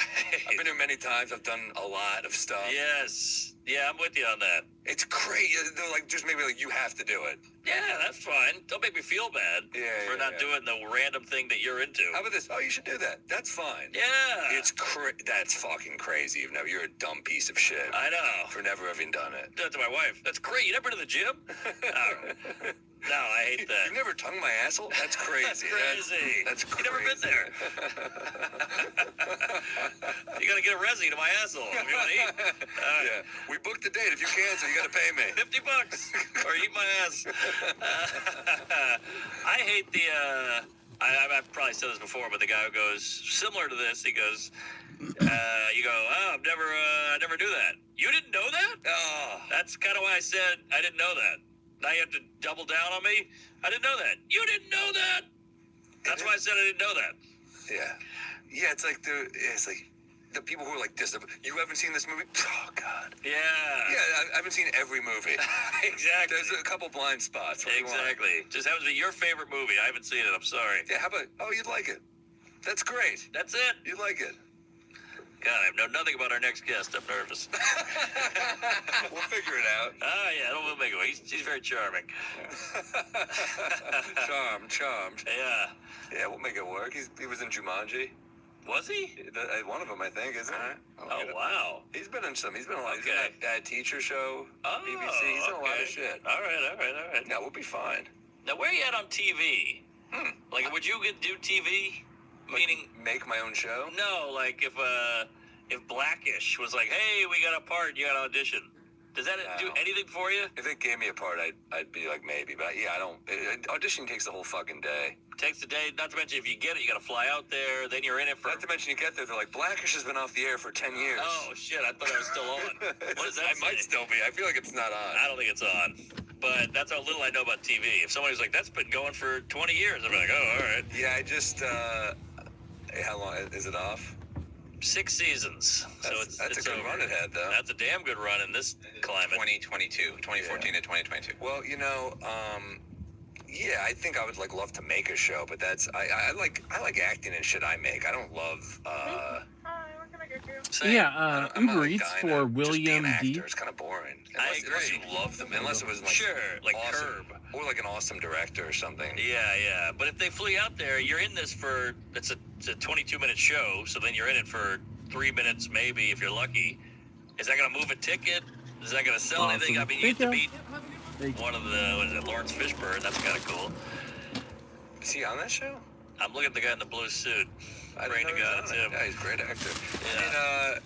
I've been here many times. I've done a lot of stuff.
Yes. Yeah, I'm with you on that.
It's crazy. They're like, just maybe like, you have to do it.
Yeah, that's fine. Don't make me feel bad for not doing the random thing that you're into.
How about this? Oh, you should do that. That's fine.
Yeah.
That's fucking crazy. You're a dumb piece of shit.
I know.
For never having done it.
Do that to my wife. That's great. You never been to the gym? No, I hate that.
You've never tongued my asshole? That's crazy.
That's crazy.
That's crazy.
You've never been there. You gotta get a resi to my asshole if you want to eat.
Yeah. We booked the date. If you cancel, you gotta pay me.
$50 or eat my ass. I hate the. I've probably said this before, but the guy who goes similar to this. He goes, you go, oh, I never knew that. You didn't know that? Oh, that's kind of why I said I didn't know that. Now you have to double down on me. I didn't know that. You didn't know that. That's why I said I didn't know that.
Yeah. Yeah, it's like the people who are like this. You haven't seen this movie? Oh, God.
Yeah.
Yeah, I haven't seen every movie.
Exactly.
There's a couple blind spots.
Exactly. Just happens to be your favorite movie. I haven't seen it. I'm sorry.
Yeah, how about, you'd like it. That's great.
That's it.
You'd like it.
God, I know nothing about our next guest. I'm nervous.
We'll figure it out.
Oh, yeah, we'll make it. He's very charming.
Charmed.
Yeah.
Yeah, we'll make it work. He was in Jumanji.
Was he?
One of them, I think, isn't he?
Oh, wow.
He's been in some. He's been a lot.
Okay.
He's in that teacher show.
Oh,
BBC. He's done a lot of shit.
All right.
No, we'll be fine.
Now, where are you at on TV? Like, would you do TV? Meaning,
make my own show?
No, like if Blackish was like, hey, we got a part, you got to audition. Does that do anything for you?
If it gave me a part, I'd be like, maybe. But yeah, I don't. Auditioning takes the whole fucking day.
Takes the day. Not to mention, if you get it, you got to fly out there. Then you're in it for.
Not to mention, you get there, they're like, Blackish has been off the air for 10 years.
Oh shit! I thought I was still on. What does that
I might still be. I feel like it's not on.
I don't think it's on. But that's how little I know about TV. If somebody's like, that's been going for 20 years, I'm like, oh, all right.
Yeah, I just. How long is it off?
6 seasons.
That's
it's
a good
over.
run it had, though.
That's a damn good run in this climate.
2014 to 2022.
Well, yeah, I think I would love to make a show, but I like acting and shit I make. I don't love
Uber Eats for William D.
It's kind of boring.
I agree.
Unless you love them. Unless it was
like
awesome,
Curb.
or like an awesome director or something.
Yeah. But if they flew you out there, you're in this for it's a 22-minute show, so then you're in it for 3 minutes maybe if you're lucky. Is that gonna move a ticket? Is that gonna sell anything? I mean, you get to meet one of the Lawrence Fishburne. That's kind of cool.
Is he on that show?
I'm looking at the guy in the blue suit. Praying to God it's him.
Yeah, he's a great actor.
Yeah.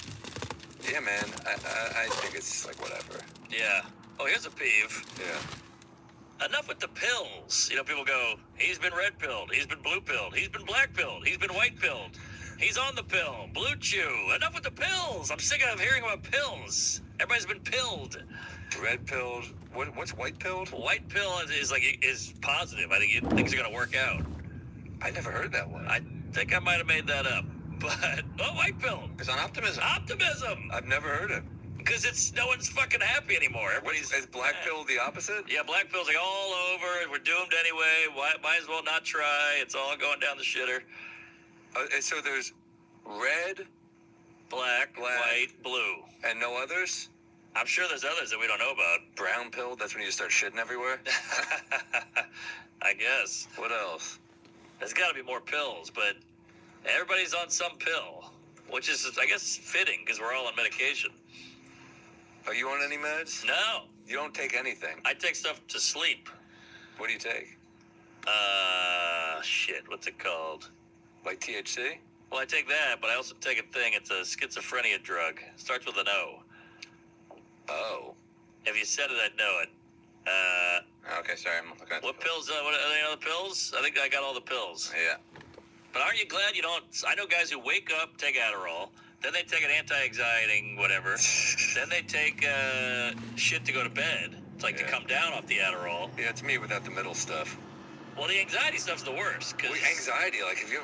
Yeah, man. I think it's like whatever.
Yeah. Oh, here's a peeve.
Yeah.
Enough with the pills. People go, he's been red pilled, he's been blue pilled, he's been black pilled, he's been white pilled, he's on the pill, blue chew. Enough with the pills. I'm sick of hearing about pills. Everybody's been pilled.
Red pilled. What's white pilled?
White pill is positive. I think things are gonna work out.
I never heard that one.
I think I might have made that up. But white pill.
It's on optimism.
Optimism.
I've never heard it.
Because no one's fucking happy anymore.
Is black pill the opposite?
Yeah, black pill's all over. We're doomed anyway. Might as well not try. It's all going down the shitter.
So there's red,
black, white, blue,
and no others.
I'm sure there's others that we don't know about.
Brown pill. That's when you start shitting everywhere.
I guess.
What else?
There's got to be more pills, but everybody's on some pill, which is, I guess, fitting because we're all on medication.
Are you on any meds?
No.
You don't take anything?
I take stuff to sleep.
What do you take?
Shit, what's it called?
Like THC?
Well, I take that, but I also take a thing. It's a schizophrenia drug. Starts with an O.
Oh.
If you said it, I'd know it.
Okay, sorry, I'm looking at
what pills? What are there other pills? I think I got all the pills.
Yeah.
But aren't you glad you don't? I know guys who wake up, take Adderall, then they take an anti-anxiety, whatever. Then they take shit to go to bed. It's like to come down off the Adderall.
Yeah, it's me without the middle stuff.
Well, the anxiety stuff's the worst. Cause
Anxiety, like, have you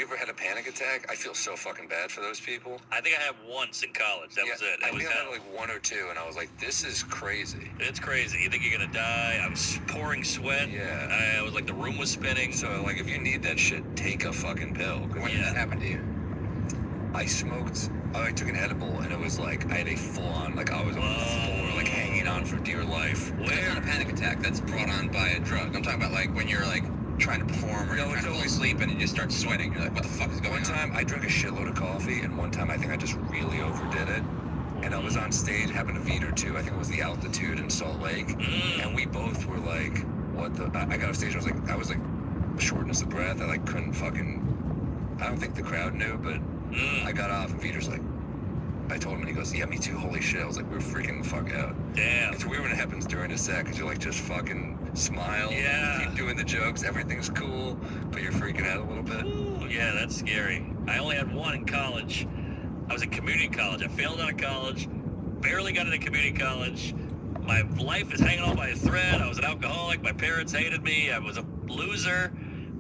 ever had a panic attack? I feel so fucking bad for those people.
I think I had once in college. That was it.
I think I had like one or two, and I was like, this is crazy.
It's crazy. You think you're gonna die? I was pouring sweat.
Yeah.
I was like, the room was spinning.
So, like, if you need that shit, take a fucking pill.
When did that happen to you?
I took an edible, and it was like, I had a full-on, like, I was on the floor, like, hanging on for dear life.
That's not a panic attack. That's brought on by a drug. I'm talking about, like, when you're, like, trying to perform or you're trying to fall asleep and you just start sweating. You're like, what the fuck is going on?
One time, I drank a shitload of coffee, and one time I think I just really overdid it. And I was on stage having a beat or two. I think it was the Altitude in Salt Lake. And we both were like, what the... I got off stage, I was like shortness of breath. I, like, couldn't fucking... I don't think the crowd knew, but I got off, and Peter's like... I told him, and he goes, yeah, me too, holy shit. I was like, we're freaking the fuck out.
Damn.
It's weird when it happens during a set, because you're like, just fucking smile.
Yeah.
Keep doing the jokes, everything's cool, but you're freaking out a little bit.
Ooh, yeah, that's scary. I only had one in college. I was in community college. I failed out of college, barely got into community college. My life is hanging on by a thread. I was an alcoholic. My parents hated me. I was a loser.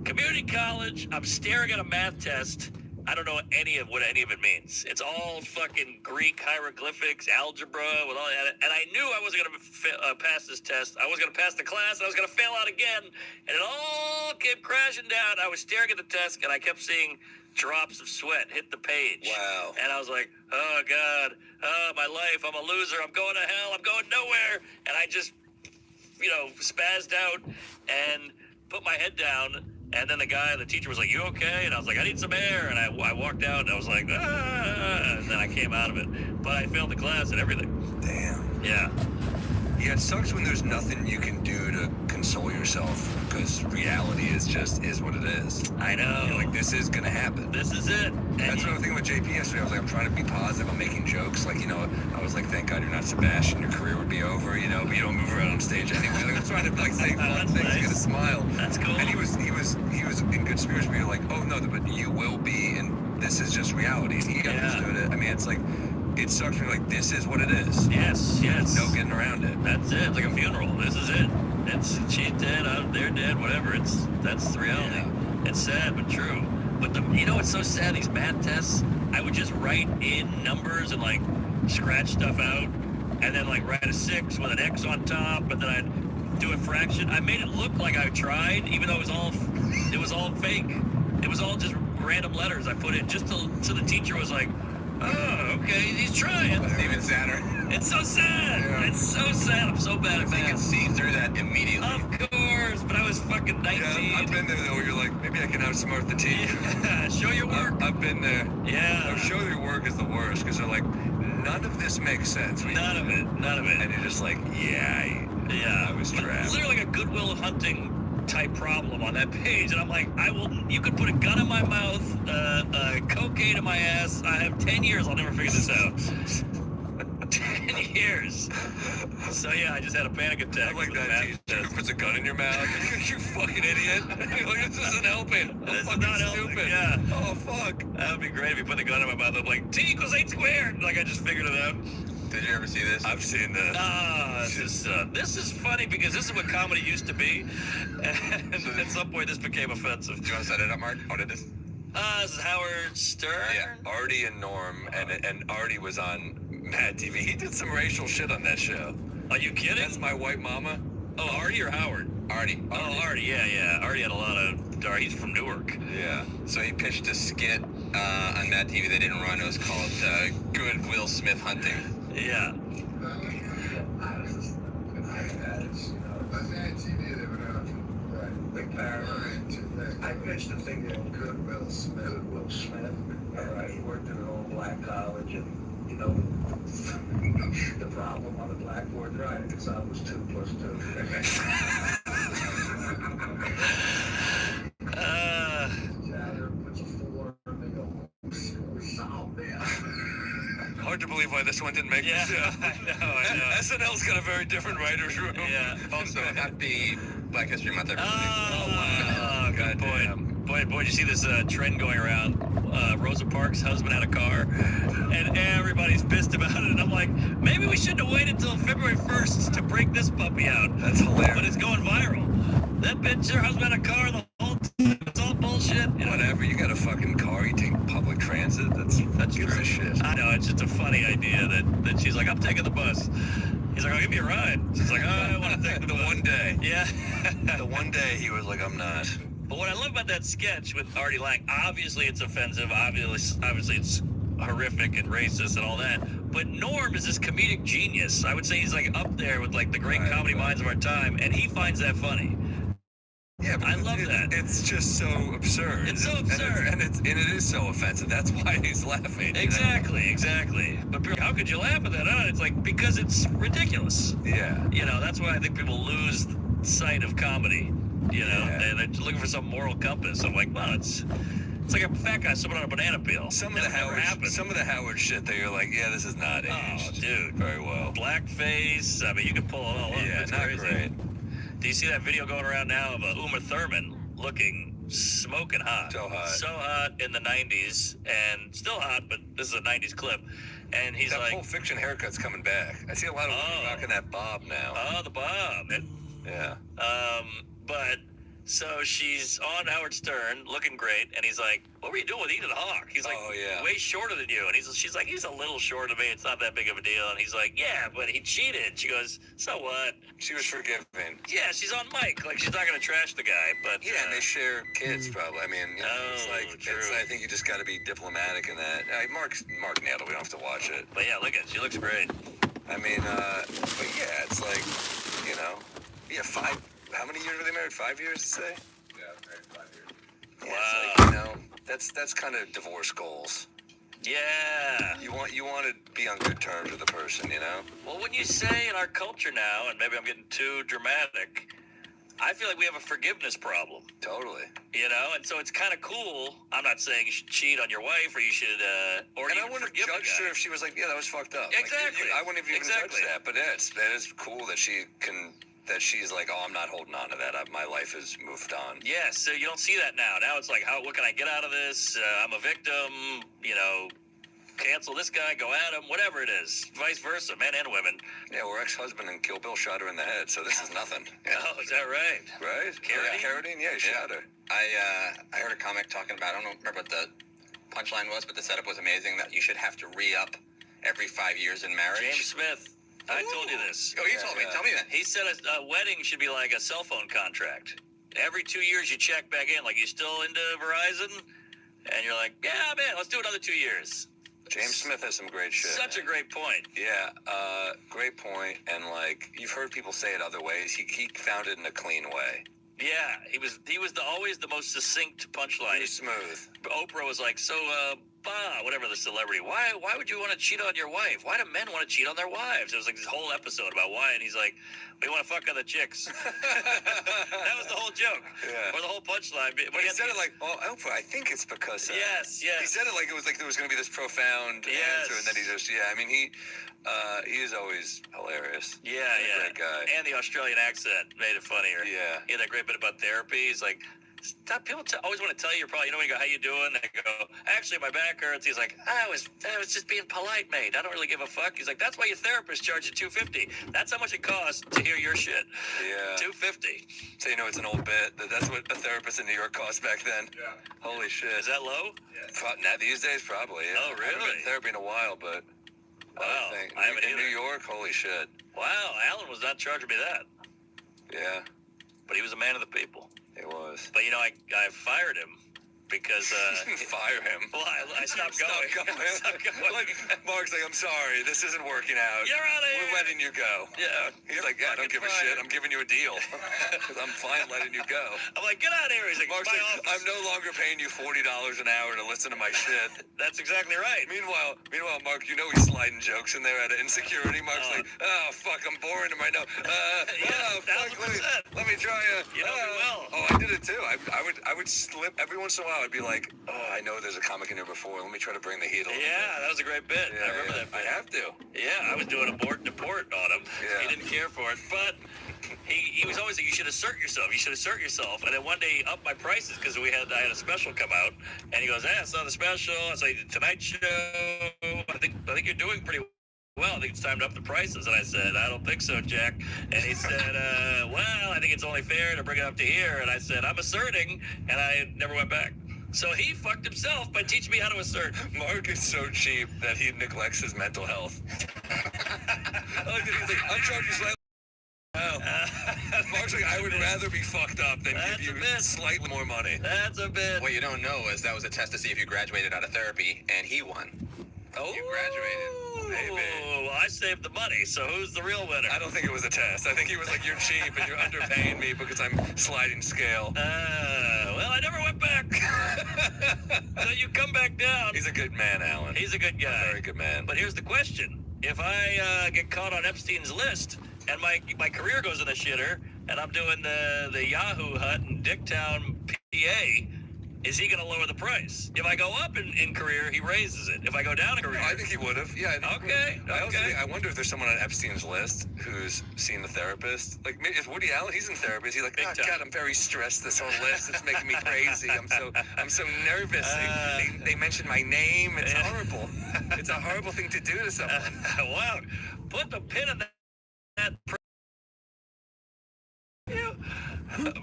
Community college, I'm staring at a math test. I don't know what any of it means. It's all fucking Greek hieroglyphics, algebra, with all that. And I knew I wasn't going to pass this test. I was going to pass the class, and I was going to fail out again. And it all came crashing down. I was staring at the desk, and I kept seeing drops of sweat hit the page.
Wow.
And I was like, oh, God, my life, I'm a loser. I'm going to hell. I'm going nowhere. And I just, spazzed out and put my head down. And then the teacher was like, you okay? And I was like, I need some air. And I walked out, and I was like, ah. And then I came out of it. But I failed the class and everything.
Damn.
Yeah.
Yeah, it sucks when there's nothing you can do to console yourself, because reality is what it is.
I know.
You're like, this is gonna happen.
This is it. And
that's what I was thinking with JP yesterday. I was like, I'm trying to be positive. I'm making jokes. Like, I was like, thank God you're not Sebastian. Your career would be over, but you don't move around on stage anyway. Like, I'm trying to say fun things. Nice. You gotta smile.
That's cool.
And he was in good spirits, but you're like, oh no, but you will be, and this is just reality. And he understood it. I mean, it's like, it sucks when you're like, this is what it is.
Yes.
No getting around it.
That's it. It's like a funeral. This is it. She's dead, they're dead, whatever. That's the reality. Yeah. It's sad, but true. But it's so sad, these math tests, I would just write in numbers and like scratch stuff out, and then like write a 6 with an X on top, and then I'd do a fraction. I made it look like I tried, even though it was all fake. It was all just random letters I put in, just so the teacher was like, oh, okay, he's trying.
Even sadder.
It's so sad. Yeah. It's so sad. I'm so bad at
math. You can see through that immediately.
Of course, but I was fucking 19.
Yeah, I've been there though, where you're like, maybe I can outsmart the teacher.
Yeah, show your work.
I've been there.
Yeah.
Show your work is the worst, because they're like, none of this makes sense.
None of it.
And you're just like, I was trapped.
Literally like a Goodwill Hunting type problem on that page, and I'm like, you could put a gun in my mouth, cocaine in my ass. I have 10 years, I'll never figure this out. 10 years. So yeah, I just had a panic attack.
I like that teacher who puts a gun in your mouth. You fucking idiot. You're like, this isn't helping.
This is not helping.
Stupid.
Yeah.
Oh, fuck.
That would be great if you put the gun in my mouth. I'm like, T equals 8 squared. Like, I just figured it out.
Did you ever see this?
I've seen this.
This is funny because this is what comedy used to be, and at some point this became offensive.
Do you want to set it up, Mark? How did this?
This is Howard Stern.
Yeah, Artie and Norm, and Artie was on Mad TV. He did some racial shit on that show.
Are you kidding?
That's My White Mama.
Oh, Artie or Howard?
Artie.
Oh, Artie, yeah. Artie had a lot of... He's from Newark.
Yeah.
So he pitched a skit on Mad TV they didn't run. It was called Good Will Smith Hunting.
Yeah.
I pitched the thing called Good Will Smith. All right, he worked in an old black college, and the problem on the blackboard, right? Because I was 2 plus 2. Puts a 4, and they go, we solved it.
Hard to believe why this one didn't make the show.
I know.
SNL's got a very different writer's room.
Yeah.
Also, happy Black History Month, everybody.
Oh, wow. Good point. Boy, did you see this trend going around? Rosa Parks' husband had a car, and everybody's pissed about it. And I'm like, maybe we shouldn't have waited until February 1st to break this puppy out.
That's hilarious.
But it's going viral. That bitch, her husband had a car the whole time. It's all bullshit. You know?
Whatever, you got a fucking car, you take public transit, that's true shit.
I know, it's just a funny idea that she's like, I'm taking the bus. He's like, I'll give you a ride. She's like, oh, I want to take the
one day.
Yeah.
The one day he was like, I'm not.
But what I love about that sketch with Artie Lang, obviously it's offensive, obviously it's horrific and racist and all that. But Norm is this comedic genius. I would say he's like up there with like the great comedy minds of our time, and he finds that funny.
Yeah, but
I love that.
It's just so absurd.
It's so absurd.
And it is so offensive. That's why he's laughing.
Exactly. But people, how could you laugh at that? It's like, because it's ridiculous.
Yeah.
You know, that's why I think people lose sight of comedy. You know, they're looking for some moral compass. I'm like, well, it's like a fat guy sipping on a banana peel.
Some of the Howard shit that you're like, yeah, this is not aged.
Oh, dude.
Very well.
Blackface. I mean, you can pull it all up.
Yeah,
it's
not
crazy.
great.
Do you see that video going around now of Uma Thurman looking smoking hot?
So hot.
So hot in the 90s, and still hot, but this is a 90s clip. And he's
that
like...
Pulp Fiction haircut's coming back. I see a lot of women rocking that bob now.
Oh, the bob.
Yeah.
But... So she's on Howard Stern, looking great, and he's like, what were you doing with Ethan Hawke? He's like, way shorter than you. And she's like, he's a little short of me. It's not that big of a deal. And he's like, yeah, but he cheated. She goes, so what?
She was forgiving.
Yeah, she's on mic. Like, she's not going to trash the guy. But
yeah, and they share kids, probably. I mean, it's like,
true.
I think you just got to be diplomatic in that. Mark nailed it. We don't have to watch it.
But yeah, look at it. She looks great.
I mean, but yeah, it's like, you know, how many years were they married? 5 years, to say? Yeah,
wow.
It's like, you know, that's kind of divorce goals.
Yeah.
You want to be on good terms with the person, you know?
Well, when you say in our culture now, and maybe I'm getting too dramatic, I feel like we have a forgiveness problem.
Totally.
You know, and so it's kind of cool. I'm not saying you should cheat on your wife or you should, or
and
even
I wouldn't have
forgive
judged her if she was like, yeah, that was fucked up.
Exactly.
Like, I wouldn't have even judged that. But that is cool that she's like, oh, I'm not holding on to that. My life has moved on.
Yeah, so you don't see that now. Now it's like, what can I get out of this? I'm a victim, you know, cancel this guy, go at him, whatever it is. Vice versa, men and women.
Yeah, her ex-husband in Kill Bill shot her in the head, so this is nothing. Yeah.
Oh, is that right?
Right? Carradine? Yeah, he shot her.
I heard a comic talking about, I don't remember what the punchline was, but the setup was amazing, that you should have to re-up every 5 years in marriage.
James Smith. I told you this.
Oh, you told me. Tell me that.
He said a wedding should be like a cell phone contract. Every 2 years you check back in, like, you still into Verizon? And you're like, yeah, man, let's do another 2 years.
James Smith has some great shit.
Such a great point.
Yeah, great point. And like, you've heard people say it other ways. He found it in a clean way.
Yeah, he was always the most succinct punchline.
He was smooth.
Oprah was like, so, whatever the celebrity, why would you want to cheat on your wife? Why do men want to cheat on their wives? It was like this whole episode about why, and he's like, we want to fuck other chicks. That was the whole joke.
Yeah.
Or the whole punchline.
But he said it like, oh, Oprah, I think it's because...
Yes.
He said it like it was like there was going to be this profound answer, and then he just, I mean, he is always hilarious.
Yeah.
Great guy.
And the Australian accent made it funnier.
Yeah.
He had that great bit about therapy. He's like, stop, people always want to tell you, probably, when you go, how you doing? They go, actually, my back hurts. He's like, I was just being polite, mate. I don't really give a fuck. He's like, that's why your therapist charges you $250. That's how much it costs to hear your shit.
Yeah.
$250.
So you know it's an old bit. That's what a therapist in New York cost back then.
Yeah.
Holy shit.
Is that low?
Yeah. Now these days, probably. Yeah.
Oh, really?
I haven't been to therapy in a while, but...
Wow.
I haven't in New York, holy shit.
Wow, Alan was not charging me that.
Yeah.
But he was a man of the people.
He was.
But, I fired him because...
Fire him?
Well, I stopped going. Stopped going.
Like, Mark's like, I'm sorry, this isn't working out.
You're out of here.
We're letting you go.
Yeah.
He's like, yeah, I don't give a shit. I'm giving you a deal. Because I'm fine letting you go.
I'm like, get out of here. He's like,
Mark's
my
like,
office.
I'm no longer paying you $40 an hour to listen to my shit.
That's exactly right.
Meanwhile, Mark, he's sliding jokes in there out of insecurity. Mark's like, oh, fuck, I'm boring him right now. Let me try a...
You know me well.
Oh, I did it too. I would slip every once in a while. I'd be like, oh, I know there's a comic in here before. Let me try to bring the heat a little bit.
Yeah, that was a great bit.
Yeah,
I remember that bit.
I have to.
Yeah, I was doing abort and deport on him.
Yeah.
He didn't care for it. But he was always like, you should assert yourself. You should assert yourself. And then one day he upped my prices because I had a special come out. And he goes, it's not a special. I was like, Tonight Show, I think you're doing pretty well, I think it's time to up the prices. And I said, I don't think so, Jack. And he said, well, I think it's only fair to bring it up to here. And I said, I'm asserting, and I never went back. So he fucked himself by teaching me how to assert.
Mark is so cheap that he neglects his mental health. He's like, I'm charging slightly. Wow. Mark's like, I would rather be fucked up than give you slightly more money.
That's a bit.
What you don't know is that was a test to see if you graduated out of therapy, and he won.
Oh,
you graduated.
Maybe.
Well, I saved the money, so who's the real winner?
I don't think it was a test. I think he was like, you're cheap and you're underpaying me because I'm sliding scale.
Well, I never went back. So you come back down.
He's a good man, Alan.
He's a good guy.
A very good man.
But here's the question. If I get caught on Epstein's list and my career goes in the shitter and I'm doing the Yahoo hut in Dicktown, PA, is he going to lower the price? If I go up in career, he raises it. If I go down in career...
I think he would have. Yeah.
Okay.
I wonder if there's someone on Epstein's list who's seen the therapist. Like, maybe if Woody Allen, he's in therapy. Is he like, God, I'm very stressed, this whole list. It's making me crazy. I'm so nervous. They mentioned my name. It's horrible. It's a horrible thing to do to someone.
Wow. Put the pin in that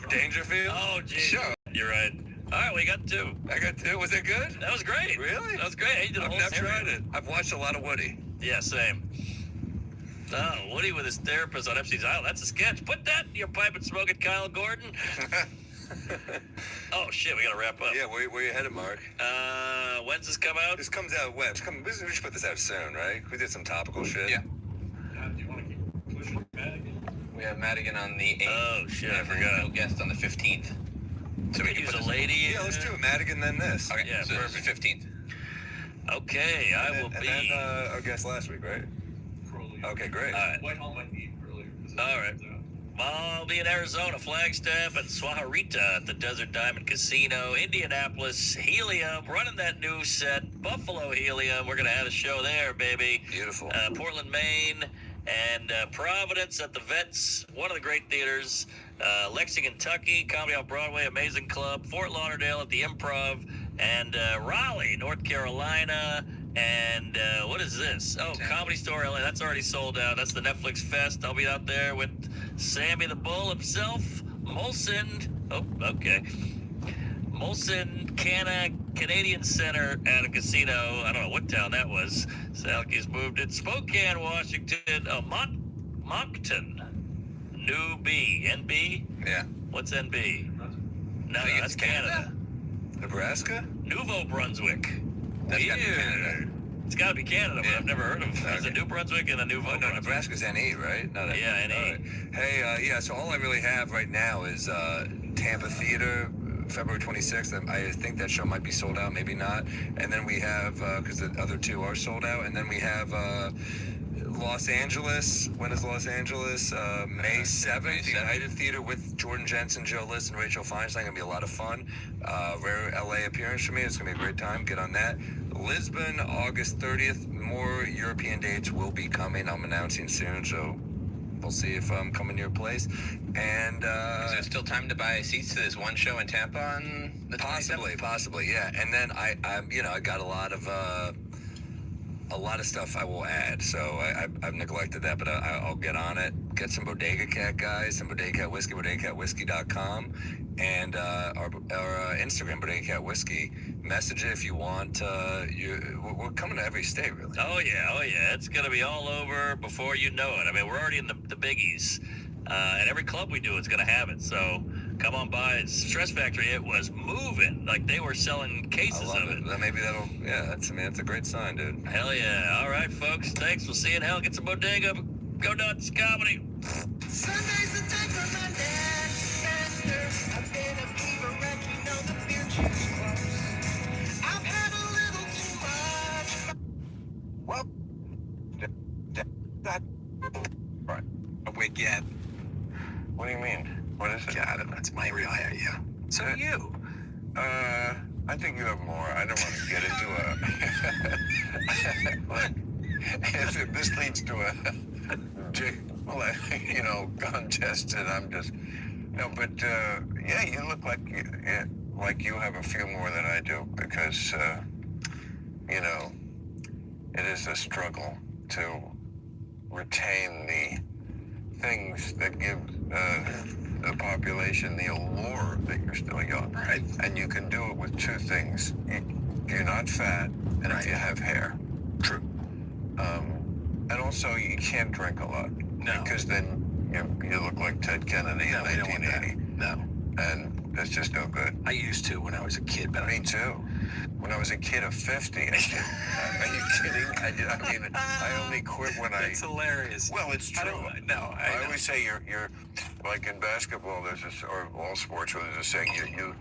Dangerfield?
Oh, geez.
Sure.
You're right. All right, we got 2.
I got 2. Was it good?
That was great.
Really?
That was great. He did a
I've
whole
never
series.
tried it. I've watched a lot of Woody.
Yeah, same. Oh, Woody with his therapist on Epstein's Island. That's a sketch. Put that in your pipe and smoke it, Kyle Gordon. Oh, shit, we got to wrap up.
Yeah, where you headed, Mark?
When's this come out?
This comes out when? We should put this out soon, right? We did some topical shit.
Yeah.
Do you want to keep pushing Madigan?
We have Madigan on the 8th.
Oh, shit, I
and
forgot.
no guest on the 15th.
So we can use a lady.
Yeah, let's do it, Madigan, then this.
Okay,
Yeah,
so
perfect.
15th.
Okay, I will
And
be.
then our guest last week, right?
Crowley.
Okay, great.
All right.
Whitehall might be earlier.
All right. I'll be in Arizona, Flagstaff, and Swaharita at the Desert Diamond Casino, Indianapolis, Helium, running that new set, Buffalo Helium. We're going to have a show there, baby.
Beautiful.
Portland, Maine, and Providence at the Vets, one of the great theaters. Lexington, Kentucky, Comedy Off Broadway, Amazing Club, Fort Lauderdale at the Improv, and Raleigh, North Carolina. And what is this? Oh, Comedy Store LA. That's already sold out. That's the Netflix Fest. I'll be out there with Sammy the Bull himself, Molson. Oh, okay. Molson Canadian Center at a casino. I don't know what town that was. Salky's moved it. Spokane, Washington. Oh, Moncton. New B. NB?
Yeah.
What's NB? No,
I think
that's
it's
Canada.
Nebraska?
Nouveau Brunswick.
That's gotta be Canada.
It's got to be Canada, but
Yeah.
I've never heard of. There's a
Okay.
New Brunswick and a Nouveau
Oh, no,
Brunswick.
Nebraska's NE, right? Not
Yeah, NE.
All right. Hey, yeah, so all I really have right now is Tampa Theater, February 26th. I think that show might be sold out, maybe not. And then we have, because the other 2 are sold out. And then we have Los Angeles. When is Los Angeles? May 7th, the United Theater with Jordan Jensen, Joe List, and Rachel Feinstein. Going to be a lot of fun. Rare LA appearance for me. It's going to be a great time. Get on that. Lisbon, August 30th. More European dates will be coming. I'm announcing soon, so we'll see if I'm coming to your place. And
Is there still time to buy seats to this one show in Tampa on the 27th?
possibly, yeah. And then I got a lot of stuff I will add, so I've neglected that, but I'll get on it. Get some Bodega Cat guys, some Bodega Cat Whiskey, BodegaCatWhiskey.com, and our Instagram, Bodega Cat Whiskey. Message it if you want. We're coming to every state, really.
Oh yeah. It's gonna be all over before you know it. I mean, we're already in the biggies, and every club we do is gonna have it. So come on by. It's Stress Factory. It was moving. Like they were selling cases
I love
of it.
Then maybe that'll. Yeah, that's a great sign, dude.
Hell yeah. All right, folks. Thanks. We'll see you in hell. Get some Bodega. Go nuts. Comedy.
Sunday's the day for my disaster. I've been a beaver wreck, you know the beer juice close. I've had a little too much.
Well, that right. Again.
What do you mean? What is it?
God, that's my real idea. So you.
I think you have more. I don't want to get into
Look, if this leads to a contest, and I'm just but yeah, you look like you have a few more than I do, because it is a struggle to
retain the things that give the population the allure that you're still young.
Right.
And you can do it with two things. You're not fat, and if you have hair.
True.
And also, you can't drink a lot.
No.
Because then you look like Ted Kennedy in
No, we don't want that.
1980.
No.
And that's just no good.
I used to when I was a kid, but
Me too. When I was a kid of 50, are you kidding? I only quit when
That's hilarious.
Well, it's true.
I know.
I always say you're like in basketball. There's this, or all sports, where there's a saying: you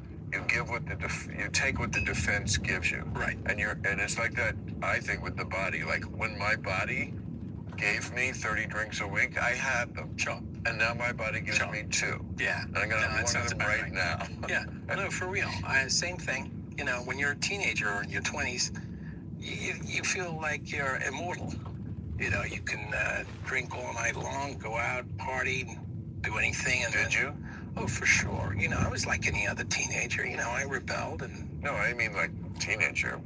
give what you take what the defense gives you.
Right.
And it's like that. I think with the body, like when my body gave me 30 drinks a week, I had them.
Sure.
And now my body gives me 2.
Yeah.
And I'm gonna have one of them right now.
Yeah. No, for real. Same thing. You know, when you're a teenager or in your 20s, you feel like you're immortal. You know, you can drink all night long, go out, party, do anything. And
Did you?
Oh, for sure. You know, I was like any other teenager. You know, I rebelled and...
No, I mean like teenager.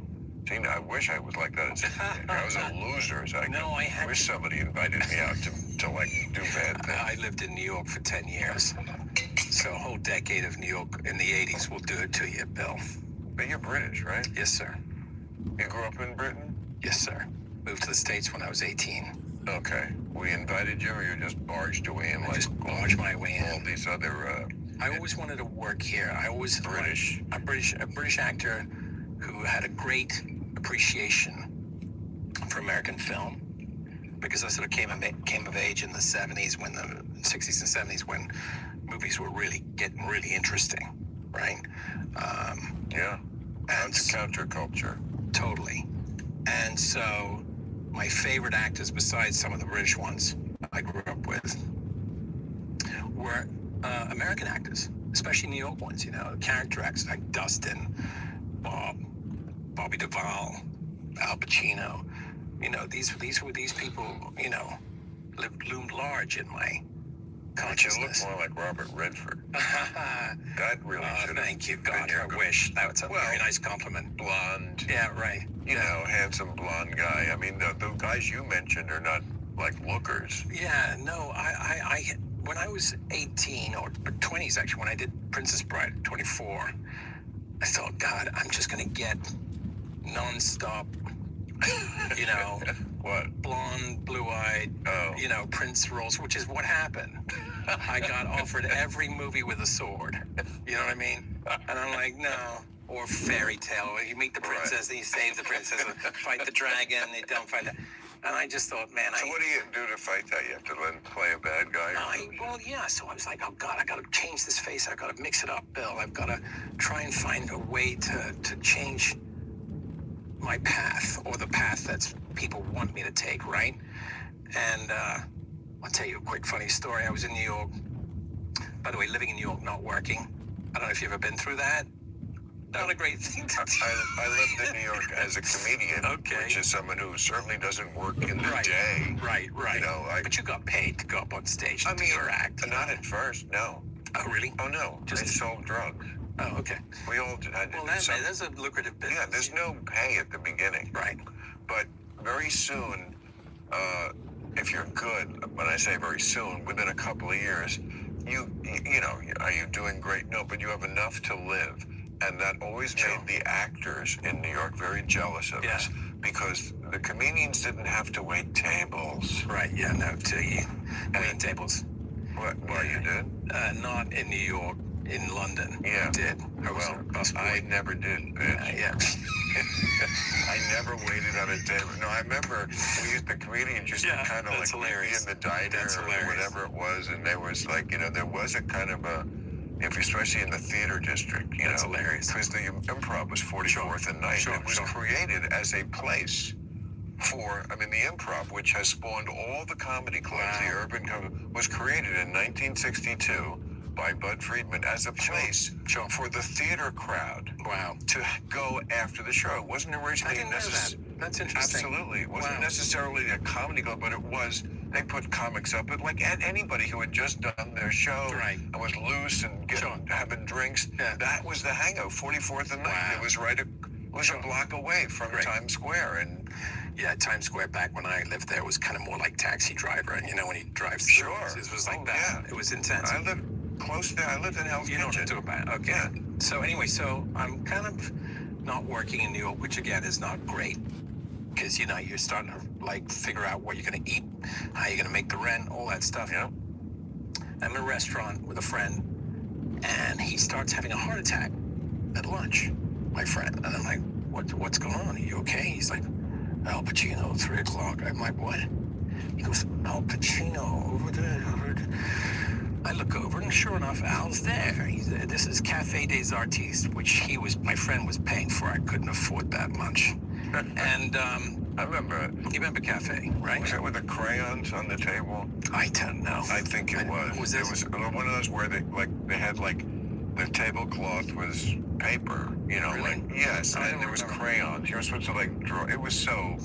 I wish I was like that as a teenager. I was a loser. So I wish somebody invited me out to like do bad things.
I lived in New York for 10 years. So a whole decade of New York in the 80s will do it to you, Bill.
But you're British, right?
Yes, sir.
You grew up in Britain?
Yes, sir. Moved to the States when I was 18.
Okay. We invited you, or you just barged away in like
Just barged my way in.
all these other
I always wanted to work here. I always
British.
A British actor who had a great appreciation for American film, because I sort of came of age in the 70s, when the 60s and 70s, when movies were really getting really interesting, right?
Yeah. That's counterculture.
Totally. And so my favorite actors, besides some of the British ones I grew up with, were American actors, especially New York ones, you know, character actors like Dustin, Bob, Bobby Duvall, Al Pacino. You know, these people, you know, loomed large in my consciousness.
You look more like Robert Redford. That really should have.
Thank you, God. I wish. That was a very nice compliment.
Blonde.
Yeah, right.
You know, handsome blonde guy. I mean, the guys you mentioned are not like lookers.
Yeah, no, I when I was 18 or 20s, actually, when I did Princess Bride at 24, I thought, God, I'm just going to get nonstop, you know,
what?
Blonde, blue-eyed, you know, prince roles, which is what happened. I got offered every movie with a sword. You know what I mean? And I'm like, no. Or fairy tale, where you meet the princess and you save the princess, and fight the dragon, they don't fight that. And I just thought, man,
So what do you do to fight that? You have to then play a bad guy?
Well, yeah, so I was like, oh, God, I got to change this face. I've got to mix it up, Bill. I've got to try and find a way to change my path, or the path that people want me to take, right? And I'll tell you a quick funny story. I was in New York. By the way, living in New York, not working. I don't know if you've ever been through that. Not a great thing to do.
I lived in New York as a comedian, which is someone who certainly doesn't work in the day.
Right.
You know,
but you got paid to go up on stage and do your act.
Not at first, no.
Oh, really?
Oh, no. I sold drugs.
Oh, okay.
We all did.
Well, that's a lucrative business.
Yeah, there's no pay at the beginning.
Right.
But very soon, if you're good, when I say very soon, within a couple of years, you know, are you doing great? No, but you have enough to live. And that always made the actors in New York very jealous of us, because the comedians didn't have to wait tables.
Right, yeah, no, waiting tables.
What, you did?
Not in New York, in London.
Yeah.
I did.
I never did, bitch.
Yeah.
I never waited on a table. No, I remember the comedians used to kind of like be in the diner or whatever it was, and there was like, you know, there was a kind of a, especially in the theater district, you know, hilarious. Because the Improv was 44th and 9th. It was created as a place for, the Improv, which has spawned all the comedy clubs, the urban comedy, was created in 1962 by Bud Friedman as a place for the theater crowd to go after the show. It wasn't originally necessary.
That's interesting.
Absolutely. It wasn't necessarily a comedy club, but it was. They put comics up, but like anybody who had just done their show and was loose and having drinks, that was the hangout, 44th and 9th. It was right
was a block away from Times Square, and
yeah, Times Square back when I lived there was kind of more like Taxi Driver, and you know when he drives through, it was like that.
Yeah.
It was intense.
I lived close there. I lived in Hell's
You know what
Kitchen.
I'm talking about? Okay.
Yeah.
So anyway, so I'm kind of not working in New York, which again is not great, because you know you're starting to like figure out what you're gonna eat, how you're gonna make the rent, all that stuff.
Yeah.
I'm in a restaurant with a friend, and he starts having a heart attack at lunch. My friend, and I'm like, what's going on? Are you okay? He's like, Al Pacino, 3 o'clock. I'm like, what? He goes, Al Pacino over there. I look over, and sure enough, Al's there. This is Café des Artistes, which my friend was paying for. I couldn't afford that lunch. And
I remember.
You remember Cafe, right?
Was it with the crayons on the table?
I don't know.
I think it was. It was one of those where they had the tablecloth was paper, you know,
Really?
Yes, and there was crayons. You were supposed to like draw. It was so.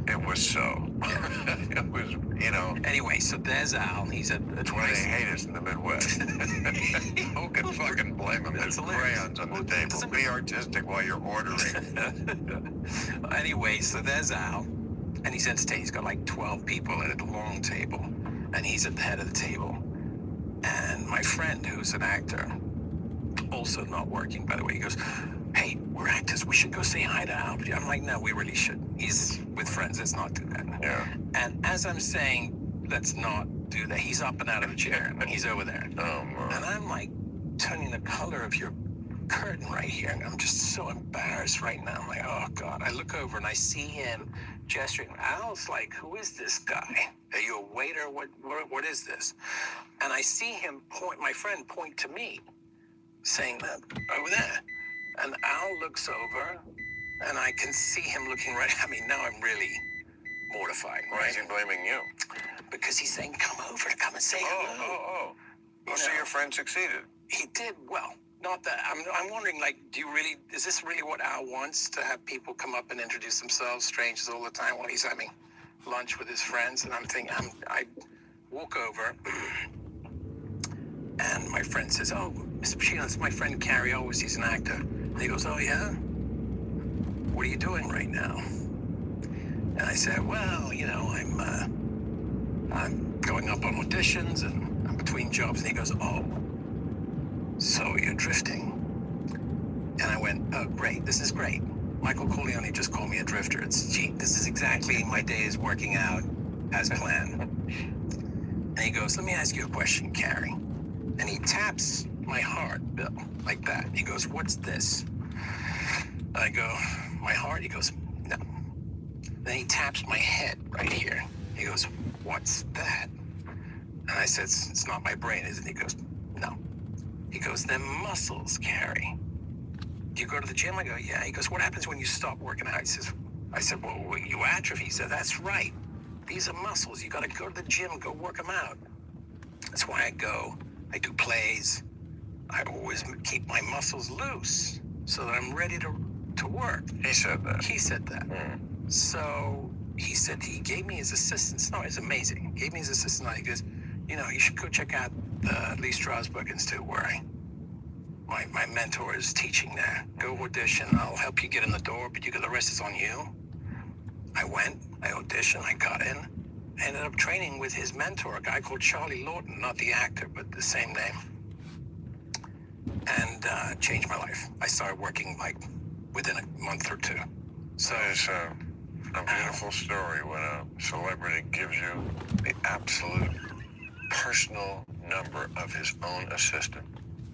It was, you know.
Anyway, so there's Al. He's at
That's why they hate us in the Midwest. Who can fucking blame them? There's crayons on the table. Be artistic while you're ordering.
Anyway, so there's Al, and he's entertaining. He's got like 12 people at a long table, and he's at the head of the table. And my friend, who's an actor, also not working, by the way, he goes, hey, we're actors. We should go say hi to Al. I'm like, no, we really should. He's with friends. Let's not do that.
Yeah.
And as I'm saying, let's not do that, he's up and out of the chair, and he's over there.
Oh, man.
And I'm like, turning the color of your curtain right here, and I'm just so embarrassed right now. I'm like, oh, God. I look over, and I see him gesturing. Al's like, who is this guy? Are you a waiter? What is this? And I see him my friend point to me, saying that over there. And Al looks over, and I can see him looking right at me. Now I'm really mortified, right?
Why is he blaming you?
Because he's saying, come and say hello.
Oh, so your friend succeeded.
He did well. Not that. I'm wondering, like, is this really what Al wants, to have people come up and introduce themselves, strangers all the time, while he's having lunch with his friends? And I'm thinking, I walk over, and my friend says, oh, Mr. Pacino, it's my friend Carrie Owens, he's an actor. And he goes, oh, yeah? What are you doing right now? And I said, well, you know, I'm going up on auditions, and I'm between jobs. And he goes, oh, so you're drifting. And I went, oh, great, this is great. Michael Corleone just called me a drifter. This is exactly, my day is working out as planned. And he goes, let me ask you a question, Carrie. And he taps my heart, Bill, like that. He goes, what's this? I go, my heart? He goes, no. Then he taps my head right here. He goes, what's that? And I said, it's not my brain, is it? He goes, no. He goes, they're muscles, Carrie. Do you go to the gym? I go, yeah. He goes, what happens when you stop working out? I said, well, you atrophy. He said, that's right. These are muscles. You got to go to the gym, go work them out. That's why I go. I do plays. I always keep my muscles loose so that I'm ready to work.
He said that.
He said that. So he said he gave me his assistants. No, it's amazing. He gave me his assistant. He goes, you know, you should go check out the Lee Strasberg Institute where my mentor is teaching there. Go audition. I'll help you get in the door, but the rest is on you. I went. I auditioned. I got in. I ended up training with his mentor, a guy called Charlie Lawton, not the actor, but the same name. And changed my life. I started working like within a month or two. So
it's a beautiful story when a celebrity gives you the absolute personal number of his own assistant.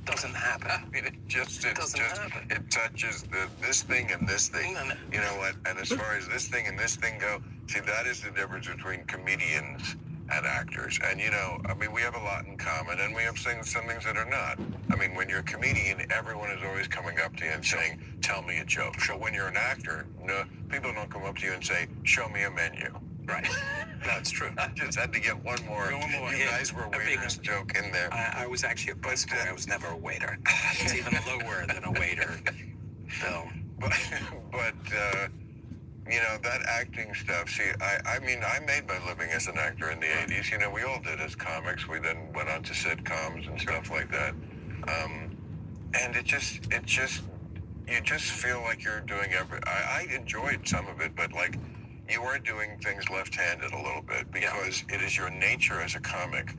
Doesn't happen.
I mean, it doesn't happen. It touches this thing and this thing.
No.
You know what? And as far as this thing and this thing go, see, that is the difference between comedians and actors. And, you know, I mean, we have a lot in common, and we have some things that are not. I mean, when you're a comedian, everyone is always coming up to you and saying, tell me a joke. So when you're an actor, no, people don't come up to you and say, show me a menu.
Right. That's true.
I just had to get one more. You guys were waiters joke in there.
I was actually a busboy. I was never a waiter. It's even lower than a waiter. So,
but you know, that acting stuff, see, I mean, I made my living as an actor in the 80s. You know, we all did as comics. We then went on to sitcoms and stuff like that. And it just
you just feel like you're doing I enjoyed some of it, but like you are doing things left-handed a little bit because it is your nature as a comic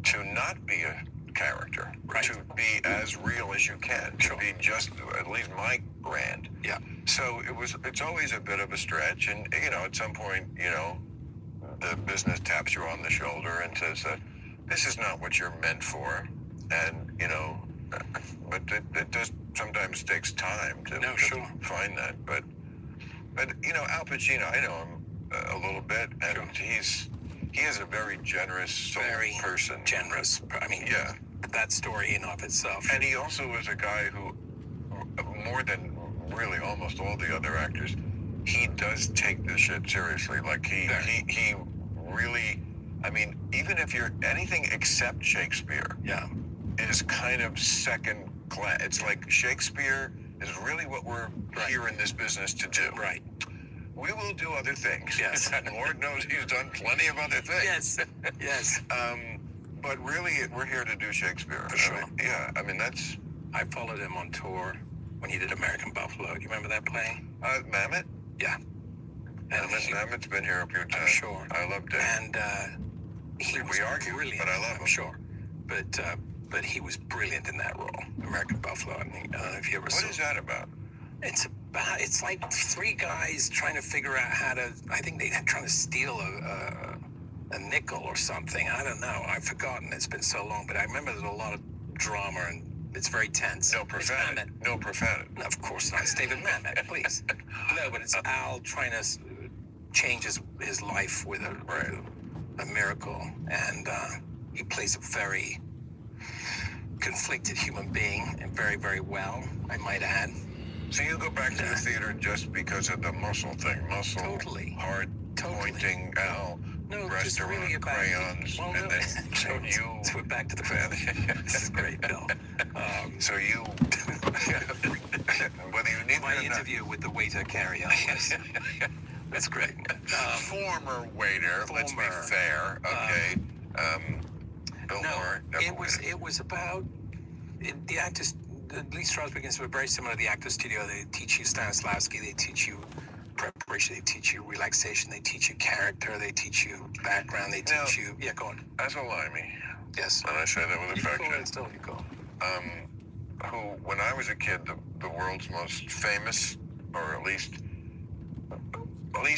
to not be a character, to be as real as you can, to be just at least my brand.
Yeah.
So it's always a bit of a stretch, and at some point, the business taps you on the shoulder and says that this is not what you're meant for, and but it just sometimes takes time to find that. But Al Pacino, I know him a little bit, and he is a very generous soul person.
Generous. I mean, that story in of itself.
And he also was a guy who, more than really almost all the other actors, he does take this shit seriously. Like he really, I mean, even if you're anything except Shakespeare, is kind of second class. It's like Shakespeare is really what we're here in this business to do.
Right.
We will do other things.
Yes.
Lord knows he's done plenty of other things.
Yes. Yes.
But really, we're here to do Shakespeare.
For sure.
I mean, that's...
I followed him on tour when he did American Buffalo. Do you remember that play?
Mammoth?
Yeah. And
Mammoth's been here a few times.
I'm sure.
I loved it.
And
we argue,
brilliant.
but I love him.
I'm sure. But he was brilliant in that role, American Buffalo. I don't know if you ever saw.
What is that about?
It's like three guys trying to figure out how to. I think they're trying to steal a nickel or something. I don't know. I've forgotten. It's been so long. But I remember there's a lot of drama and it's very tense.
No profanity. No profanity.
No, of course not. It's David Mamet, please. No, but it's Al trying to change his life with a miracle, and he plays a very conflicted human being, and very, very well, I might add.
So you go back to the theater just because of the muscle thing,
totally
hard pointing Al, restaurant
really
crayons, and then so you.
So we're back to the family. This is great, Bill.
So you, whether you need
my interview with the waiter carry on. Yes. That's great.
Former waiter. Let's be fair. Okay. Bill Maher,
it was about the actors. Lee Strasberg begins were very similar to the actor studio. They teach you Stanislavski. They teach you preparation. They teach you relaxation. They teach you character. They teach you background. They teach you. Yeah, go on.
As a Limey.
Yes.
And I say that with affection.
Still, you go.
Who, when I was a kid, the world's most famous, or at least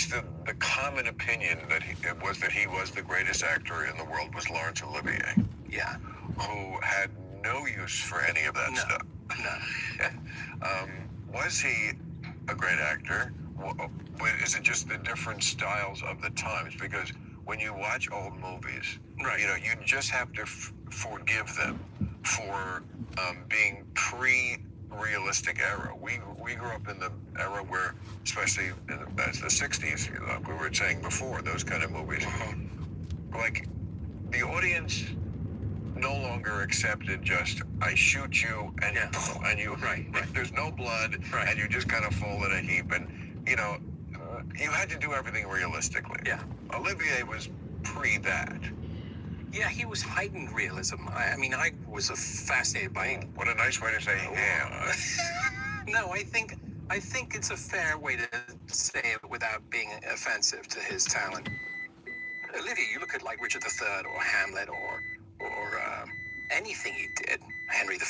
the common opinion that he was the greatest actor in the world was Laurence Olivier.
Yeah.
Who had no use for any of that stuff.
No.
Was he a great actor? Is it just the different styles of the times? Because when you watch old movies, you just have to forgive them for being pre-realistic era. We grew up in the era where, especially that's the 60s, like we were saying before, those kind of movies. Like, the audience no longer accepted just, I shoot you and you, there's no blood, and you just kind of fall in a heap, and you had to do everything realistically.
Yeah.
Olivier was pre that.
Yeah, he was heightened realism. I mean, I was fascinated by it.
What a nice way to say ham.
No, I think it's a fair way to say it without being offensive to his talent. Olivier, you look at like Richard III or Hamlet or anything he did, Henry V.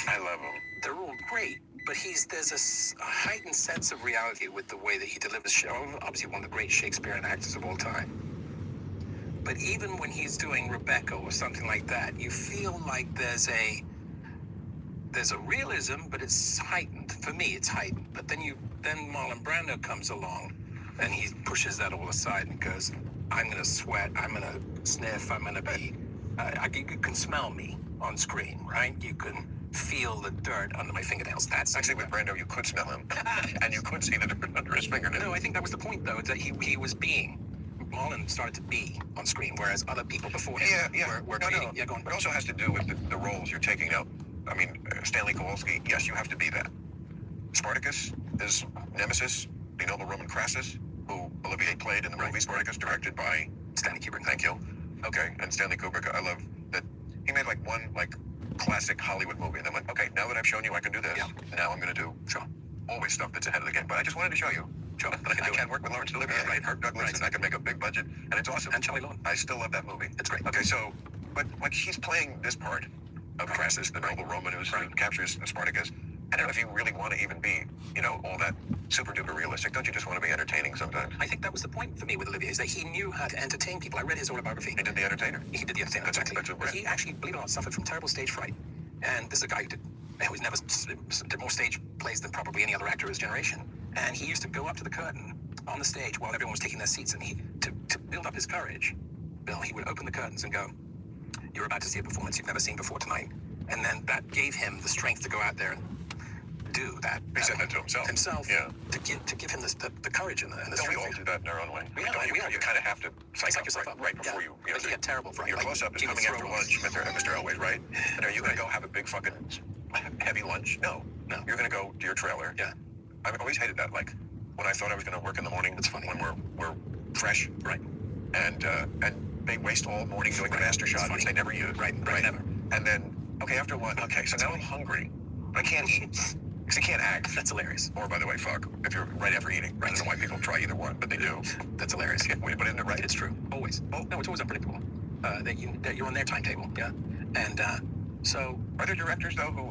I love him.
They're all great, but there's a heightened sense of reality with the way that he delivers show. Obviously, one of the great Shakespearean actors of all time. But even when he's doing Rebecca or something like that, you feel like there's a realism, but it's heightened. For me, it's heightened. But then Marlon Brando comes along, and he pushes that all aside and goes, I'm going to sweat, I'm going to sniff, I'm going to be... you can smell me on screen, right? You can feel the dirt under my fingernails. That's
actually with Brando, you could smell him, and you could see the dirt under his fingernails.
No, I think that was the point, though, that he was being. Marlon started to be on screen, whereas other people before him were creating. Yeah, go on.
It also has to do with the roles you're taking up. I mean, Stanley Kowalski, yes, you have to be that. Spartacus is Nemesis, the noble Roman Crassus, who Olivier played in the movie Spartacus, directed by
Stanley Kubrick.
Thank you. Okay, and Stanley Kubrick, I love that he made one classic Hollywood movie, and I'm like, okay, now that I've shown you I can do this, now I'm going to do
always stuff that's ahead of the game. But I just wanted to show you. Joe, I can work with Lawrence Olivier, right? Kirk Douglas, and I can make a big budget, and it's awesome.
And Charlie Long.
I still love that movie. It's great. Okay, so, but like he's playing this part of Crassus, the noble Roman who captures Spartacus. I don't know if you really want to even be, all that super duper realistic. Don't you just want to be entertaining sometimes?
I think that was the point for me with Olivier, is that he knew how to entertain people. I read his autobiography.
He did The Entertainer.
He did The Entertainer, exactly. But he actually, believe it or not, suffered from terrible stage fright. And this is a guy who's never did more stage plays than probably any other actor of his generation. And he used to go up to the curtain on the stage while everyone was taking their seats, and to build up his courage, Bill, he would open the curtains and go, "You're about to see a performance you've never seen before tonight." And then that gave him the strength to go out there and do that.
He said that to himself. Yeah.
To give him the courage and the
Don't we
strength.
all do that in our own way?
We
You kind of have to psych
yourself up
right before you
Like you get terrible fright.
your
Like,
close-up is
you
coming
throw
after
up.
lunch, Mr. Elway's, right? And are you going to go have a big fucking heavy lunch? No. You're going to go to your trailer.
Yeah.
I've always hated that. Like, when I thought I was going to work in the morning,
That's funny.
when we're fresh,
Right.
and they waste all morning doing the master shot, which they never use.
Right, never.
And then, okay, after lunch, okay, so now I'm hungry. I can't eat. Because I can't act.
That's hilarious.
Or, by the way, fuck, if you're right after eating. I don't know why people try either one, but they do.
That's hilarious.
Yeah, but isn't it right?
It's true. Always. Oh, no, it's always unpredictable. That you're on their timetable. Yeah. And so.
Are there directors, though, who,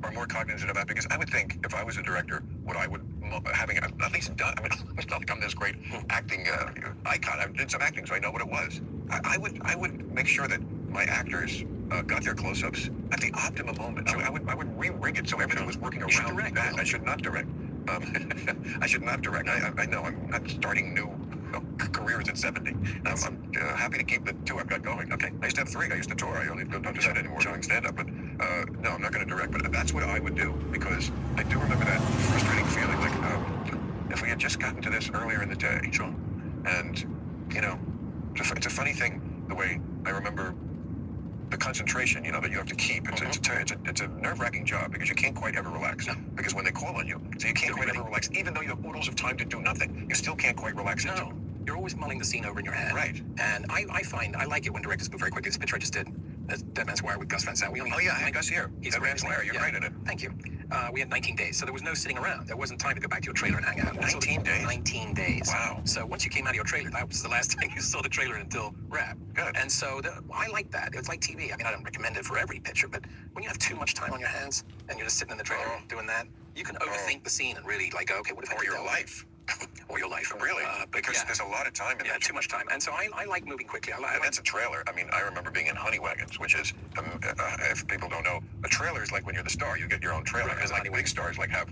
are more cognizant of that? Because I would think if I was a director, having at least done, it's not like I'm this great acting icon. I did some acting, so I know what it was. I would make sure that my actors got their close-ups at the optimum moment. So I would re-rig it so everything was working around that. I should not direct. I should not direct. I know I'm not starting new careers at 70. I'm happy to keep the two I've got going. Okay, I used to have 3. I used to tour. I only don't do that anymore doing stand-up. But no, I'm not going to direct. But that's what I would do, because I do remember that frustrating feeling. If we had just gotten to this earlier in the day. Sure. And it's a funny thing the way I remember the concentration, that you have to keep. It's a nerve-wracking job because you can't quite ever relax. No. Because when they call on you, so you can't quite ever relax. Even though you have oodles of time to do nothing, you still can't quite relax.
No. You're always mulling the scene over in your head.
Right.
And I find I like it when directors move very quickly. This picture I just did, Dead Man's Wire with Gus Van Sant.
Gus here.
He's
Dead Man's Wire. You're great in it.
Thank you. We had 19 days, so there was no sitting around. There wasn't time to go back to your trailer and hang out.
19 days?
19 days.
Wow.
So once you came out of your trailer, that was the last time you saw the trailer until wrap.
Good.
And so I like that. It's like TV. I don't recommend it for every picture, but when you have too much time on your hands and you're just sitting in the trailer doing that, you can overthink the scene and really okay, what if I
or your life.
Or your life.
Really? Because there's a lot of time in that.
Too much time. And so I like moving quickly.
That's a trailer. I remember being in honey wagons, which is, if people don't know, a trailer is like when you're the star, you get your own trailer. And big stars have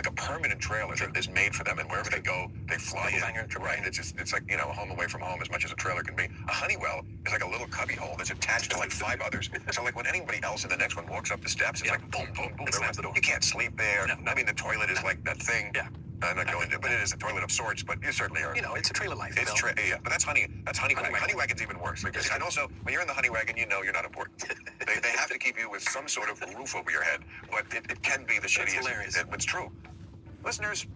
a permanent trailer that is made for them, and wherever they go, they fly in. Right. It's like, a home away from home as much as a trailer can be. A Honeywell is like a little cubby hole that's attached to 5 others. So when anybody else in the next one walks up the steps, it's like boom, boom, boom.
Slams the door.
You can't sleep there.
No.
The toilet is like that thing.
Yeah.
I'm not going to, but it is a toilet of sorts. But you certainly are.
It's a trailer life.
It's yeah, but that's honey wagon. Honey wagon's even worse because, and also when you're in the honey wagon, you're not important. they have to keep you with some sort of roof over your head, but it can be the shittiest.
That's hilarious.
It's true. Listeners,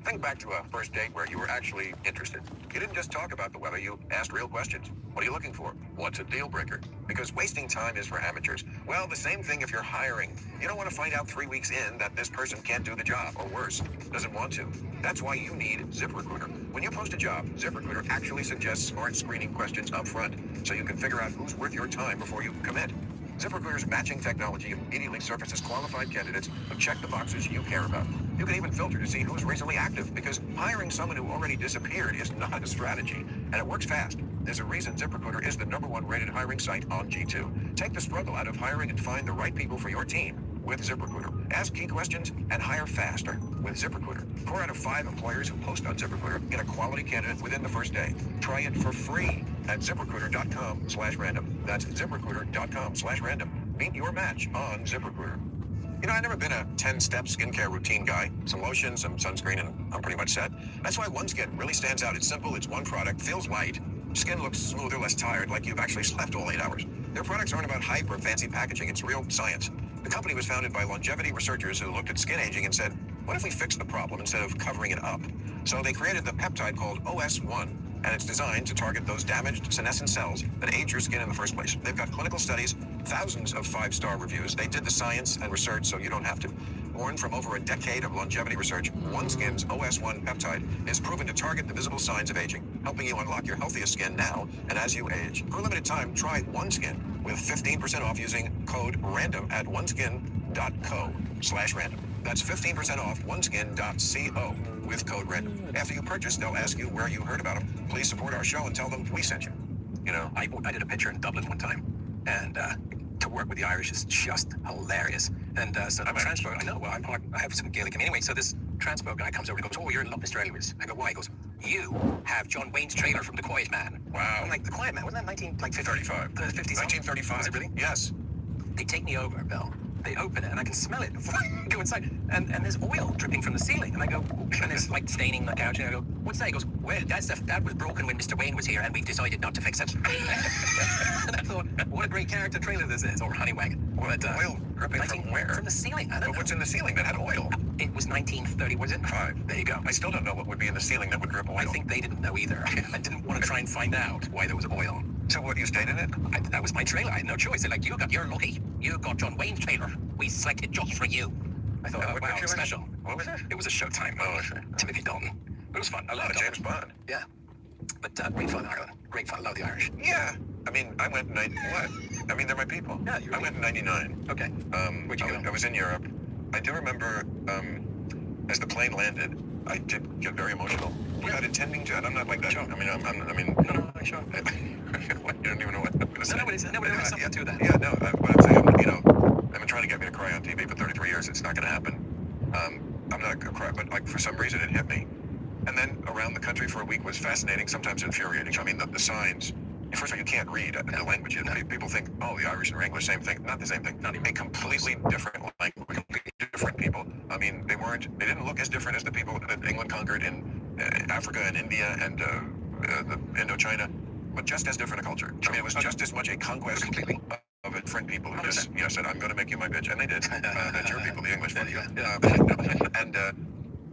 think back to a first date where you were actually interested. You didn't just talk about the weather, you asked real questions. What are you looking for? What's a deal breaker? Because wasting time is for amateurs. Well, the same thing if you're hiring. You don't want to find out 3 weeks in that this person can't do the job, or worse, doesn't want to. That's why you need ZipRecruiter. When you post a job, ZipRecruiter actually suggests smart screening questions up front, so you can figure out who's worth your time before you commit. ZipRecruiter's matching technology immediately surfaces qualified candidates who check the boxes you care about. You can even filter to see who's recently active, because hiring someone who already disappeared is not a strategy, and it works fast. There's a reason ZipRecruiter is the #1 rated hiring site on G2. Take the struggle out of hiring and find the right people for your team with ZipRecruiter. Ask key questions and hire faster with ZipRecruiter. 4 out of 5 employers who post on ZipRecruiter get a quality candidate within the first day. Try it for free at ZipRecruiter.com/random. That's ZipRecruiter.com/random. Meet your match on ZipRecruiter. I've never been a 10-step skincare routine guy. Some lotion, some sunscreen, and I'm pretty much set. That's why OneSkin really stands out. It's simple, it's one product, feels light. Skin looks smoother, less tired, like you've actually slept all 8 hours. Their products aren't about hype or fancy packaging, it's real science. The company was founded by longevity researchers who looked at skin aging and said, what if we fix the problem instead of covering it up? So they created the peptide called OS1.
and it's designed to target those damaged senescent cells that age your skin in the first place. They've got clinical studies, thousands of 5-star reviews. They did the science and research so you don't have to. Born from over a decade of longevity research, OneSkin's OS1 peptide is proven to target the visible signs of aging, helping you unlock your healthiest skin now and as you age. For a limited time, try OneSkin with 15% off using code RANDOM at oneskin.co/random. That's 15% off oneskin.co with code RANDOM. After you purchase, they'll ask you where you heard about them. Please support our show and tell them we sent you.
You know, I did a picture in Dublin one time, and to work with the Irish is just hilarious. And so the transpo, I know, well, I have some Gaelic in me anyway. So this transpo guy comes over and goes, "Oh, you're in love with Australia." I go, "Why?" He goes, "You have John Wayne's trailer from The Quiet Man."
Wow.
I'm like, The Quiet Man, wasn't that
1935? 1935.
Was it really?
Yes.
They take me over, Bill. They open it, and I can smell it before I go inside. And there's oil dripping from the ceiling. And I go, and it's like staining the couch. And I go, "What's that?" He goes, "Well, that was broken when Mr. Wayne was here, and we've decided not to fix it." And I thought, what a great character trailer this is, or honey wagon. But
oil dripping from where?
From the ceiling. I don't know.
What's in the ceiling that had oil?
It was 1930, was it?
5.
There you go.
I still don't know what would be in the ceiling that would drip oil.
I think they didn't know either. I didn't want to try and find out why there was oil.
So what, you stayed in it?
That was my trailer. I had no choice. They're like, you're lucky. You got John Wayne's trailer. We selected just for you. I thought,
what
wow,
picture was it?
special.
What was it?
It was a Showtime. Timothy Dalton. But it was fun. I loved
James Bond.
Yeah. But great fun in Ireland. Great fun. I love the Irish.
Yeah. I mean, I went they're my people.
Yeah,
I went in 99.
Okay. Where'd you go?
I was in Europe. I do remember, as the plane landed, I did get very emotional. Without intending to, and I'm not like that. Sure. I mean,
No, sure.
You don't even know what I'm going to say.
No, but there's something to that.
Yeah, no, what I'm saying, they've been trying to get me to cry on TV for 33 years. It's not going to happen. I'm not going to cry, but like for some reason it hit me. And then around the country for a week was fascinating, sometimes infuriating. I mean, the signs. First of all, you can't read the language. People think, oh, the Irish and English, same thing. Not the same thing. Not a completely different language, completely different people. I mean, they didn't look as different as the people that England conquered in Africa and India and the Indochina, but just as different a culture. I mean, it was just as much a conquest completely of different people who just said, "I'm going to make you my bitch," and they did. That's your people, the English. And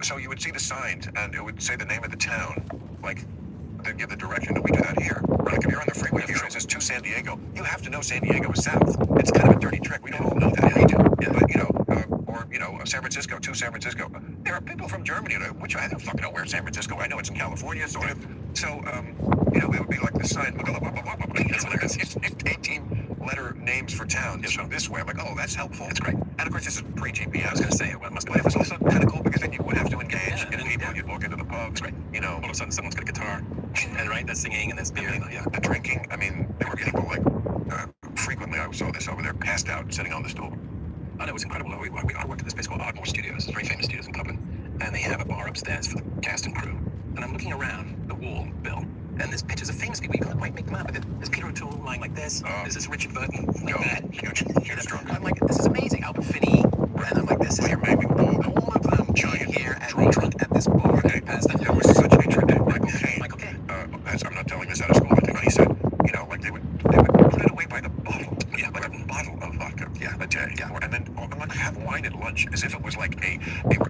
so you would see the signs, and it would say the name of the town, like they'd give the direction, and we do that here. Like if you're on the freeway here, it says to San Diego. You have to know San Diego is south. It's kind of a dirty trick. We don't all know that. We do. Yeah. But or San Francisco to San Francisco. There are people from Germany, which I don't fucking know where San Francisco. I know it's in California, sort of. So it would be like this sign. That's hilarious. 18-letter names for towns. So this way, I'm like, oh, that's helpful. That's great. And of course, this is pre-GPS. I was going to say, but it was also kind of cool because then you would have to engage in people. You'd walk into the pub. That's great. All of a sudden, someone's got a guitar, and right, they're singing, and there's beer. The drinking. I mean, there were people like frequently. I saw this over there, passed out, sitting on the stool. And it was incredible. I worked at this place called Ardmore Studios, very famous studios in Dublin, and they have a bar upstairs for the cast and crew. And I'm looking around the wall, Bill, and there's pictures of famous people. You can't quite make them out, but there's Peter O'Toole lying like this. There's this Richard Burton like that. Huge drunk. I'm like, this is amazing. Albert Finney, and I'm like, this is amazing. All of them giant here and drunk at this bar. Okay. There was such hatred that Michael Caine. I'm not telling this out of school, but he said, like they would put it away by the bottle. Yeah, like a bottle of vodka a day. Yeah. And then like have wine at lunch as if it was like a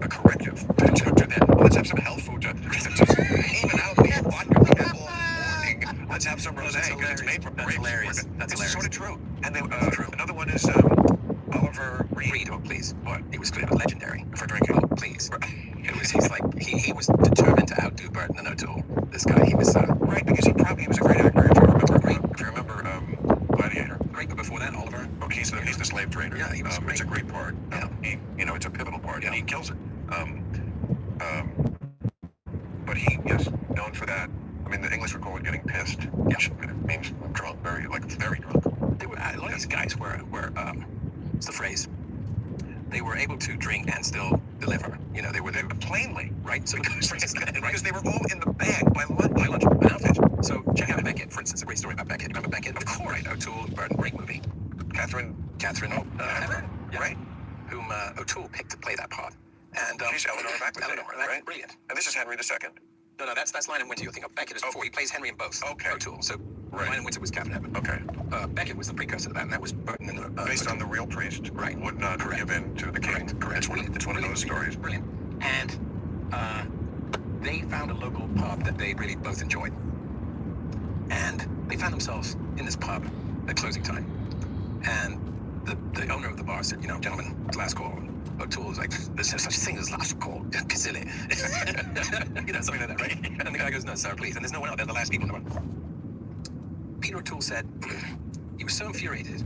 corrective to them. Let's have some health food to even out the vodka all morning. Let's have some rosé because it's made from grapes. Hilarious. That's hilarious. Sort of true. And then another one is Oliver Reed. Oh, please. What? He was legendary for drinking. Oh, please. He was determined to outdo Burton and O'Toole. This guy, he was right because he was a great actor. If you remember Gladiator. Great, but before that, Oliver. Oh, he's the slave trader. Yeah, he was great. It's a great part. Yeah. It's a pivotal part, and he kills it. But he, known for that. I mean, the English would call it getting pissed, which means drunk, very drunk. They were a lot of these guys were what's the phrase? They were able to drink and still deliver. They were plainly, right? So because they were all in the bag by lunch. So check out Beckett, for instance, a great story about Beckett. Remember Beckett? Of course. Right, O'Toole and Burton, great movie. Catherine, right? Whom O'Toole picked to play that part. And she's Eleanor Macbeth, right? Brilliant. And this is Henry II. No, that's Lion and Winter you're thinking of. Beckett is before. He plays Henry in both. Okay. O'Toole. So Lion and Winter was Catherine Hepburn. Okay. Beckett was the precursor to that, and that was Burton and based on the real priest. Right. Would not give in to the king. Correct. It's one of those stories. Brilliant. And they found a local pub that they really both enjoyed.
they found themselves in this pub at closing time. And the owner of the bar said, gentlemen, it's last call. O'Toole was like, there's no such thing as last call. Kazilli. Something like that, right? And the guy goes, no, sir, please. And there's no one out there, the last people in the bar. Peter O'Toole said he was so infuriated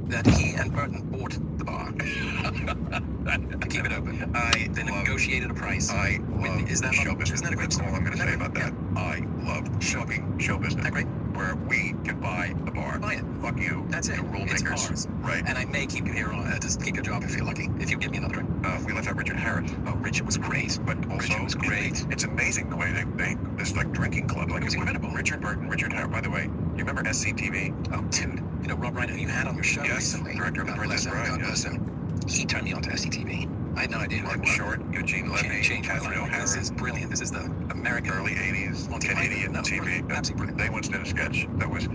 that he and Burton bought the bar to keep it open. They negotiated a price.
I love
Is that
show business.
Isn't that a great
That's all
story?
I'm going to say about that. I love show business.
Isn't that great?
Where we can buy the bar.
Buy it.
Fuck you.
That's it.
The rule
It's
makers.
ours.
Right.
And I may keep you here to keep your job if you're lucky. If you give me another drink.
We left out Richard Harris.
Oh, Richard was great.
But also,
Richard was great.
It's amazing the way they this like drinking club. Like
It was incredible.
Richard Burton, Richard Harris. By the way, you remember SCTV?
Oh, dude. Rob Reiner, who you had on your show recently.
Director of The Princess Bride.
God bless him. He turned me on to SCTV. I had no idea who it was.
Short, Eugene Levy, Catherine O'Hara.
This is brilliant. This is the American
Early 80s Canadian TV.
Absolutely brilliant.
They once did a sketch that was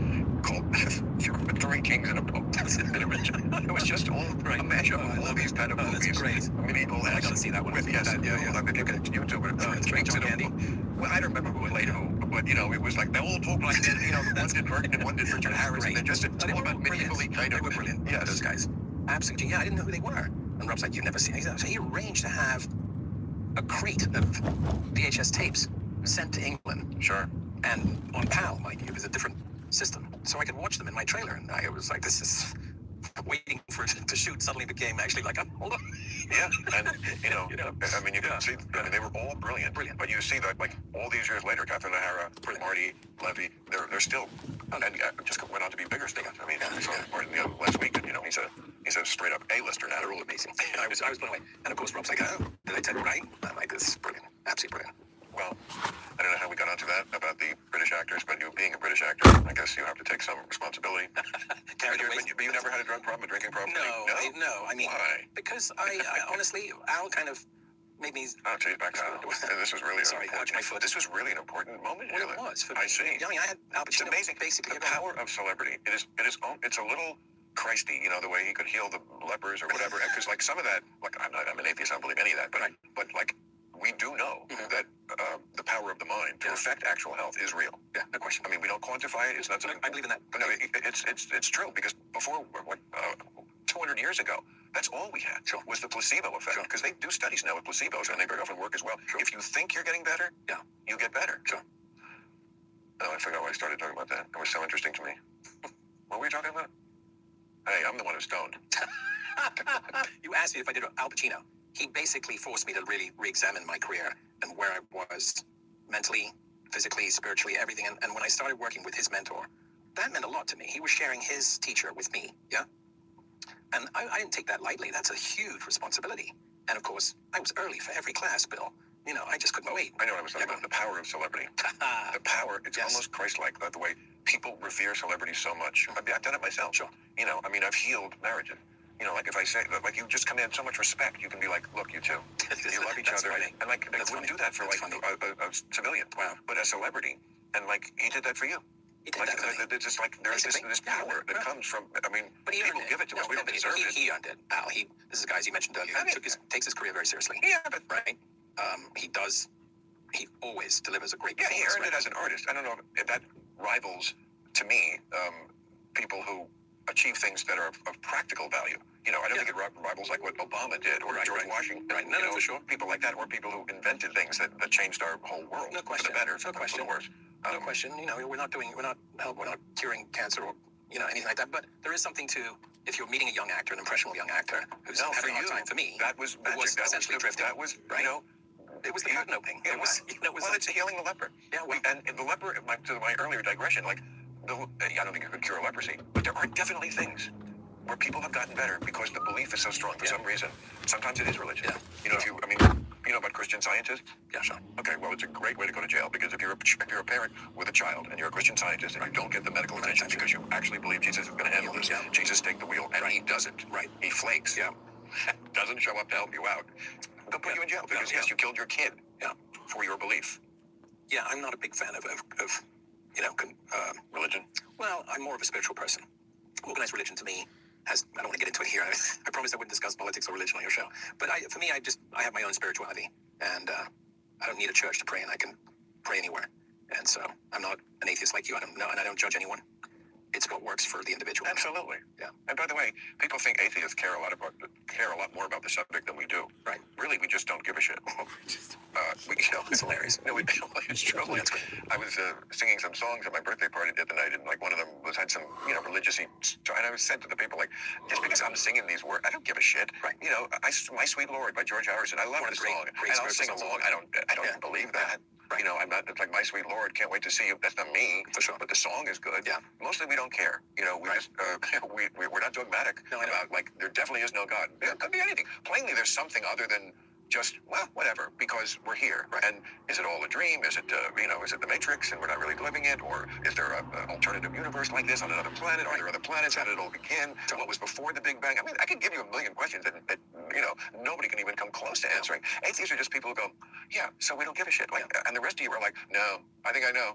called Three Kings in a Boat. It was just all a mashup of all these kind of movies.
That's great.
Medieval.
I gotta see that one.
Yes,
Yeah.
I mean, you can YouTube it.
It's great. John Candy.
Well, I don't remember who it later, but it was like they all talk like this. One did Burton and one did Richard Harris, and they're just all about medievally kind of.
They were brilliant.
Yes,
those guys. Absolutely. Yeah, I didn't know who they were. And Rob's like, you've never seen it. So he arranged to have a crate of VHS tapes sent to England.
Sure.
And on PAL, mind you, it was a different system. So I could watch them in my trailer. And I was like, this is waiting for it to shoot suddenly became actually like, hold on.
Yeah, and I mean, you can see, I mean, they were all brilliant. But you see that, like, all these years later, Catherine O'Hara, Marty, Levy, they're still, and just went on to be bigger stars. I mean, I saw Martin last week, and he's a straight up A-lister now.
They're all amazing. I was blown away. And of course, Rob's like, oh, did I tell you right? I'm like, this is brilliant, absolutely brilliant.
Well, I don't know how we got onto that about the British actors, but you being a British actor, I guess you have to take some responsibility. But you never had a drug problem, a drinking problem?
No. I mean,
why?
Because I honestly, Al kind of made me.
Oh, geez, back up. This was really
Sorry, ouch, my foot.
This was really an important moment.
Well, it was.
I see.
I mean, I had Al Pacino.
It's amazing.
Basically,
the power of celebrity. It's a little Christy, the way he could heal the lepers or whatever. Because like some of that, like I'm an atheist, I don't believe any of that, but like we do know that the power of the mind to affect actual health is real.
Yeah, no question.
I mean, we don't quantify it. It's not something.
I believe in that.
But no, it's true because before 200 years ago, that's all we had was the placebo effect. Because they do studies now with placebos, and they very often work as well. If you think you're getting better, you get better. Oh, I forgot why I started talking about that. It was so interesting to me. What were we talking about? Hey, I'm the one who's stoned.
You asked me if I did Al Pacino. He basically forced me to really re-examine my career and where I was mentally, physically, spiritually, everything. And when I started working with his mentor, that meant a lot to me. He was sharing his teacher with me, And I didn't take that lightly. That's a huge responsibility. And of course, I was early for every class, Bill. I just couldn't wait.
I know what I was talking about. The power of celebrity. The power, it's almost Christ-like, the way people revere celebrities so much. I've done it myself.
Sure.
I mean, I've healed marriages. Like if I say, like you just command so much respect, you can be like, look, you too. You love each other.
Funny.
And like, they wouldn't do that for like a civilian.
Wow.
But a celebrity. And like, he did that for you.
He did that for me.
It's just like, there's this power that comes from, I mean,
but
people give it to us. We don't deserve it.
He earned it. Al, this is guys you mentioned earlier. He takes his career very seriously.
Yeah, but
right. He always delivers a great
performance. Yeah, he earned it as an artist. I don't know if that rivals, to me, people who achieve things that are of practical value. I don't think it rivals like what Obama did or George Washington.
Right, no, for sure.
People like that, or people who invented things that changed our whole world.
No question.
For the better,
no question.
For the worse.
No question. We're not curing cancer or anything like that. But there is something to if you're meeting a young actor, an impressionable young actor who's having a hard time. For me,
that was magic.
Was essentially drifting.
That was
right. It was the curtain opening. It was.
Well, it's healing the leper. Yeah. And the leper, to my earlier digression, like, I don't think it could cure leprosy, but there are definitely things where people have gotten better because the belief is so strong for some reason. Sometimes it is religion. Yeah. If you know about Christian Scientists?
Yeah, sure.
Okay, well, it's a great way to go to jail because if you're a parent with a child and you're a Christian Scientist and you don't get the medical attention because you actually believe Jesus is going to handle this, Jesus take the wheel, and he doesn't.
Right.
He flakes.
Yeah.
Doesn't show up to help you out. They'll put you in jail because yes, you killed your kid. Yeah. For your belief.
Yeah, I'm not a big fan of
religion.
Well, I'm more of a spiritual person. Organized religion to me I don't want to get into it here. I promised I wouldn't discuss politics or religion on your show. But for me, I have my own spirituality. And I don't need a church to pray, and I can pray anywhere. And so I'm not an atheist like you. I don't know, and I don't judge anyone. It's what works for the individual.
Absolutely.
Yeah.
And by the way, people think atheists care a lot more about the subject than we do.
Right.
Really, we just don't give a shit.
It's hilarious.
No, it's true.
That's great.
I was singing some songs at my birthday party the other night, and like one of them had some religious-y. And I was said to the people, like, just because I'm singing these words, I don't give a shit.
Right.
My Sweet Lord by George Harrison. I love the song, and I'll sing along. I don't believe that.
Right.
I'm not. It's like My Sweet Lord, can't wait to see you. That's not me.
For sure.
But the song is good.
Yeah.
Mostly we don't care. We just we're not dogmatic about like there definitely is no God. There could be anything. Plainly, there's something other than just whatever, because we're here. Right. And is it all a dream? Is it is it the Matrix and we're not really living it, or is there an alternative universe like this on another planet? Are there other planets? How did it all begin? What was before the Big Bang? I mean, I could give you a million questions that nobody can even come close to answering. Atheists are just people who go, yeah, so we don't give a shit. Like, and the rest of you are like, no, I think I know.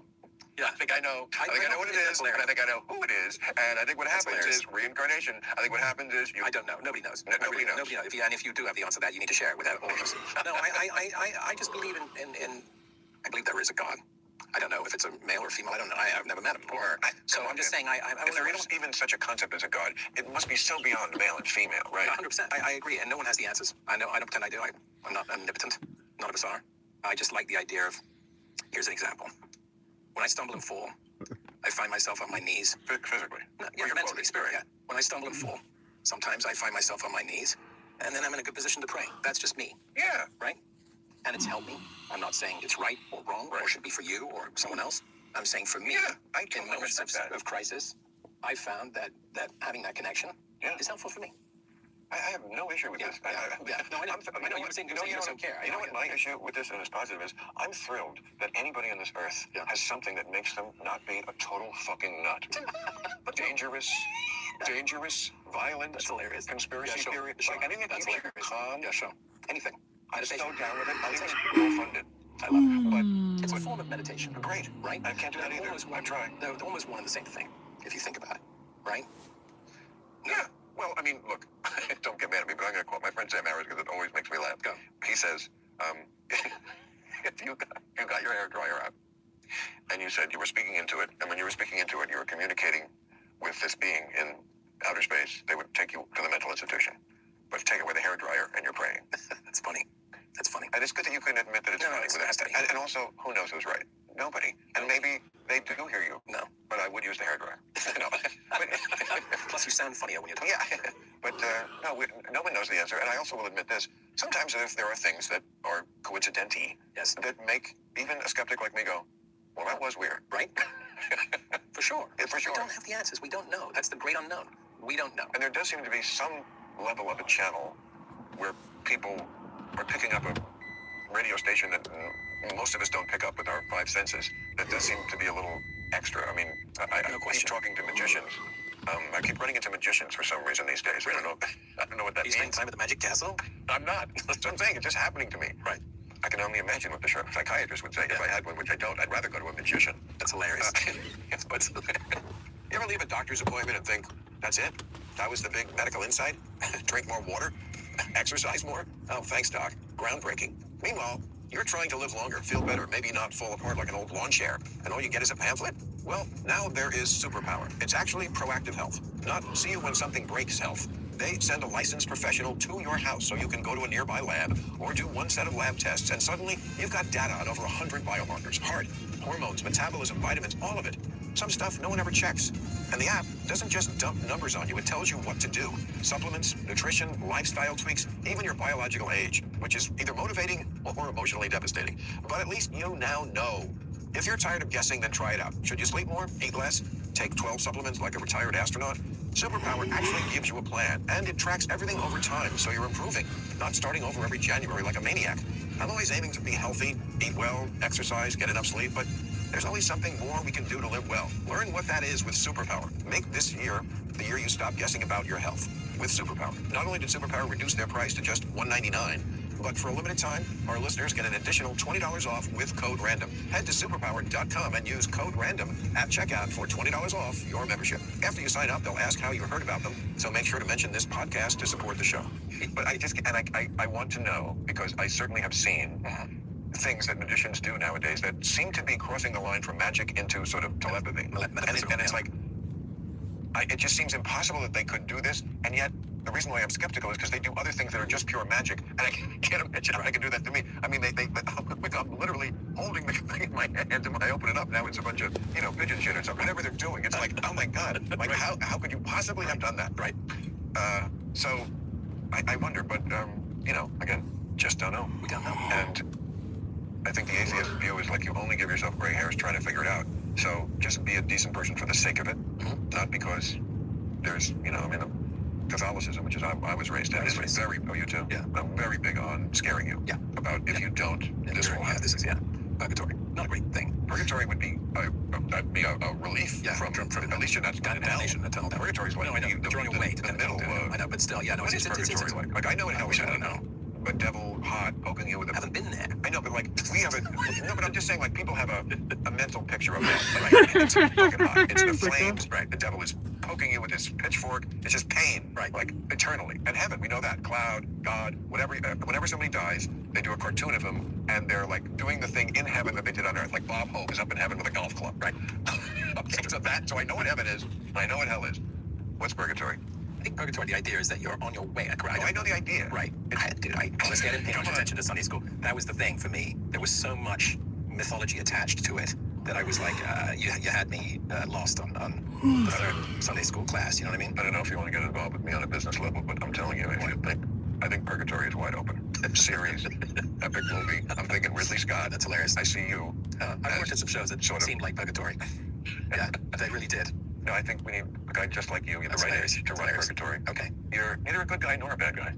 Yeah.
I think I know. I think I know what it is, and I think I know who it is. And I think what happens is reincarnation. I think what happens is
I don't know. Nobody knows.
Nobody knows.
Nobody knows. If you do have the answer to that, you need to share it with all of us. No, I just believe in. I believe there is a God. I don't know if it's a male or female. I don't know. I've never met him before. So I'm just saying.
If there is even such a concept as a God, it must be so beyond male and female, right?
100%. I agree, and no one has the answers. I know. I don't pretend I do. I'm not omnipotent. None of us are. I just like the idea of. Here's an example. When I stumble and fall, I find myself on my knees.
Physically?
No, yeah, mentally, spirit. Yeah. When I stumble and fall, sometimes I find myself on my knees, and then I'm in a good position to pray. That's just me.
Yeah.
Right? And it's helped me. I'm not saying it's right or wrong or should be for you or someone else. I'm saying for me, in moments of crisis, I found that having that connection is helpful for me.
I have no issue with this.
No, I know. I know you were saying you don't care.
You know what my issue with this and is positive is? I'm thrilled that anybody on this earth has something that makes them not be a total fucking nut. Dangerous, violent,
that's hilarious.
Conspiracy theory. Like anything that keeps you calm.
Yeah, sure. Anything.
I'm so down with it. I'll even go-fund it.
I love it. But it's a form of meditation.
Great.
Right?
I can't do that either. I'm trying.
They're almost one and the same thing, if you think about it. Right?
Yeah. Well, I mean, look, don't get mad at me, but I'm going to quote my friend Sam Harris because it always makes me laugh.
Go.
He says, if you got your hair dryer out and you said you were speaking into it, and when you were speaking into it, you were communicating with this being in outer space, they would take you to the mental institution. But take it with a hair dryer and you're praying.
That's funny. That's funny.
And it's good that you can admit that it's funny. And also, who knows who's right? Nobody. And maybe they do hear you.
No.
But I would use the hairdryer. No.
Plus, you sound funnier when you're talking.
Yeah. But no one knows the answer. And I also will admit this. Sometimes if there are things that are coincidental, that make even a skeptic like me go, well, that was weird.
Right? For sure.
Yeah, for sure.
We don't have the answers. We don't know. That's the great unknown. We don't know.
And there does seem to be some level of a channel where people are picking up a radio station that most of us don't pick up with our five senses. That does seem to be a little extra. I mean, I keep talking to magicians. I keep running into magicians for some reason these days.
Really?
I don't know what that means.
You spend time at the Magic Castle?
I'm not. That's what I'm saying. It's just happening to me.
Right.
I can only imagine what the psychiatrist would say if I had one, which I don't. I'd rather go to a magician.
That's hilarious.
But you ever leave a doctor's appointment and think, that's it? That was the big medical insight? Drink more water? Exercise more? Oh, thanks, Doc. Groundbreaking. Meanwhile, you're trying to live longer, feel better, maybe not fall apart like an old lawn chair, and all you get is a pamphlet? Well, now there is Superpower. It's actually proactive health, not see you when something breaks health. They send a licensed professional to your house so you can go to a nearby lab or do one set of lab tests, and suddenly you've got data on over 100 biomarkers, heart, hormones, metabolism, vitamins, all of it. Some stuff no one ever checks. And the app doesn't just dump numbers on you, it tells you what to do. Supplements, nutrition, lifestyle tweaks, even your biological age, which is either motivating or emotionally devastating. But at least you now know. If you're tired of guessing, then try it out. Should you sleep more, eat less, take 12 supplements like a retired astronaut? Superpower actually gives you a plan, and it tracks everything over time, so you're improving, not starting over every January like a maniac. I'm always aiming to be healthy, eat well, exercise, get enough sleep, but there's always something more we can do to live well. Learn what that is with Superpower. Make this year the year you stop guessing about your health with Superpower. Not only did Superpower reduce their price to just $1.99, but for a limited time, our listeners get an additional $20 off with code RANDOM. Head to superpower.com and use code RANDOM at checkout for $20 off your membership. After you sign up, they'll ask how you heard about them, so make sure to mention this podcast to support the show. But I want to know, because I certainly have seen things that magicians do nowadays that seem to be crossing the line from magic into sort of telepathy. And it's like, It just seems impossible that they could do this, and yet the reason why I'm skeptical is because they do other things that are just pure magic, and I can't imagine how they can do that to me. I mean, I'm literally holding the thing in my hand, and when I open it up, now it's a bunch of, pigeon shit or something. Whatever they're doing, it's like, oh my God, like how could you possibly have done that? Right. So I wonder, but again, just don't know. We don't know. And I think the atheist view is like you only give yourself gray hairs trying to figure it out. So just be a decent person for the sake of it, not because there's, Catholicism, which is I was raised in, is very, you too? Yeah. I'm very big on scaring you. Yeah. About if you don't, this will happen. This is, purgatory. Not a great thing. Purgatory would be a relief from at least you're not in hell. Purgatory is what you're on your way to the middle. I know, but still, it's purgatory. Like I know in hell, I don't know. But devil hot poking you with a... I haven't been there. I know, but like, we have no, but I'm just saying, like, people have a mental picture of hell. Like, it's fucking hot. It's the flames, right? The devil is poking you with his pitchfork. It's just pain, right? Like, eternally. And heaven, we know that. Cloud, God, whatever. Whenever somebody dies, they do a cartoon of them, and they're, like, doing the thing in heaven that they did on earth. Like, Bob Hope is up in heaven with a golf club, right? Okay, so I know what heaven is, and I know what hell is. What's purgatory? I think purgatory, the idea is that you're on your way. I know the idea. Right. I honestly, I didn't pay much attention to Sunday school. That was the thing for me. There was so much mythology attached to it that I was like, you had me lost on the third Sunday school class. You know what I mean? I don't know if you want to get involved with me on a business level, but I'm telling you, I think Purgatory is wide open. Series, epic movie. I'm thinking Ridley Scott. That's hilarious. I see you. I worked at some shows that seemed like Purgatory. Yeah, they really did. No, I think we need a guy just like you. You're the right age to run Purgatory. Okay. You're neither a good guy nor a bad guy.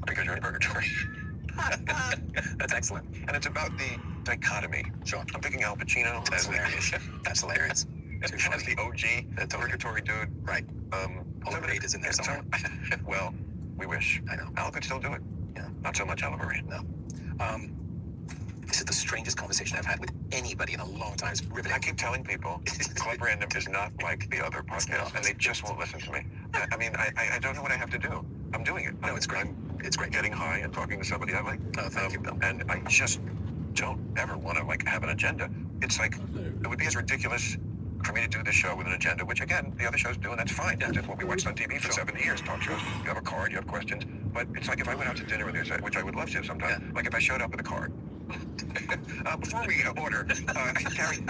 Because you're in Purgatory. That's excellent. And it's about the dichotomy. Sure. I'm picking Al Pacino as hilarious. That's hilarious. As the OG, the Purgatory dude. Right. Paul Reed is in there somewhere. Well, we wish. I know. Al could still do it. Yeah. Not so much Al Reed. No. This is the strangest conversation I've had with anybody in a long time. It's riveting. I keep telling people, Club Random is not like the other podcasts, and they just won't listen to me. I mean, I don't know what I have to do. I'm doing it. No, it's great. It's great getting high and talking to somebody I like. Oh, thank you, Bill. And I just don't ever want to, like, have an agenda. It's like, it would be as ridiculous for me to do this show with an agenda, which, again, the other shows do, and that's fine. Yeah. That's what we watched on TV for 70 years, talk shows. You have a card, you have questions. But it's like if I went out to dinner with you, which I would love to sometime, like if I showed up with a card. Before we order, Gary,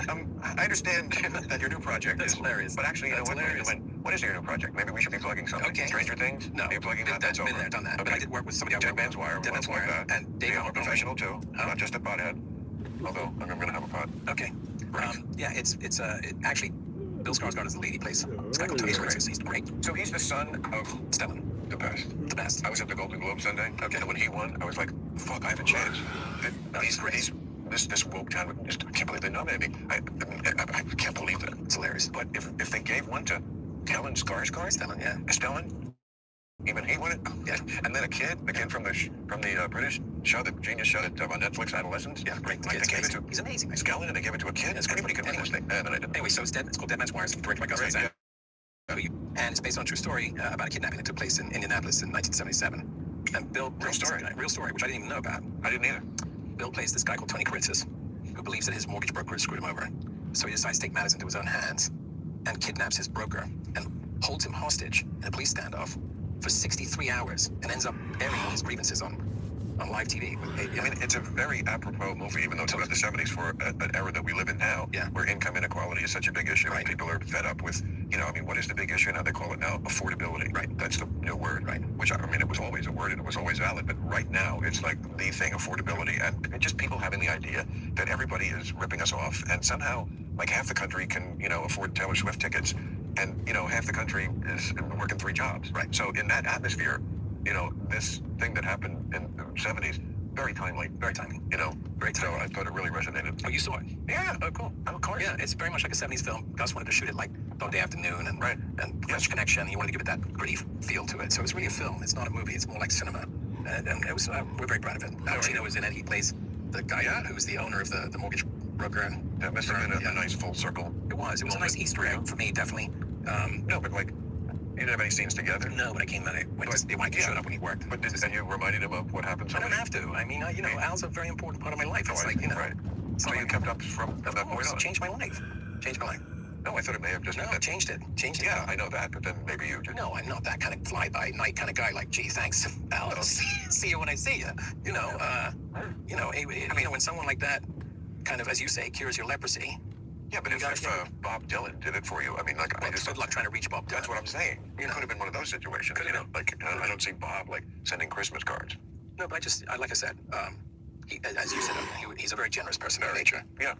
I understand that your new project is hilarious. But actually, what is your new project? Maybe we should be plugging something. Okay. Stranger Things? No. Are you plugging that? That's over. Been there, done that. Okay. But I did work with somebody. Dead Man's Wire. Dead Man's Wire. Like that. And David. I'm a professional too. Not just a pothead. Although I'm going to have a pot. Okay. Yeah, actually, Bill Skarsgård is the lead. He plays this guy called Tony Curtis. He's great. So he's the son of Stellan. The best. The best. I was at the Golden Globe Sunday. Okay. And when he won, I was like, fuck, I have a chance. This woke town, I can't believe they nominated me. I can't believe that. It's hilarious. But if they gave one to Stellan Skarsgård, Stellan, even he won it. Oh, yeah. And then a kid from the British show, the genius show that on Netflix, Adolescence. Yeah, great. Like they gave it to. He's amazing. Skellen, and they gave it to a kid. Anybody could win this thing. Anyway, so it's called Dead Man's Wire. It's directed by Gus Van Sant. And it's based on a true story about a kidnapping that took place in Indianapolis in 1977. And Bill, real story, which I didn't even know about. I didn't either. Bill plays this guy called Tony Curtis, who believes that his mortgage broker has screwed him over. So he decides to take matters into his own hands and kidnaps his broker and holds him hostage in a police standoff for 63 hours and ends up airing all his grievances on live TV. I mean, it's a very apropos movie, even though it's about the 70s for an era that we live in now, where income inequality is such a big issue. Right. People are fed up with, what is the big issue now? They call it now affordability. Right. That's the new word. Right. Which, it was always a word and it was always valid, but right now it's like the thing, affordability, and just people having the idea that everybody is ripping us off, and somehow, like, half the country can, afford Taylor Swift tickets, and, half the country is working 3 jobs. Right. So in that atmosphere, this thing that happened in the 70s, very timely. Very timely. Great time. So I thought it really resonated. Oh, you saw it? Yeah. Oh, cool. Of course. Yeah, it's very much like a 70s film. Gus wanted to shoot it like Dog Day Afternoon and French Connection. He wanted to give it that gritty feel to it. So it's really a film. It's not a movie. It's more like cinema. And it was, we're very proud of it. Al Pacino was in it. He plays the guy who's the owner of the mortgage broker. That must have been a nice full circle. It was a nice Easter egg for me, definitely. No, but like, you didn't have any scenes together? No, but I came out when he showed up when he worked. But and you reminded him of what happened? I don't have to. I mean, Al's a very important part of my life. It's like, right. So you kept up from that point on? Changed my life. No, I thought it may have just.
No, changed it.
Yeah, I know that, but then maybe you did.
No, I'm not that kind of fly-by-night kind of guy. Like, gee, thanks, Al. I'll see you when I see you. When someone like that, kind of, as you say, cures your leprosy.
Yeah, but if Bob Dylan did it for you, I mean, like, I just
good luck trying to reach Bob Dylan.
That's what I'm saying. It could have been one of those situations. Like, I don't see Bob like sending Christmas cards.
No, but like I said, as you said, he's a very generous person by nature.
Yeah.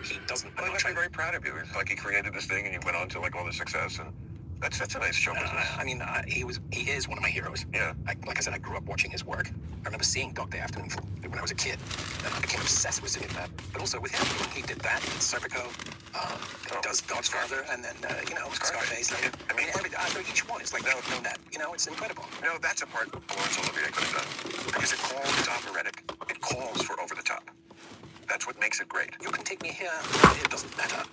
He doesn't.
Well, I'm very proud of you. It's like he created this thing and he went on to like all the success, and that's a nice show business.
He is one of my heroes.
Yeah.
Like I said, I grew up watching his work. I remember seeing Dog Day Afternoon when I was a kid, and I became obsessed with seeing that. But also with him, he did that. Serpico, he does Godfather, and then Scarface. Each one is like no net. It's incredible.
No, that's a part Laurence Olivier could have done because it's operatic. It calls for over the top. That's what makes it great.
You can take me here. It doesn't matter.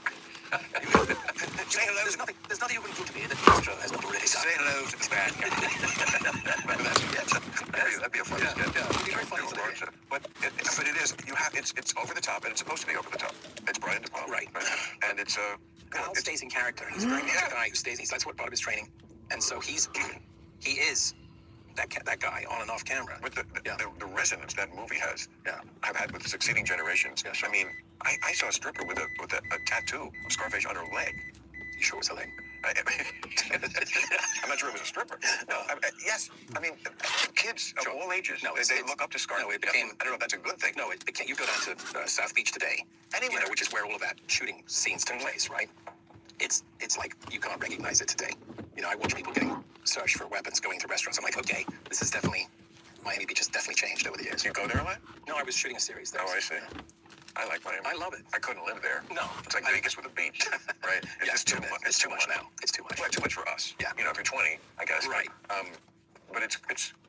Say hello. There's nothing you can do to me that the orchestra has not already done.
Say hello to the bad guy. That'd be a fun sketch.
Yeah, it'd be very funny.
But it is. It's over the top, and it's supposed to be over the top. It's Brian De Palma, right? And it's
Al stays in character. He's a very much a guy who stays. That's what part of his training. And so he is that guy on and off camera.
With the resonance that movie has, I've had with succeeding generations. Yes. I mean, I saw a stripper with a tattoo of Scarface on her leg.
You sure it was a leg?
I'm not sure it was a stripper. No. Yes. I mean, kids of all ages. No, they look up to Scarface.
No, it became.
I don't know if that's a good thing.
No, it became. You go down to South Beach today, anywhere, which is where all of that shooting scenes took place, right? It's like you can't recognize it today. I watch people getting searched for weapons going to restaurants. I'm like, okay, this is definitely Miami Beach has definitely changed over the years.
You go there a lot?
No, I was shooting a series there.
Oh, I see. I like Miami.
I love it.
I couldn't live there.
No.
It's like Vegas with a beach, right? It's just too much.
It's too much now. It's too much.
Well, too much for us.
Yeah.
If you're 20, I guess.
Right.
But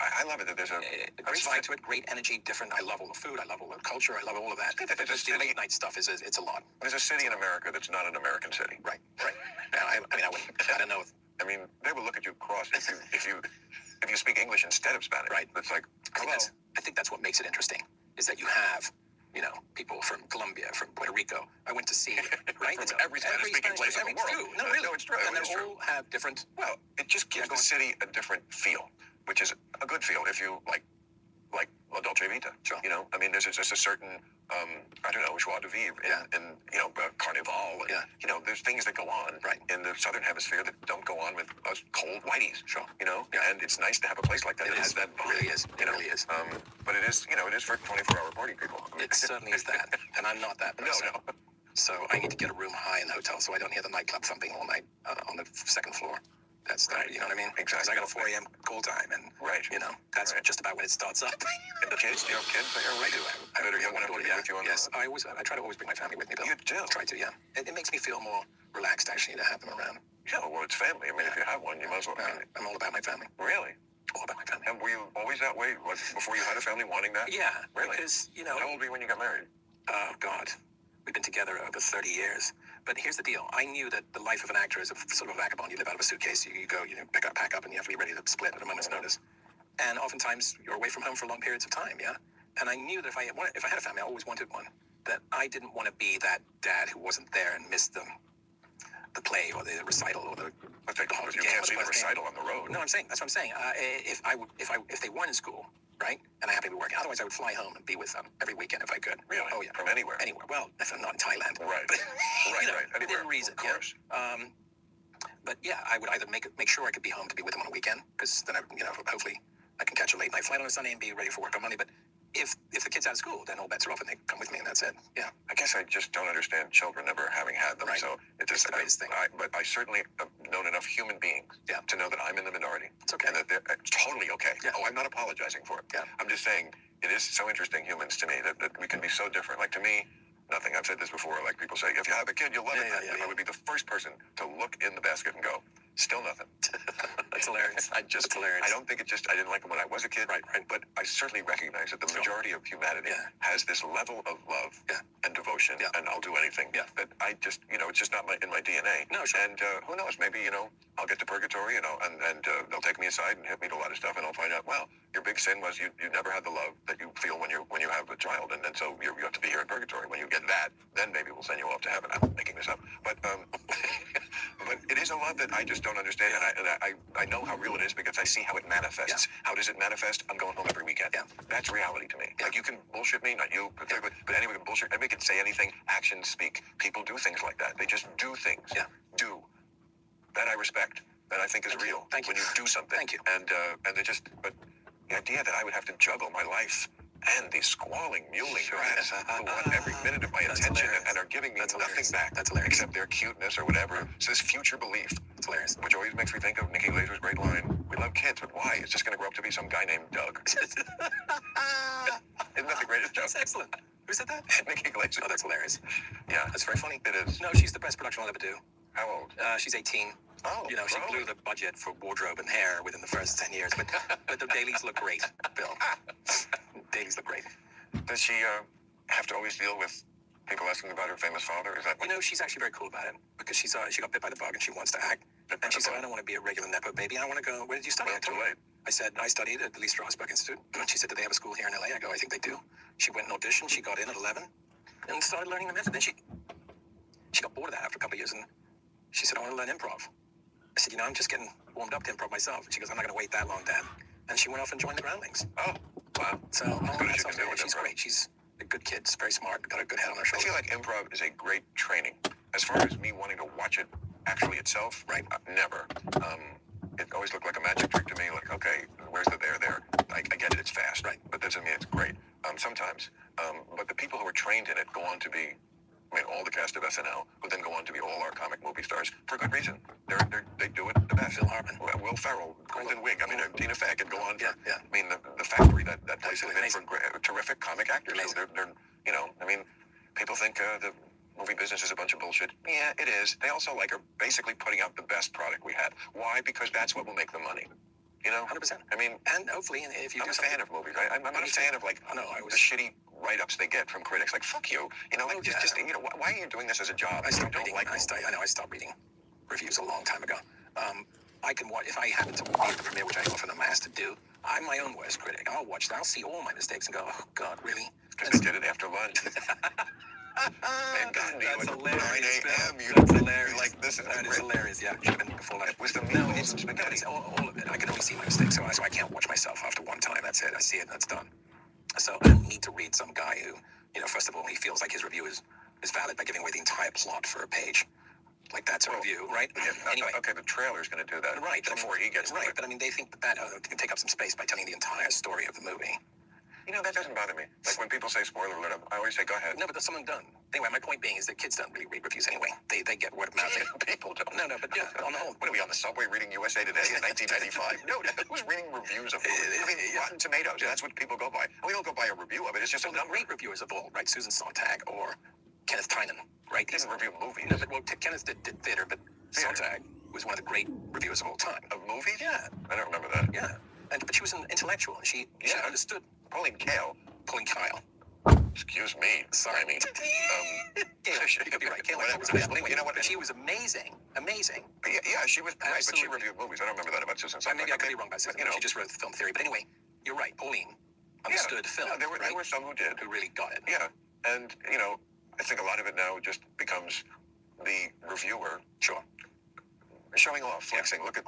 I love it that there's a
great vibe to it, great energy, different. I love all the food. I love all the culture. I love all of that. The late night stuff is it's a lot.
There's a city in America that's not an American city.
Right. Now, I don't know.
I mean, they will look at you cross if you speak English instead of Spanish.
Right.
It's like,
I think that's what makes it interesting, is that you have, people from Colombia, from Puerto Rico. I went to see, right?
From every Spanish-speaking place in the world.
No, really.
No, it's true.
And they all have different.
Well, it just gives the city a different feel, which is a good feel if you like La Dolce Vita.
Sure.
I mean, there's just a certain, joie de vivre in Carnival. And, there's things that go on in the Southern Hemisphere that don't go on with us cold whiteys.
Sure.
And it's nice to have a place like that that has that vibe.
It really is. It really is.
But it is, it is for 24-hour party people.
It certainly is that. And I'm not that person.
No.
So I need to get a room high in the hotel so I don't hear the nightclub thumping all night on the second floor. That's right. You know what I mean?
Exactly.
Because I got a 4 a.m. call time, and that's just about when it starts up.
And the kids? Do you have kids?
I do. I
better have one of them with you on.
Yes, I try to always bring my family with me. Though.
You do?
I try to, yeah. It makes me feel more relaxed actually to have them around.
Yeah, well, it's family. I mean, if you have one, you might as well.
I'm all about my family.
Really?
All about my family.
And were you always that way? Before you had a family, wanting that?
Yeah.
Really?
Because
How old were you when you got married?
Oh God. We've been together over 30 years. But here's the deal. I knew that the life of an actor is a sort of a vagabond. You live out of a suitcase. You go, pack up, and you have to be ready to split at a moment's notice. And oftentimes, you're away from home for long periods of time, yeah? And I knew that if I had a family, I always wanted one, that I didn't want to be that dad who wasn't there and missed the play or the recital or the
you can't see the recital on the road.
No, that's what I'm saying. If they weren't in school, right, and I happened to be working, otherwise I would fly home and be with them every weekend if I could.
Really?
Oh yeah.
From anywhere?
Anywhere. Well, if I'm not in Thailand.
Right.
But,
right. Anywhere.
Within reason.
Of course.
Yeah. But yeah, I would either make sure I could be home to be with them on a weekend, because then hopefully I can catch a late night flight on a Sunday and be ready for work on Monday. But if the kid's out of school, then all bets are off and they come with me and that's it. Yeah.
I guess I just don't understand children never having had them.
Right.
So it's just
the greatest thing.
But I certainly have known enough human beings to know that I'm in the minority.
It's okay.
And that they're totally okay.
Yeah.
Oh, I'm not apologizing for it.
Yeah.
I'm just saying it is so interesting, humans, to me, that we can be so different. Like, to me, nothing. I've said this before. Like, people say, if you have a kid, you'll love it. I would be the first person to look in the basket and go, still nothing.
That's hilarious. It's hilarious.
I don't think I didn't like them when I was a kid. Right. But I certainly recognize that the majority of humanity has this level of love and devotion emotion, and I'll do anything.
Yeah.
That I just, it's just not in my DNA.
No, sure.
And who knows? Maybe I'll get to purgatory, and they'll take me aside and hit me to a lot of stuff, and I'll find out, wow, your big sin was you never had the love that you feel when you have a child, and then so you have to be here in purgatory. When you get that, then maybe we'll send you off to heaven. I'm making this up, but but it is a love that I just don't understand, and I know how real it is because I see how it manifests. How does it manifest? I'm going home every weekend.
Yeah.
That's reality to me. Like, you can bullshit me, not you, but anyone can bullshit. Anybody can say anything. Actions speak. People do things like that. They just do things.
Yeah.
Do. That I respect. That I think is real.
Thank you.
When you do something.
Thank you.
And they just, but the idea that I would have to juggle my life and these squalling, mewling brats who want every minute of my attention and are giving me nothing back.
That's hilarious.
Except their cuteness or whatever. So this future belief.
That's hilarious.
Which always makes me think of Nikki Glaser's great line. We love kids, but why? It's just going to grow up to be some guy named Doug. Isn't that the greatest joke?
That's excellent. Who said that?
Nikki Glaser.
Oh, that's hilarious.
Yeah.
That's very funny.
It is.
No, she's the best production I'll ever do.
How old?
She's 18.
Oh,
she blew the budget for wardrobe and hair within the first 10 years. But the dailies look great, Bill. Dailies look great.
Does she have to always deal with people asking about her famous father? Is that
she's actually very cool about it because she got bit by the bug and she wants to act. And she said, I don't want to be a regular Nepo baby. I want to go. Where did you study?
Well, too late.
I said, I studied at the Lee Strasberg Institute. She said, do they have a school here in LA? I go, I think they do. She went and auditioned. She got in at 11 and started learning the method. Then she got bored of that after a couple of years and she said, I want to learn improv. I said, I'm just getting warmed up to improv myself. And she goes, I'm not going to wait that long, Dad. And she went off and joined the Groundlings.
Oh, wow.
So she's great. She's a good kid, very smart, got a good head on her
I
shoulders.
feel like improv is a great training. As far as me wanting to watch it actually itself,
right?
Never. It always looked like a magic trick to me. Like, okay, where's the there? I get it, it's fast.
Right.
But that doesn't mean it's great. Sometimes. But the people who are trained in it go on to be, all the cast of SNL, who then go on to be all our comic movie stars for good reason. They do it the best.
Phil Hartman.
Will Ferrell, Golden Wig. Tina Fey could go on for.
Yeah.
The factory that place has been for terrific comic actors. They're people think the movie business is a bunch of bullshit. Yeah, it is. They also are basically putting out the best product we had. Why? Because that's what will make them money.
100%.
And
hopefully, if you
I'm
do
a fan of movies. I'm not a fan of the shitty write-ups they get from critics. Like, fuck you. Why are you doing this as a job?
I stopped reading. I stopped reading reviews a long time ago. I can watch if I happen to be at the premiere, which I often am asked to do. I'm my own worst critic. I'll watch it. I'll see all my mistakes and go, oh God, really?
Because they did it after lunch.
That's hilarious.
That's hilarious.
That is hilarious. Yeah, should have been before lunch.
Was the
it's all of it. I can only see my mistakes, so I can't watch myself after one time. That's it. I see it. And that's done. So I don't need to read some guy who, first of all, he feels like his review is valid by giving away the entire plot for a page. Like, that's a review, right?
Yeah,
anyway.
Okay, the trailer's going to do that.
Right.
Before he gets
right. But they think that can take up some space by telling the entire story of the movie.
That doesn't bother me. Like, when people say spoiler alert, I always say, go ahead.
No, but there's someone done. Anyway, my point being is that kids don't really read reviews anyway. They get word of mouth.
People don't.
No, but yeah, on the whole.
What are we on the subway reading USA Today in 1995? No, who's reading reviews of movies? Rotten Tomatoes. That's what people go by. We don't go by a review of it. It's just a number.
Great reviewers of all, right? Susan Sontag or Kenneth Tynan, right?
Didn't review movies.
No, but Kenneth did theater, but Sontag was one of the great reviewers of all time.
Of movies?
Yeah.
I don't remember that.
Yeah. But she was an intellectual, and she understood.
Pauline Kael.
Excuse
me.
Sorry.
You
could be right.
You know what?
She was amazing.
Yeah, she was right, but she reviewed movies. I don't remember that about Susan Sontag.
Maybe I could be wrong about Susan. She just wrote the film theory. But anyway, you're right. Pauline understood film.
There were some who did.
Who really got it.
Yeah. And, I think a lot of it now just becomes the reviewer.
Sure.
Showing off, flexing. Look at.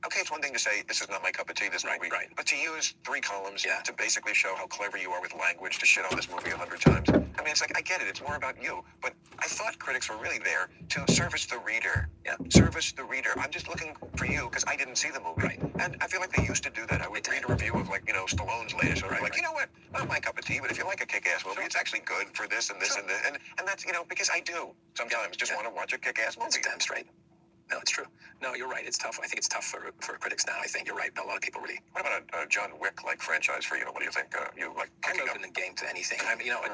Okay, it's one thing to say this is not my cup of tea. This movie,
right.
But to use 3 columns to basically show how clever you are with language, to shit on this movie 100 times. It's like, I get it. It's more about you. But I thought critics were really there to service the reader.
Yeah.
Service the reader. I'm just looking for you because I didn't see the movie.
Right.
And I feel like they used to do that. I would read a review of Stallone's latest. Or you know what? Not my cup of tea. But if you like a kick-ass movie, it's actually good for this and this and this. And that's because I do sometimes just want to watch a kick-ass movie.
That's damn straight. No, it's true. No, you're right. It's tough. I think it's tough for critics now. I think you're right. A lot of people really.
What about a John Wick-like franchise for you? What do you think? You like?
I'm open in game to anything.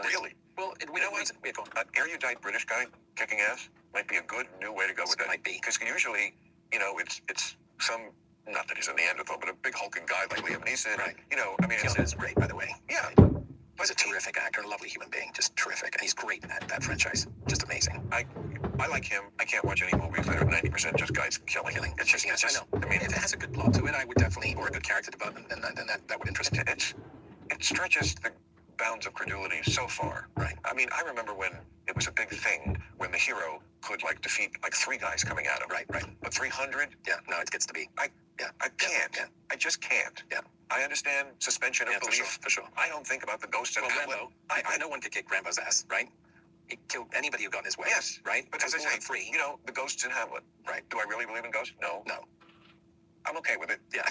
Really?
Well,
An erudite British guy kicking ass might be a good new way to go with that.
Might be
because usually, it's some. Not that he's a Neanderthal, but a big hulking guy like Liam Neeson.
Right.
Neeson
is great, by the way.
Yeah.
He's a terrific actor, a lovely human being, just terrific, and he's great at that franchise. Just amazing.
I like him. I can't watch any movies that are 90% just guys killing.
It's just, I know. I mean, if it has a good plot to it, I would definitely, or a good character development, then that would interest me.
It stretches the bounds of credulity so far.
Right.
I mean, I remember when it was a big thing when the hero could defeat 3 guys coming at him.
Right.
But 300?
Yeah. No, it gets to be.
I can't.
Yeah.
I just can't.
Yeah.
I understand suspension of belief.
For sure.
I don't think about the ghosts and
Rambo. I know one could kick Rambo's ass, right? He killed anybody who got in his way.
Yes.
Right?
But as I say,
free.
the ghosts in Hamlet.
Right.
Do I really believe in ghosts? No. I'm okay with it.
Yeah.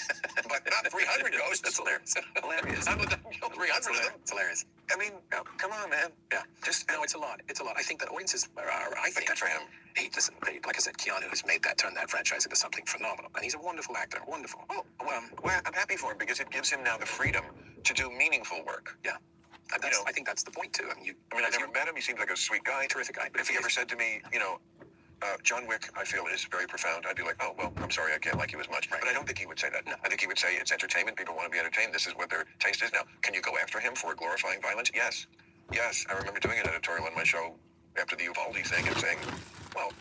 But not 300 ghosts.
That's hilarious.
I'm not kill 300 of them.
It's hilarious.
I mean, come on, man.
Yeah. It's a lot. I think that audiences I think
good for him.
Like I said, Keanu has turned that franchise into something phenomenal. And he's a wonderful actor. Wonderful.
Oh, well, I'm happy for him because it gives him now the freedom to do meaningful work.
Yeah. I think that's the point, too. I
never met him. He seems like a sweet guy.
Terrific guy.
But if he ever said to me, John Wick, I feel, is very profound, I'd be like, oh, well, I'm sorry, I can't like you as much. Right. But I don't think he would say that. No. I think he would say it's entertainment. People want to be entertained. This is what their taste is. Now, can you go after him for glorifying violence? Yes. I remember doing an editorial on my show after the Uvalde thing and saying, well,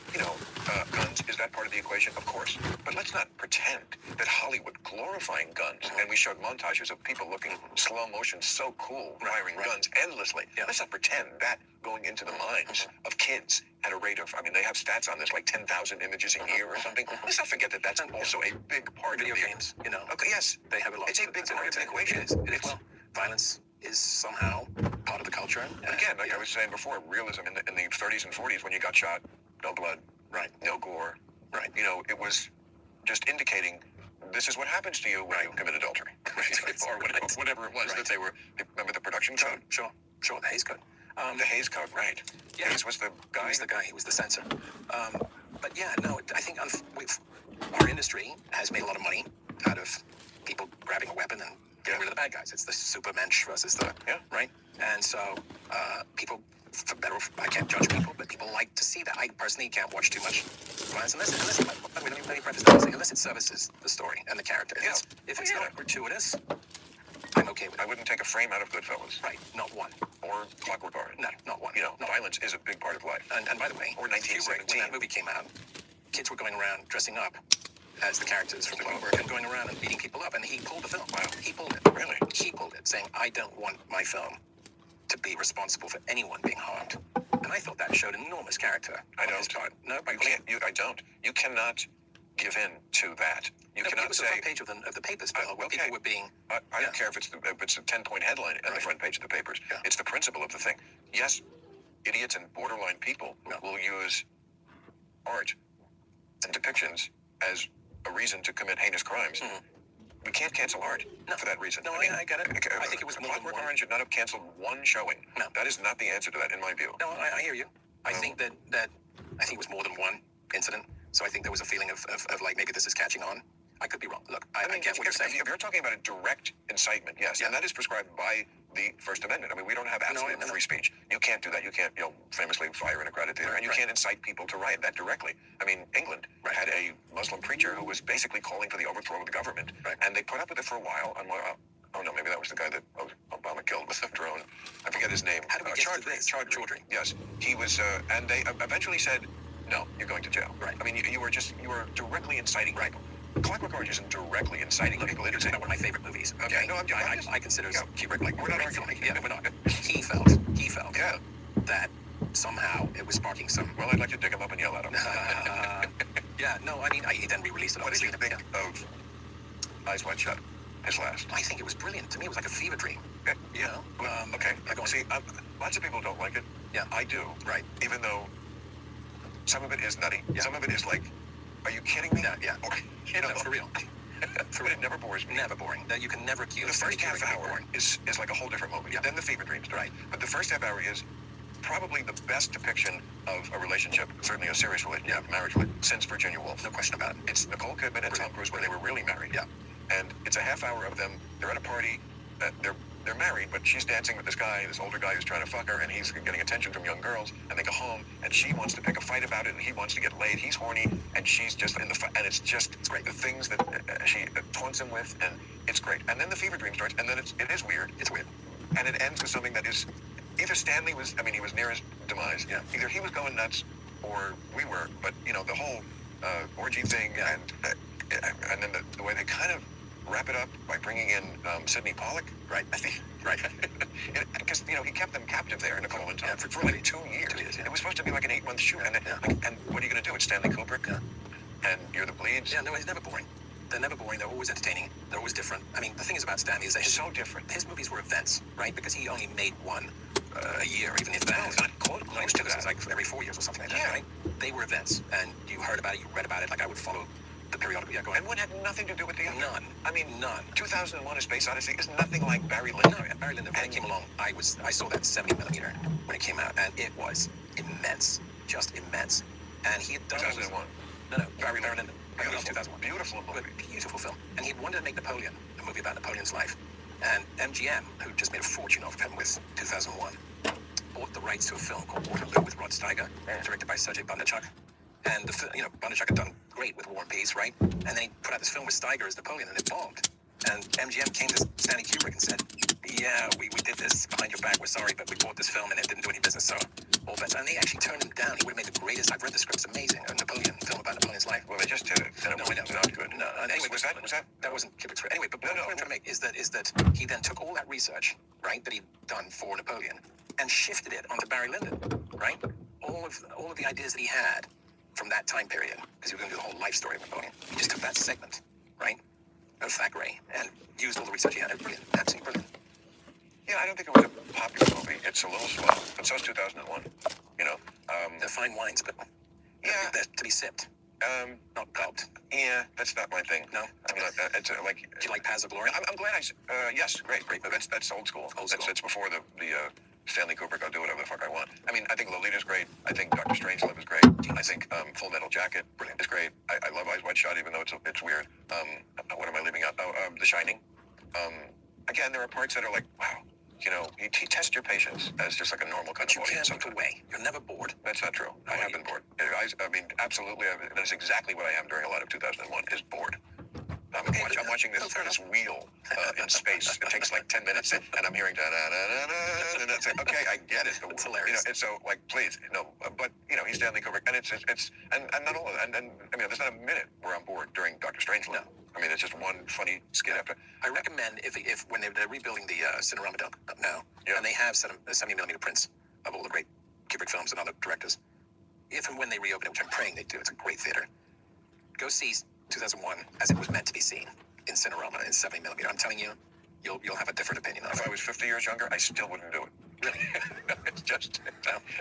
guns, is that part of the equation? Of course. But let's not pretend that Hollywood glorifying guns, and we showed montages of people looking slow motion, so cool, firing guns endlessly.
Yeah.
Let's not pretend that going into the minds of kids at a rate of, they have stats on this, like 10,000 images a year or something. Let's not forget that that's also a big part
video
of the
games,
Okay, yes.
They have a lot.
It's a big part of the equation.
It is. Well, violence is somehow part of the culture.
Again, like I was saying before, realism in the 30s and 40s when you got shot, no blood,
right,
no gore,
right.
It was just indicating this is what happens to you when you commit adultery, or whatever it was that they were. Remember the production code?
Sure. The Hays Code.
The Hays Code, right?
Yeah.
Hayes was the guy.
He was the guy. He was the censor. But yeah, no, I think our industry has made a lot of money out of people grabbing a weapon and getting rid of the bad guys. It's the supermensch versus the right. And so people, for better, I can't judge people, but people like to see that. I personally can't watch too much violence unless it services the story and the character. If it's not gratuitous, I'm okay with it.
I wouldn't take a frame out of Goodfellas.
Right, not one.
Or Clockwork Orange.
No, not one.
Violence is a big part of life.
And by the way,
or 1917.
When that movie came out, kids were going around dressing up as the characters from Clockwork and going around and beating people up. And he pulled the film. Wow. He pulled it.
Really?
He pulled it, saying, I don't want my film to be responsible for anyone being harmed. And I thought that showed enormous character.
I don't.
His part. No,
I don't. You cannot give in to that. You cannot
it was
say.
The front page of the papers, Bill, where people were being.
I don't care if it's a 10-point headline on the front page of the papers.
Yeah.
It's the principle of the thing. Yes, idiots and borderline people will use art and depictions as a reason to commit heinous crimes.
Mm-hmm.
We can't cancel art for that reason.
No, I get it. I think it was more than
Clockwork
one.
Orange should not have canceled one showing.
No.
That is not the answer to that, in my view.
No, I hear you. I think that I think it was more than one incident. So I think there was a feeling of like maybe this is catching on. I could be wrong. Look, I get what you're saying.
If you're talking about a direct incitement, yes, and that is prescribed by the First Amendment. We don't have absolute free speech. You can't do that. You can't, famously fire in a crowded theater, and you can't incite people to riot that directly. England had a Muslim preacher who was basically calling for the overthrow of the government, and they put up with it for a while. Oh no, maybe that was the guy that Obama killed with a drone. I forget his name.
How do we get to this?
Chaudhry. Yes, he was, and they eventually said, no, you're going to jail.
Right.
You were directly inciting people. Clockwork Orange isn't directly inciting people. It's
one of my favorite movies. Okay.
No,
I consider Kubrick like
we're not arguing.
Yeah, we're not. He felt that somehow it was sparking some.
Well, I'd like to dig him up and yell at him.
Yeah. No, he then re-released it.
What did you think of Eyes Wide Shut? His last.
I think it was brilliant. To me, it was like a fever dream.
Yeah. Okay. See, lots of people don't like it.
Yeah.
I do.
Right.
Even though some of it is nutty.
Yeah.
Some of it is like, are you kidding me?
Yeah.
Or,
no, for real.
But it never bores me.
Never boring. You can never accuse.
The first half hour is like a whole different movie.
Yeah.
Then the fever dreams start. Right. But the first half hour is probably the best depiction of a relationship, certainly a serious relationship, marriage, since Virginia Woolf.
No question about it.
It's Nicole Kidman and Tom Cruise when they were really married.
Yeah.
And it's a half hour of them. They're at a party. They're married, but she's dancing with this older guy who's trying to fuck her, and he's getting attention from young girls. And they go home, and she wants to pick a fight about it, and he wants to get laid. He's horny, and she's just in the fight. And it's great. The things that she taunts him with, and it's great. And then the fever dream starts, and then it is weird.
It's weird.
and it ends with something that is either Stanley was, I mean, he was near his demise. Yeah. Either he was going nuts, or we were. But you know, the whole orgy thing, and then the way they kind of wrap it up by bringing in Sidney Pollack. Right. I think. Right. Because you know he kept them captive there in the Colin for like 2 years. It was supposed to be like an 8-month shoot, and what are you going to do? It's Stanley Kubrick, and you're the Bleeds.
Yeah, no, he's never boring. They're never boring. They're always entertaining. They're always different. I mean, the thing is about Stanley is they're so different. His movies were events, right? Because he only made one a year, even if that. No, not close to that. It's like every 4 years or something like that, right? They were events, and you heard about it, you read about it. Like I would follow the periodical. Yeah, go ahead.
And one had nothing to do with the other.
None.
I mean,
none.
2001: A Space Odyssey is nothing like Barry Lyndon.
No, Barry Lyndon. When it came along, I saw that 70mm when it came out, and it was immense, just immense. And he had done
2001.
No, Barry Lyndon.
Beautiful,
2001.
Beautiful movie.
Beautiful film. And he wanted to make Napoleon, a movie about Napoleon's life. And MGM, who just made a fortune off him with 2001, bought the rights to a film called Waterloo with Rod Steiger, directed by Sergei Bondarchuk. And Bondarchuk had done great with War and Peace, right? And then he put out this film with Steiger as Napoleon, and it bombed. And MGM came to Stanley Kubrick and said, yeah, we did this behind your back, we're sorry, but we bought this film and it didn't do any business, so all bets. And they actually turned him down. He would have made the greatest, I've read the script, it's amazing, a Napoleon film about Napoleon's life.
Well, they just did it.
No, I know.
Not good.
No, anyway,
was that?
That wasn't Kubrick's script. Anyway, but what I'm trying to make is that he then took all that research, right, that he'd done for Napoleon, and shifted it onto Barry Lyndon, right? All of the ideas that he had from that time period, because he was going to do the whole life story of Napoleon. He just took that segment, right, of Thackeray, and used all the research he had. Brilliant, absolutely brilliant.
Yeah, I don't think it was a popular movie. It's a little slow, but so is 2001. You know,
they're fine wines, but they're to be sipped, not gulped.
Yeah, that's not my thing.
No,
I'm not. It's like.
Do you like Paths of Glory?
I'm glad yes, great. But that's old school. That's before the Stanley Kubrick. I'll do whatever the fuck I want. I mean, I think Lolita's great. I think Dr. Strangelove is great. I think Full Metal Jacket is great. I love Eyes Wide Shut, even though it's weird. What am I leaving out? The Shining. Again, there are parts that are like, wow. You know, he tests your patience as just like a normal kind of audience.
You can't look away. You're never bored.
That's not true. I have been bored. I mean, absolutely. That's exactly what I am during a lot of 2001 is bored. I'm watching this wheel in space. It takes like 10 minutes, and I'm hearing da-da-da-da-da, and it's like, okay, I get it.
It's hilarious.
You know, and so, like, please, no. But you know, he's Stanley Kubrick, and it's not all of that. And I mean, there's not a minute where I'm bored during Dr. Strangelove. No. I mean, it's just one funny skit after.
I recommend if when they're rebuilding the Cinerama dump now, and they have 70mm prints of all the great Kubrick films and other directors, if and when they reopen it, which I'm praying they do, it's a great theater. Go see 2001 as it was meant to be seen in Cinerama in 70mm. I'm telling you, you'll have a different opinion of it.
If I was 50 years younger, I still wouldn't do it.
Really?
It's just,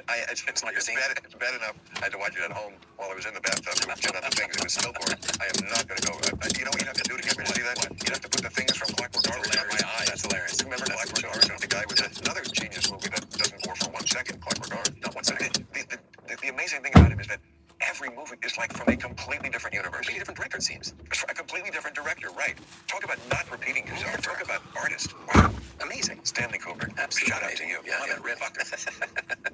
it's not your scene.
It's bad enough. I had to watch it at home while I was in the bathtub. It was 10 other things. It was still boring. I am not going to go. You know what you'd have to do to get me to see that? You'd have to put the things from Clockwork Orange on my eyes.
That's hilarious.
Remember Clockwork Orange? The guy with another genius movie that doesn't bore for 1 second. Clockwork Orange.
Not 1 second.
The amazing thing about him is that every movie is like from a completely different universe.
Completely different director, it seems.
A completely different director, right? Talk about not repeating yourself. Talk about artist. Wow.
Amazing.
Stanley Kubrick.
Absolutely.
Shout out to you.
Yeah, really.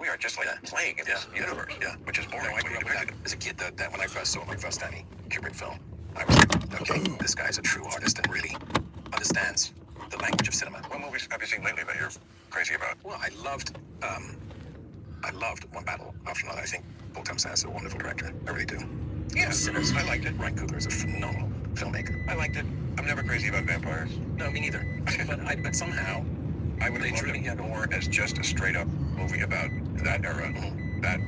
We are just like playing in this universe, which is boring.
No, I grew up with that as a kid. That when I first saw my first Stanley Kubrick film, I was like, okay, this guy's a true artist and really understands the language of cinema.
What movies have you seen lately that you're crazy about?
Well, I loved One Battle After Another. I think Paul Thomas is a wonderful director. I really do.
Yeah, I liked it.
Ryan Coogler is a phenomenal filmmaker.
I liked it. I'm never crazy about vampires.
No, me neither. but somehow
I would have loved it more as just a straight up movie about that era, that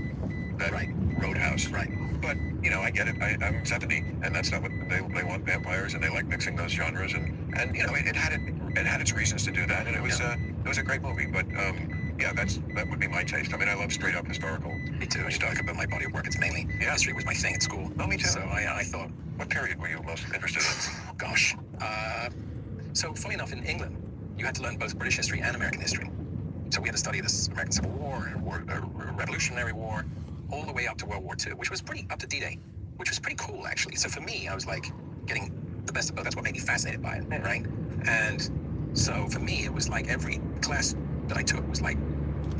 right.
Roadhouse.
Right.
But you know, I get it. I'm 70, and that's not what they want vampires, and they like mixing those genres, and you know, it had its reasons to do that, and it was a great movie. But yeah, that would be my taste. I mean, I love straight up historical.
Me too. I talk about my body of work. It's mainly history was my thing at school.
Oh, me too.
So I thought,
what period were you most interested in?
Gosh. So funny enough, in England, you had to learn both British history and American history. So we had to study this American Civil War, Revolutionary War, all the way up to World War II, which was pretty up to D-Day, which was pretty cool actually. So for me, I was like getting the best of both. That's what made me fascinated by it, right? And so for me, it was like every class that I took was like,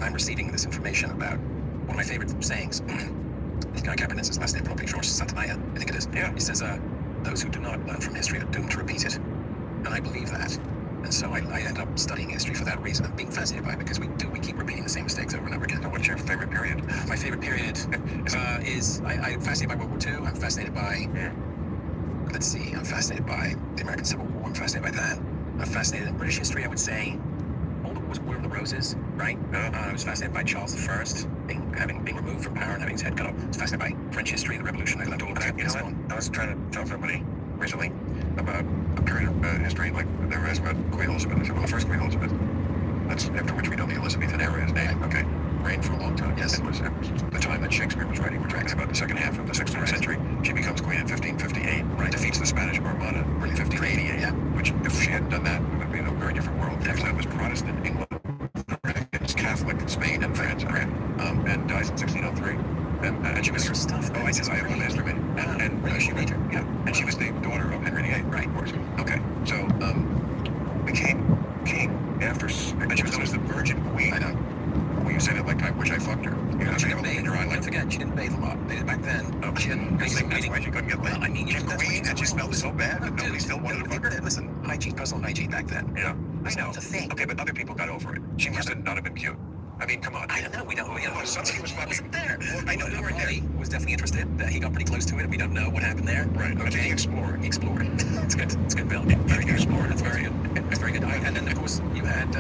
I'm receiving this information about one of my favorite sayings. I can't pronounce his last name properly, George Santayana, I think it is.
Yeah.
He says, those who do not learn from history are doomed to repeat it. And I believe that. And so I ended up studying history for that reason. I'm being fascinated by it because we keep repeating the same mistakes over and over again.
So what's your favorite period?
My favorite period is I'm fascinated by World War II. I'm fascinated by, let's see, I'm fascinated by the American Civil War. I'm fascinated by that. I'm fascinated in British history, I would say. All the War of the Roses, right? I was fascinated by Charles I being removed from power and having his head cut off. I was fascinated by French history, the Revolution. I loved all of that.
I was trying to tell somebody recently about a period of history, like they were asking about Queen Elizabeth. I said, well, the first Queen Elizabeth, that's after which we know the Elizabethan era is named. Okay, reigned for a long time.
Yes.
It was the time that Shakespeare was writing. We're talking about the second half of the 16th century. She becomes queen in 1558. Right. Defeats the Spanish Armada in 1588. Yeah. Which, if she hadn't done that, it would be a very different world. Because that was Protestant England against Catholic Spain and France, and dies in 1603. And she was her stuff. Oh, I have one master maid. And she major. Yeah. And she was the daughter of Henry VIII. Right. Of course. Okay. So became king after, and she was known as the Virgin Queen. I know. Well, you say that like I wish I fucked her. You know, she didn't bathe. Don't forget, she didn't bathe a lot. Back then. Oh, she didn't. That's why she couldn't get laid. Well, I mean, she's queen, and she smelled so bad that nobody still wanted to fuck her. Listen, hygiene, personal hygiene back then. Yeah. I know. It's a thing. Okay, but other people got over it. She must not have been cute. I mean, come on. I don't know. We don't. Somebody was fucking there. I know. He was definitely interested. He got pretty close to it. We don't know what happened there. Right. Okay. He explored. It's good. It's good, Bill. Very good. Explored. That's very good. That's very good. And then, of course, you had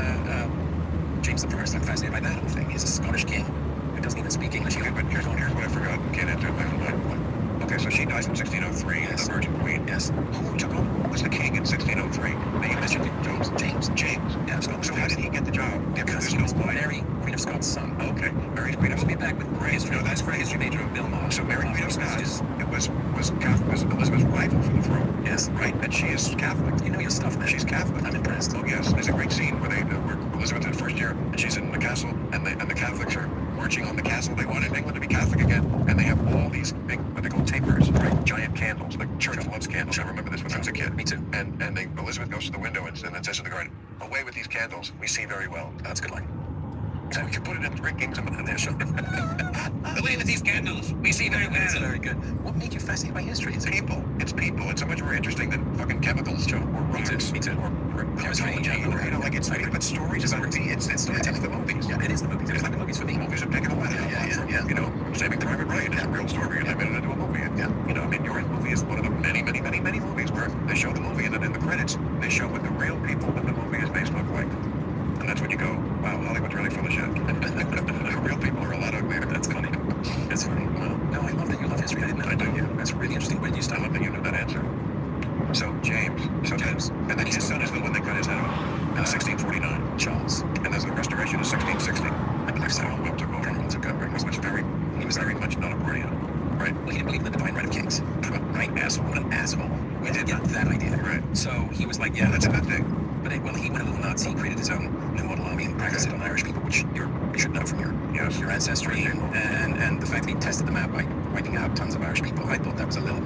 James I. I'm fascinated by that whole thing. He's a Scottish king who doesn't even speak English. Okay, but here's what I forgot. Can't enter my mind. Okay, so she dies in 1603. Yes. The Virgin Queen. Yes. Who took over? Who was the king in 1603? You mentioned James. Yeah. So how did he get the job? Because he was Mary, Queen of Scots' son. Okay. Mary, Queen of Scots. Back with history. No, that's for history major of Bill Maher. So Mary, Queen of Scots, was Elizabeth's rival for the throne. Yes. Right. And she is Catholic. You know your stuff, man. She's Catholic. I'm impressed. Oh yes. There's a great scene where Elizabeth in first year, and she's in the castle, and the Catholics are marching on the castle. They wanted England to be Catholic again, and they have all these big, what they call tapers, right? Giant candles, like church loves candles. I remember this when I was a kid. Me too. And Elizabeth goes to the window and then says to the guard, "Away with these candles. We see very well." That's a good line. So we could put it in 3 Kings and there. So away with these candles. We see very well. That's very good. What made you fascinated by history? It's people. It's people. It's so much more interesting than fucking chemicals, Joe, or rocks. Me too. Or chemistry. You know, like it's like, but stories about it's the movies. Yeah, it is the movies. It's like the movies for me. Movies are picking away. Yeah. You know, Saving Private Ryan is a real story, and they made it into a movie. Yeah. You know, I mean, your movie is one of the many movies where they show the movie, and then in the credits they show what the real people in the movie is based look like. And that's when you go, wow, Hollywood's really full of shit. Real people are a lot uglier. That's funny. It's funny. Well, no, I love that you love history. I didn't know. I do. Yeah. That's really interesting. Where did you start? I love that you know that answer. So James. And then his son is the one that cut his head off in 1649. Charles. And there's the restoration of 1660. I believe so. Cromwell took over. He was very much not a party animal. Right. Well, he didn't believe in the divine right of kings. Right, asshole. What an asshole. Where did he get that idea? Right. So he was like, yeah, that's a good thing. But he went a little nuts. He created his own new model army and practiced it on Irish people, which you should know from your ancestry. And the fact that he tested them out by wiping out tons of Irish people, I thought that was a little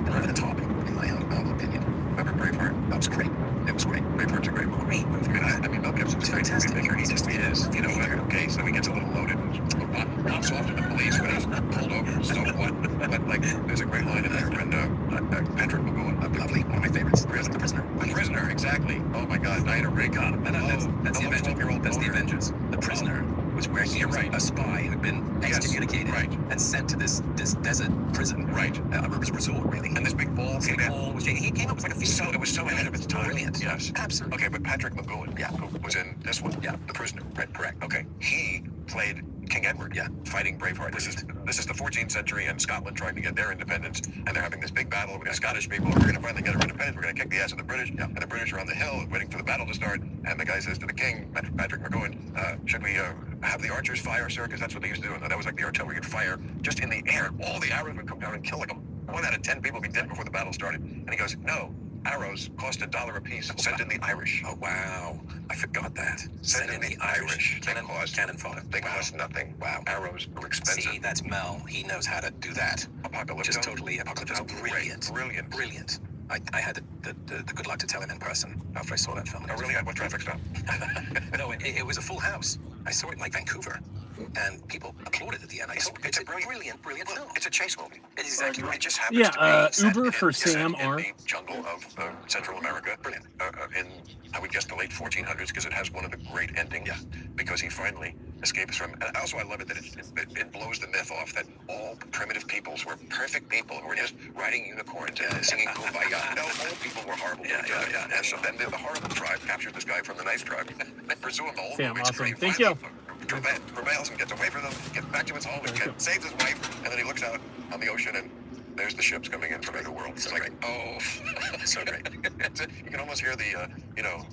over the top, in my humble opinion. Remember Braveheart? That was great. It was great. Braveheart's a great movie. I mean, Mel Gibson's a fantastic figure. He just is. You know, okay, so he gets a little loaded and pops off to the police when he's pulled over. So what? But like, there's a great line in there when Patrick McGowan, lovely, one of my favorites, The Prisoner. The Prisoner, exactly. Oh my God, Night of Ray Gunn. That's the Avengers. That's the Avengers. The Prisoner was where he was a spy who had been excommunicated and sent to this desert prison. Right. It was a resort, really. And this big ball came out. He came up with like a feast. So it was so ahead of its time. Brilliant. Yes. Absolutely. Okay, but Patrick McGowan, who was in this one, The Prisoner. Right, correct. Okay. He played King Edward, fighting Braveheart. This is the 14th century and Scotland trying to get their independence, and they're having this big battle with the Scottish people. We're going to finally get our independence. We're going to kick the ass of the British, and the British are on the hill waiting for the battle to start. And the guy says to the king, Patrick McGowan, should we have the archers fire, sir? Because that's what they used to do. And that was like the artillery would fire just in the air. All the arrows would come down and kill like 1 out of 10 people would be dead before the battle started. And he goes, no. Arrows cost $1 a piece. Sent in the Irish. Oh wow! I forgot that. Sent in the Irish. Cannon fodder. They cost nothing. Wow! Arrows are expensive. See, that's Mel. He knows how to do that. Apocalypse. Just totally apocalypse. Brilliant. I had the good luck to tell him in person after I saw that film. Oh really? What traffic stop? No, it was a full house. I saw it in like Vancouver.
and people applauded at the end. It's a brilliant film.
It's a chase movie.
It's exactly right.
It just happens
Yeah,
to be set
Uber
in-
for
set
Sam
in
R.
the jungle of Central America. Brilliant. In, I would guess, the late 1400s, because it has one of the great endings.
Yeah.
Because he finally escapes from. And also, I love it that it blows the myth off that all primitive peoples were perfect people who were just riding unicorns and singing kumbaya. No, all people were horrible.
Yeah.
And so then the horrible tribe captured this guy from the nice tribe. They pursue him the whole
Sam,
movie. It's
awesome.
great.
Thank you.
Finally prevails and gets away from them, gets back to his home, and saves his wife, and then he looks out on the ocean, and there's the ships coming in from the world. It's like, oh,
So great.
You can almost hear the,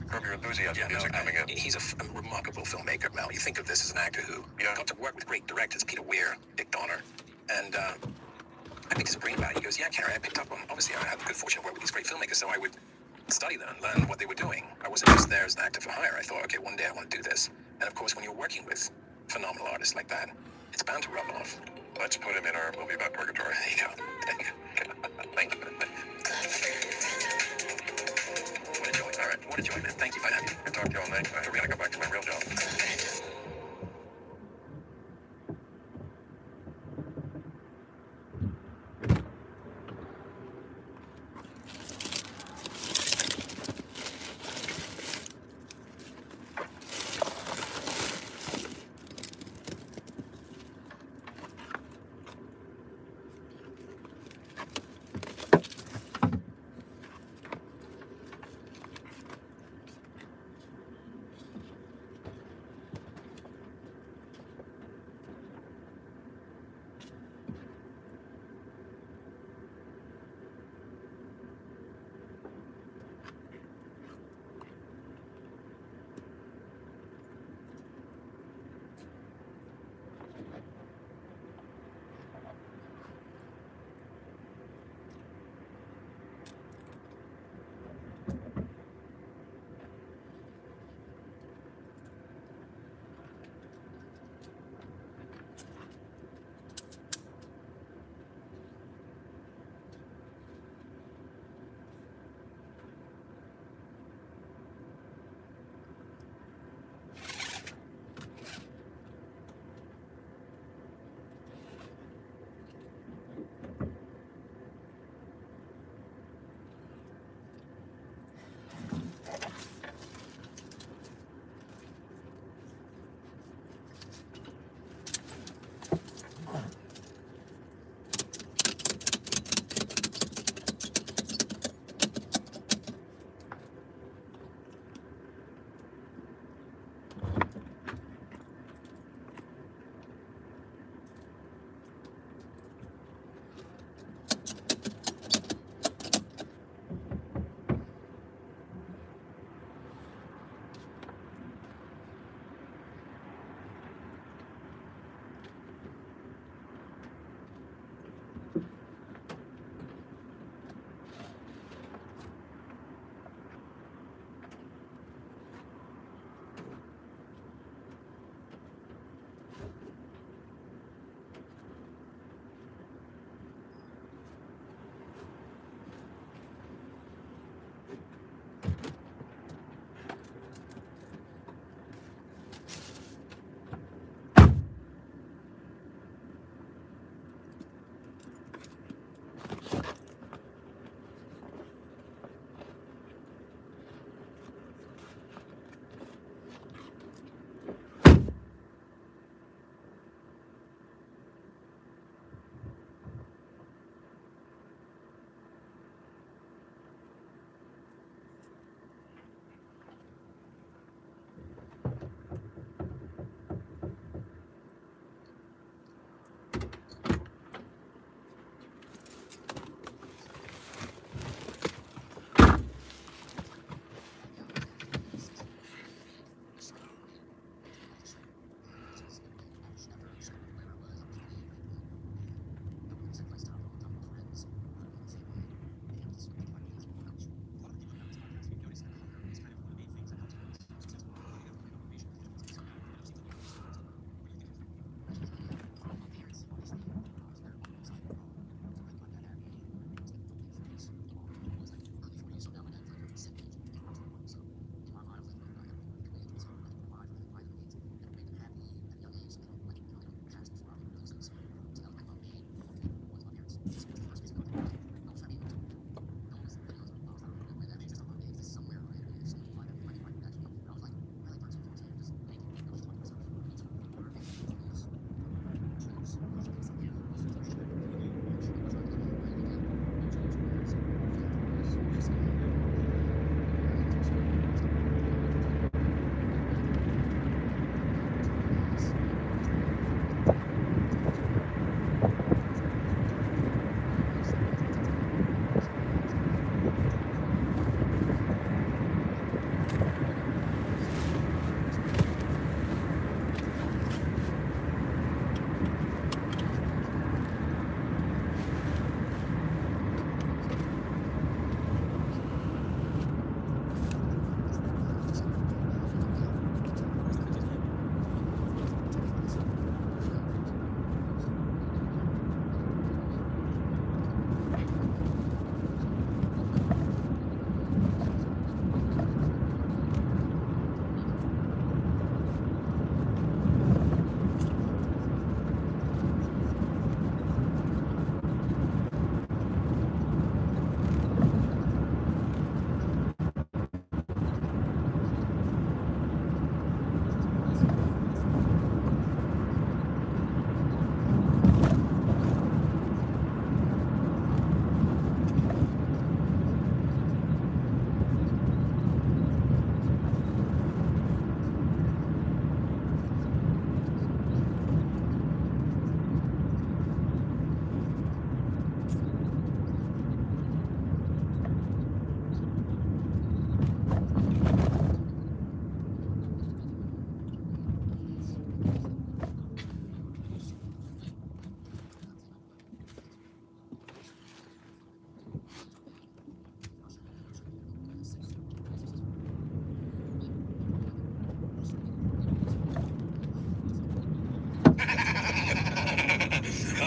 Curb Your Enthusiasm music coming in.
He's a remarkable filmmaker, Mel. You think of this as an actor who got to work with great directors, Peter Weir, Dick Donner, and I think he's a brilliant guy. He goes, yeah, Carrie, I picked up on, obviously, I had the good fortune to work with these great filmmakers, so I would study them and learn what they were doing. I wasn't just there as an actor for hire. I thought, okay, one day I want to do this. And of course, when you're working with phenomenal artists like that, it's bound to rub off.
Let's put him in our movie about purgatory.
There you go.
Thank you.
What a joy. All right, what a joy, man. Thank you for having me.
I'll talk to you all night. I gotta go back to my real job.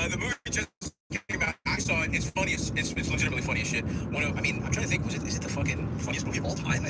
The movie just came out. I saw it. It's funny. It's legitimately funny as shit. I'm trying to think. Is it the fucking funniest movie of all time?